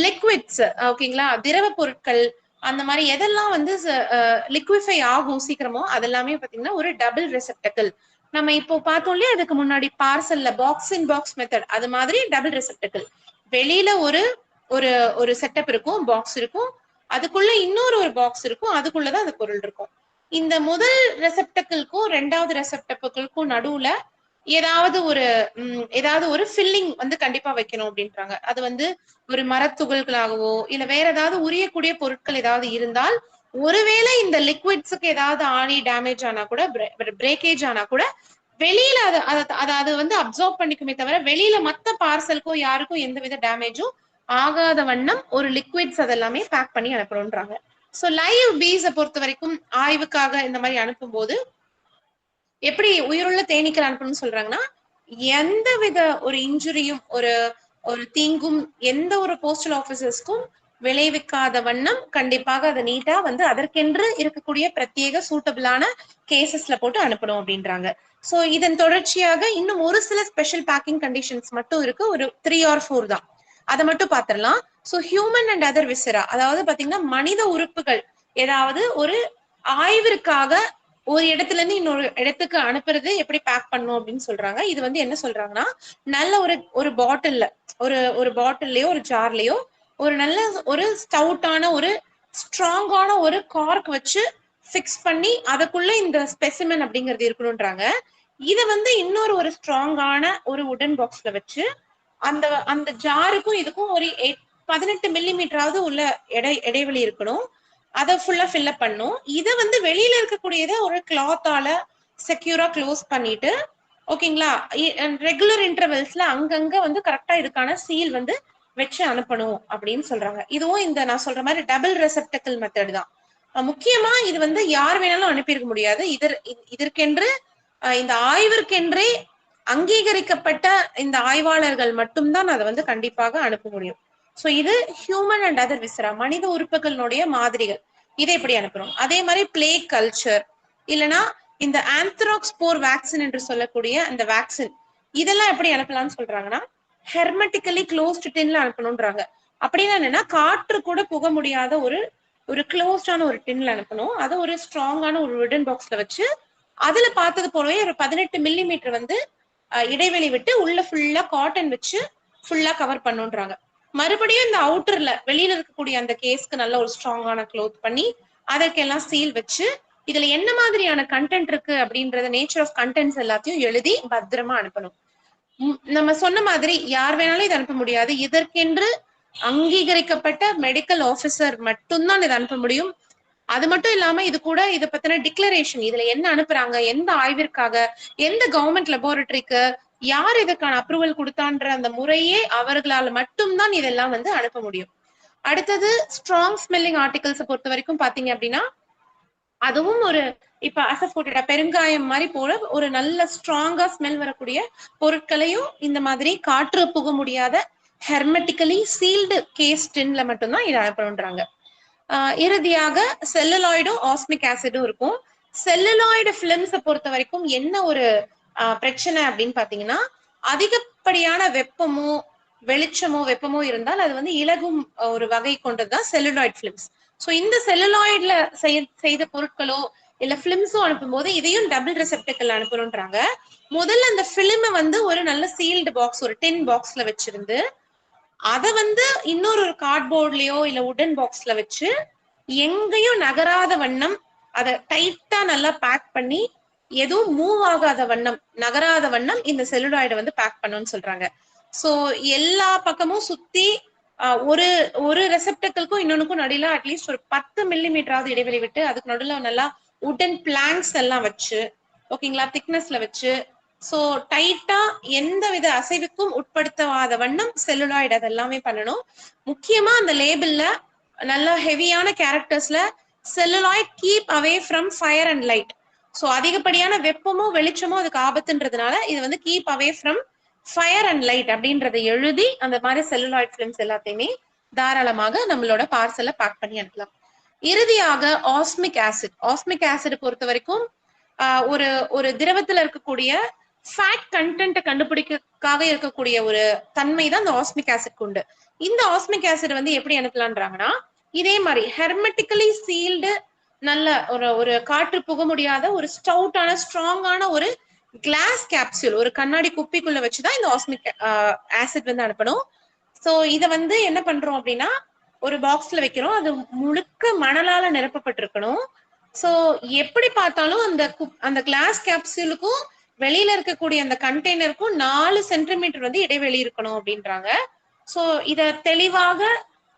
லிக்விட்ஸ், ஓகேங்களா, திரவ பொருட்கள் அந்த மாதிரி எதெல்லாம் வந்து லிக்விஃபை ஆகும் சீக்கிரமோ அதெல்லாமே பாத்தீங்கன்னா ஒரு டபுள் ரெசெப்டக்கிள். நம்ம இப்போ பார்த்தோம் இல்லையா அதுக்கு முன்னாடி பார்சல்ல பாக்ஸ் இன் பாக்ஸ் மெத்தட், அது மாதிரி டபுள் ரெசெப்டக்கிள். வெளியில ஒரு ஒரு ஒரு செட்டப் இருக்கும், பாக்ஸ் இருக்கும், அதுக்குள்ள இன்னொரு ஒரு பாக்ஸ் இருக்கும், அதுக்குள்ளதான் அந்த பொருள் இருக்கும். இந்த முதல் ரெசெப்டக்கிள்க்கும் ரெண்டாவது ரெசெப்டக்கிள்க்கும் நடுவுல ஏதாவது ஒரு ஃபில்லிங் வந்து கண்டிப்பா வைக்கணும் அப்படின்றாங்க. அது வந்து ஒரு மரத்துகள்களாகவோ இல்ல வேற ஏதாவது உரியக்கூடிய பொருட்கள் ஏதாவது இருந்தால், ஒருவேளை இந்த லிக்விட்ஸுக்கு ஏதாவது ஆணி டேமேஜ் ஆனா கூட பிரேக்கேஜ் ஆனா கூட வெளியில அது வந்து அப்சர்வ் பண்ணிக்குமே தவிர வெளியில மத்த பார்சலுக்கும் யாருக்கும் எந்த வித டேமேஜும் ஆகாத வண்ணம் ஒரு லிக்விட்ஸ் அதெல்லாமே பேக் பண்ணி அனுப்பணும்ன்றாங்க. சோ லைவ் பீஸை பொறுத்த வரைக்கும் ஆய்வுக்காக இந்த மாதிரி அனுப்பும் போது எப்படி உயிருள்ள தேனீக்கள் அனுப்பணும்னு சொல்றாங்கன்னா, எந்த வித ஒரு இன்ஜுரியும் ஒரு ஒரு தீங்கும் எந்த ஒரு போஸ்டல் ஆபீசர்ஸ்க்கும் விளைவிக்காத வண்ணம் கண்டிப்பாக அதை நீட்டா வந்து அதற்கென்று இருக்கக்கூடிய பிரத்யேக சூட்டபிளான கேசஸ்ல போட்டு அனுப்பணும் அப்படின்றாங்க. சோ இதன் தொடர்ச்சியாக இன்னும் ஒரு சில ஸ்பெஷல் பேக்கிங் கண்டிஷன்ஸ் மட்டும் இருக்கு, ஒரு 3 or 4 தான், அதை மட்டும் பாத்திரலாம். சோ ஹியூமன் அண்ட் அதர் விசரா, அதாவது பாத்தீங்கன்னா மனித உறுப்புகள் ஏதாவது ஒரு ஆய்விற்காக ஒரு இடத்துல இருந்து இன்னொரு இடத்துக்கு அனுப்புறது எப்படி பேக் பண்ணும் அப்படின்னு சொல்றாங்க. இது வந்து என்ன சொல்றாங்கன்னா, நல்ல ஒரு பாட்டில்ல ஒரு பாட்டில்லயோ ஒரு ஜார்லயோ ஒரு நல்ல ஒரு ஸ்டவுட்டான ஒரு ஸ்ட்ராங்கான ஒரு கார்க் வச்சு பிக்ஸ் பண்ணி அதுக்குள்ள இந்த ஸ்பெசிமென் அப்படிங்கிறது இருக்கணும்ன்றாங்க. இத வந்து இன்னொரு ஒரு ஸ்ட்ராங்கான ஒரு உடன் பாக்ஸ்ல வச்சு அந்த அந்த ஜாருக்கும் இதுக்கும் ஒரு 18 மில்லிமீட்டராவது உள்ள இடைவெளி இருக்கணும், அதை ஃபுல்லா ஃபில்அப் பண்ணும். இதை வந்து வெளியில இருக்கக்கூடியதை ஒரு கிளாத்தால செக்யூரா க்ளோஸ் பண்ணிட்டு, ஓகேங்களா, ரெகுலர் இன்டர்வெல்ஸ்ல அங்கங்க வந்து கரெக்டா இதுக்கான சீல் வந்து வச்சு அனுப்பணும் அப்படின்னு சொல்றாங்க. இதுவும் இந்த நான் சொல்ற மாதிரி டபுள் ரெசெப்டக்கிள் மெத்தட் தான். முக்கியமா இது வந்து யார் வேணாலும் அனுப்பியிருக்க முடியாது. இதற்கென்று இந்த ஆய்விற்கென்றே அங்கீகரிக்கப்பட்ட இந்த ஆய்வாளர்கள் மட்டும்தான் அதை வந்து கண்டிப்பாக அனுப்ப முடியும். சோ இது ஹியூமன் அண்ட் அதர் விசரா, மனித உறுப்புகளுடைய மாதிரிகள், இதை எப்படி அனுப்புறோம். அதே மாதிரி பிளேக் கல்ச்சர் இல்லைன்னா இந்த ஆந்த்ராக்ஸ் போர் வேக்சின் என்று சொல்லக்கூடிய அந்த வேக்சின், இதெல்லாம் எப்படி அனுப்பலாம்னு சொல்றாங்கன்னா ஹெர்மெட்டிக்கலி க்ளோஸ்ட் டின்ல அனுப்பணும்ன்றாங்க. அப்படின்னா என்னன்னா காற்று கூட புக முடியாத ஒரு க்ளோஸ்டான ஒரு டின்ல அனுப்பணும். அதை ஒரு ஸ்ட்ராங்கான ஒரு வுடன் பாக்ஸ்ல வச்சு அதுல பார்த்தது போலவே ஒரு 18 மில்லிமீட்டர் வந்து இடைவெளி விட்டு உள்ள ஃபுல்லா காட்டன் வச்சு ஃபுல்லா கவர் பண்ணுன்றாங்க. மறுபடியும் இந்த அவுட்டர்ல வெளியில இருக்கக்கூடிய அந்த கேஸ்க்கு நல்ல ஒரு ஸ்ட்ராங்கான க்ளோத் பண்ணி அதற்கெல்லாம் சீல் வச்சு இதுல என்ன மாதிரியான கண்டென்ட் இருக்கு அப்படின்றத நேச்சர் ஆஃப் கண்டென்ட்ஸ் எல்லாத்தையும் எழுதி பத்திரமா அனுப்பணும். நம்ம சொன்ன மாதிரி யார் வேணாலும் இதை அனுப்ப முடியாது. இதற்கென்று அங்கீகரிக்கப்பட்ட மெடிக்கல் ஆபீசர் மட்டும்தான் இதை அனுப்ப முடியும். அது மட்டும் இல்லாம இது கூட இதை பத்தின டிக்ளரேஷன், இதுல என்ன அனுப்புறாங்க, எந்த ஆய்விற்காக, எந்த கவர்மெண்ட் லெபார்டரிக்கு யார் இதுக்கான அப்ரூவல் கொடுத்தான்ற அந்த முறையே அவர்களால் மட்டும்தான் இதெல்லாம் வந்து அனுப்ப முடியும். அடுத்தது ஸ்ட்ராங் ஸ்மெல்லிங் ஆர்டிகல்ஸ் பொறுத்த வரைக்கும் பாத்தீங்க அப்படின்னா அதுவும் ஒரு இப்ப அசப்போட்டா பெருங்காயம் மாதிரி போல ஒரு நல்ல ஸ்ட்ராங்கா ஸ்மெல் வரக்கூடிய பொருட்களையும் இந்த மாதிரி காற்று புக முடியாத ஹெர்மெட்டிக்கலி சீல்டு கேஸ் டின்ல மட்டும்தான் இதை அனுப்பணுன்றாங்க. இறுதியாக செல்லுலாய்டும் ஆஸ்மிக் ஆசிடும் இருக்கும். செல்லுலாய்டு பிலிம்ஸை பொறுத்த வரைக்கும் என்ன ஒரு பிரச்சனை அப்படின்னு பாத்தீங்கன்னா, அதிகப்படியான வெப்பமோ வெளிச்சமோ வெப்பமோ இருந்தால் அது வந்து இலகும் ஒரு வகை கொண்டதுதான் செல்லுலாய்ட் பிலிம்ஸ். சோ இந்த செல்லுலாய்ட்ல செய்த பொருட்களோ இல்ல பிலிம்ஸோ அனுப்பும் போது இதையும் டபுள் ரெசெப்டக்கிள் அனுப்பணும்ன்றாங்க. முதல்ல அந்த பிலிமை வந்து ஒரு நல்ல சீல்டு பாக்ஸ், ஒரு டின் பாக்ஸ்ல வச்சிருந்து அதை வந்து இன்னொரு கார்ட்போர்ட்லயோ இல்ல உடன் பாக்ஸ்ல வச்சு எங்கேயும் நகராத வண்ணம் அதை டைட்டா நல்லா பேக் பண்ணி எதுவும் மூவ் ஆகாத வண்ணம் நகராத வண்ணம் இந்த செல்லுலாய்டை வந்து பேக் பண்ணணும்னு சொல்றாங்க. சோ எல்லா பக்கமும் சுத்தி ஒரு ஒரு ரெசெப்டக்கிள்க்கும் இன்னொன்னுக்கும் நடுவில் அட்லீஸ்ட் ஒரு 10 மில்லிமீட்டராவது இடைவெளி விட்டு அதுக்கு நடுவில் நல்லா உட்டன் பிளாங்க்ஸ் எல்லாம் வச்சு ஓகேங்களா, திக்னஸ்ல வச்சு சோ டைட்டா எந்த வித அசைவுக்கும் உட்படுத்தாத வண்ணம் செல்லுலாய்டு அதெல்லாமே பண்ணணும். முக்கியமா அந்த லேபிள்ல நல்லா ஹெவியான கேரக்டர்ஸ்ல celluloid keep away from fire and light. So அதிகப்படியான வெப்பமோ வெளிச்சமோ அதுக்கு ஆபத்துன்றதுனால இது வந்து keep away from fire and light அப்படின்றத எழுதி அந்த மாதிரி செல்லுலாய்ட் ஃபிலிம்ஸ் எல்லாத்தையுமே தாராளமாக நம்மளோட பார்சல்ல பேக் பண்ணி அனுப்பலாம். இறுதியாக ஆஸ்மிக் ஆசிட். ஆஸ்மிக் ஆசிட் பொறுத்த வரைக்கும் ஒரு ஒரு திரவத்துல இருக்கக்கூடிய ஃபேட் கண்டென்ட் கண்டுபிடிக்காக இருக்கக்கூடிய ஒரு தன்மை தான் இந்த ஆஸ்மிக் ஆசிட் உண்டு. இந்த ஆஸ்மிக் ஆசிட் வந்து எப்படி அனுப்பலான்றாங்கன்னா, இதே மாதிரி ஹெர்மெட்டிக்கலி சீல்டு நல்ல ஒரு காற்று புக முடியாத ஒரு ஸ்டவுட்டான ஸ்ட்ராங்கான ஒரு கிளாஸ் கேப்சூல், ஒரு கண்ணாடி குப்பிக்குள்ள வச்சுதான் இந்த ஆஸ்மிக் ஆசிட் வந்து அனுப்பணும். சோ இத வந்து என்ன பண்றோம் அப்படின்னா, ஒரு பாக்ஸ்ல வைக்கிறோம், அது முழுக்க மணலால நிரப்பப்பட்டிருக்கணும். சோ எப்படி பார்த்தாலும் அந்த கிளாஸ் கேப்சூலுக்கும் வெளியில இருக்கக்கூடிய அந்த கண்டெய்னருக்கும் 4 சென்டிமீட்டர் வந்து இடைவெளி இருக்கணும் அப்படின்றாங்க. சோ இத தெளிவாக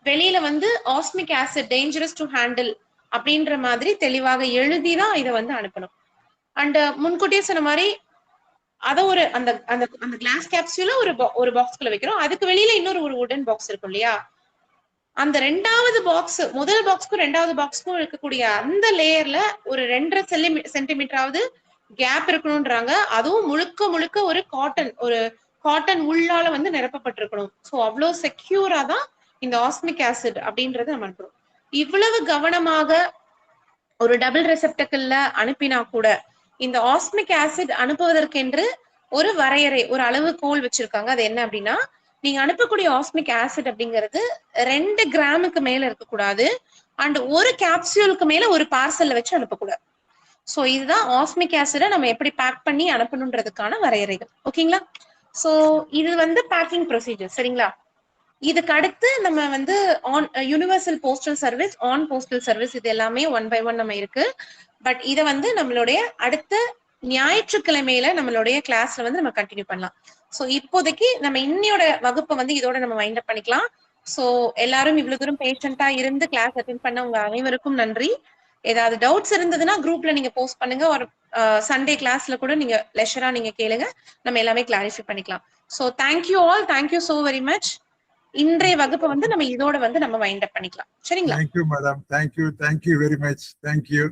வெளியில வந்து osmic acid dangerous to handle அப்படின்ற மாதிரி தெளிவாக எழுதிதான் இதை வந்து அனுப்பணும். அண்ட் முன்கூட்டியே சொன்ன மாதிரி அத ஒரு அந்த அந்த அந்த கிளாஸ் கேப்சூல ஒரு பாக்ஸ்குள்ள வைக்கிறோம், அதுக்கு வெளியில இன்னொரு உடன் பாக்ஸ் இருக்கும் இல்லையா, அந்த ரெண்டாவது பாக்ஸ் முதல் பாக்ஸ்க்கும் ரெண்டாவது பாக்ஸ்க்கும் இருக்கக்கூடிய அந்த லேயர்ல ஒரு 2.5 சென்டிமீட்டராவது கேப் இருக்கணும்ன்றாங்க. அதுவும் முழுக்க முழுக்க ஒரு காட்டன் உள்ளால வந்து நிரப்பப்பட்டிருக்கணும். சோ அவ்வளவு செக்யூரா தான் இந்த ஆஸ்மிக் ஆசிட் அப்படின்றது நம்ம அனுப்புறோம். இவ்வளவு கவனமாக ஒரு டபுள் ரெசெப்டக்கிள்ல அனுப்பினா கூட இந்த ஆஸ்மிக் ஆசிட் அனுப்புவதற்கென்று ஒரு வரையறை, ஒரு அளவுகோல் வச்சிருக்காங்க. அது என்ன அப்படின்னா, நீங்க அனுப்பக்கூடிய ஆஸ்மிக் ஆசிட் அப்படிங்கிறது 2 கிராமுக்கு மேல இருக்கக்கூடாது. அண்ட் ஒரு கேப்சூலுக்கு மேல ஒரு பார்சல்ல வச்சு அனுப்பக்கூடாது. சோ இதுதான் ஆஸ்மிக் ஆசிட நம்ம எப்படி பேக் பண்ணி அனுப்பணுன்றதுக்கான வரையறைகள். ஓகேங்களா? சோ இது வந்து பேக்கிங் ப்ரொசீஜர். சரிங்களா? இதுக்கு அடுத்து நம்ம வந்து universal postal service, on postal service, இது எல்லாமே 1 by 1 நம்ம இருக்கு. பட் இதை வந்து நம்மளுடைய அடுத்த ஞாயிற்றுக்கிழமையில நம்மளுடைய கிளாஸ்ல வந்து நம்ம கண்டினியூ பண்ணலாம். சோ இப்போதைக்கு நம்ம இன்னையோட வகுப்பை வந்து இதோட நம்ம வைண்ட் அப் பண்ணிக்கலாம். சோ எல்லாரும் இவ்வளவு தூரம் பேஷண்டா இருந்து கிளாஸ் அட்டென்ட் பண்ண உங்க அனைவருக்கும் நன்றி. ஏதாவது டவுட்ஸ் இருந்ததுன்னா குரூப்ல நீங்க போஸ்ட் பண்ணுங்க. ஒரு சண்டே கிளாஸ்ல கூட நீங்க லெஷரா நீங்க கேளுங்க, நம்ம எல்லாமே கிளாரிஃபை பண்ணிக்கலாம். So thank you all, thank you so very much. இன்றைய வகுப்பை வந்து நம்ம இதோட வந்து நம்ம வைண்ட் அப் பண்ணிக்கலாம். சரிங்களா? Thank you madam, thank you very much, thank you.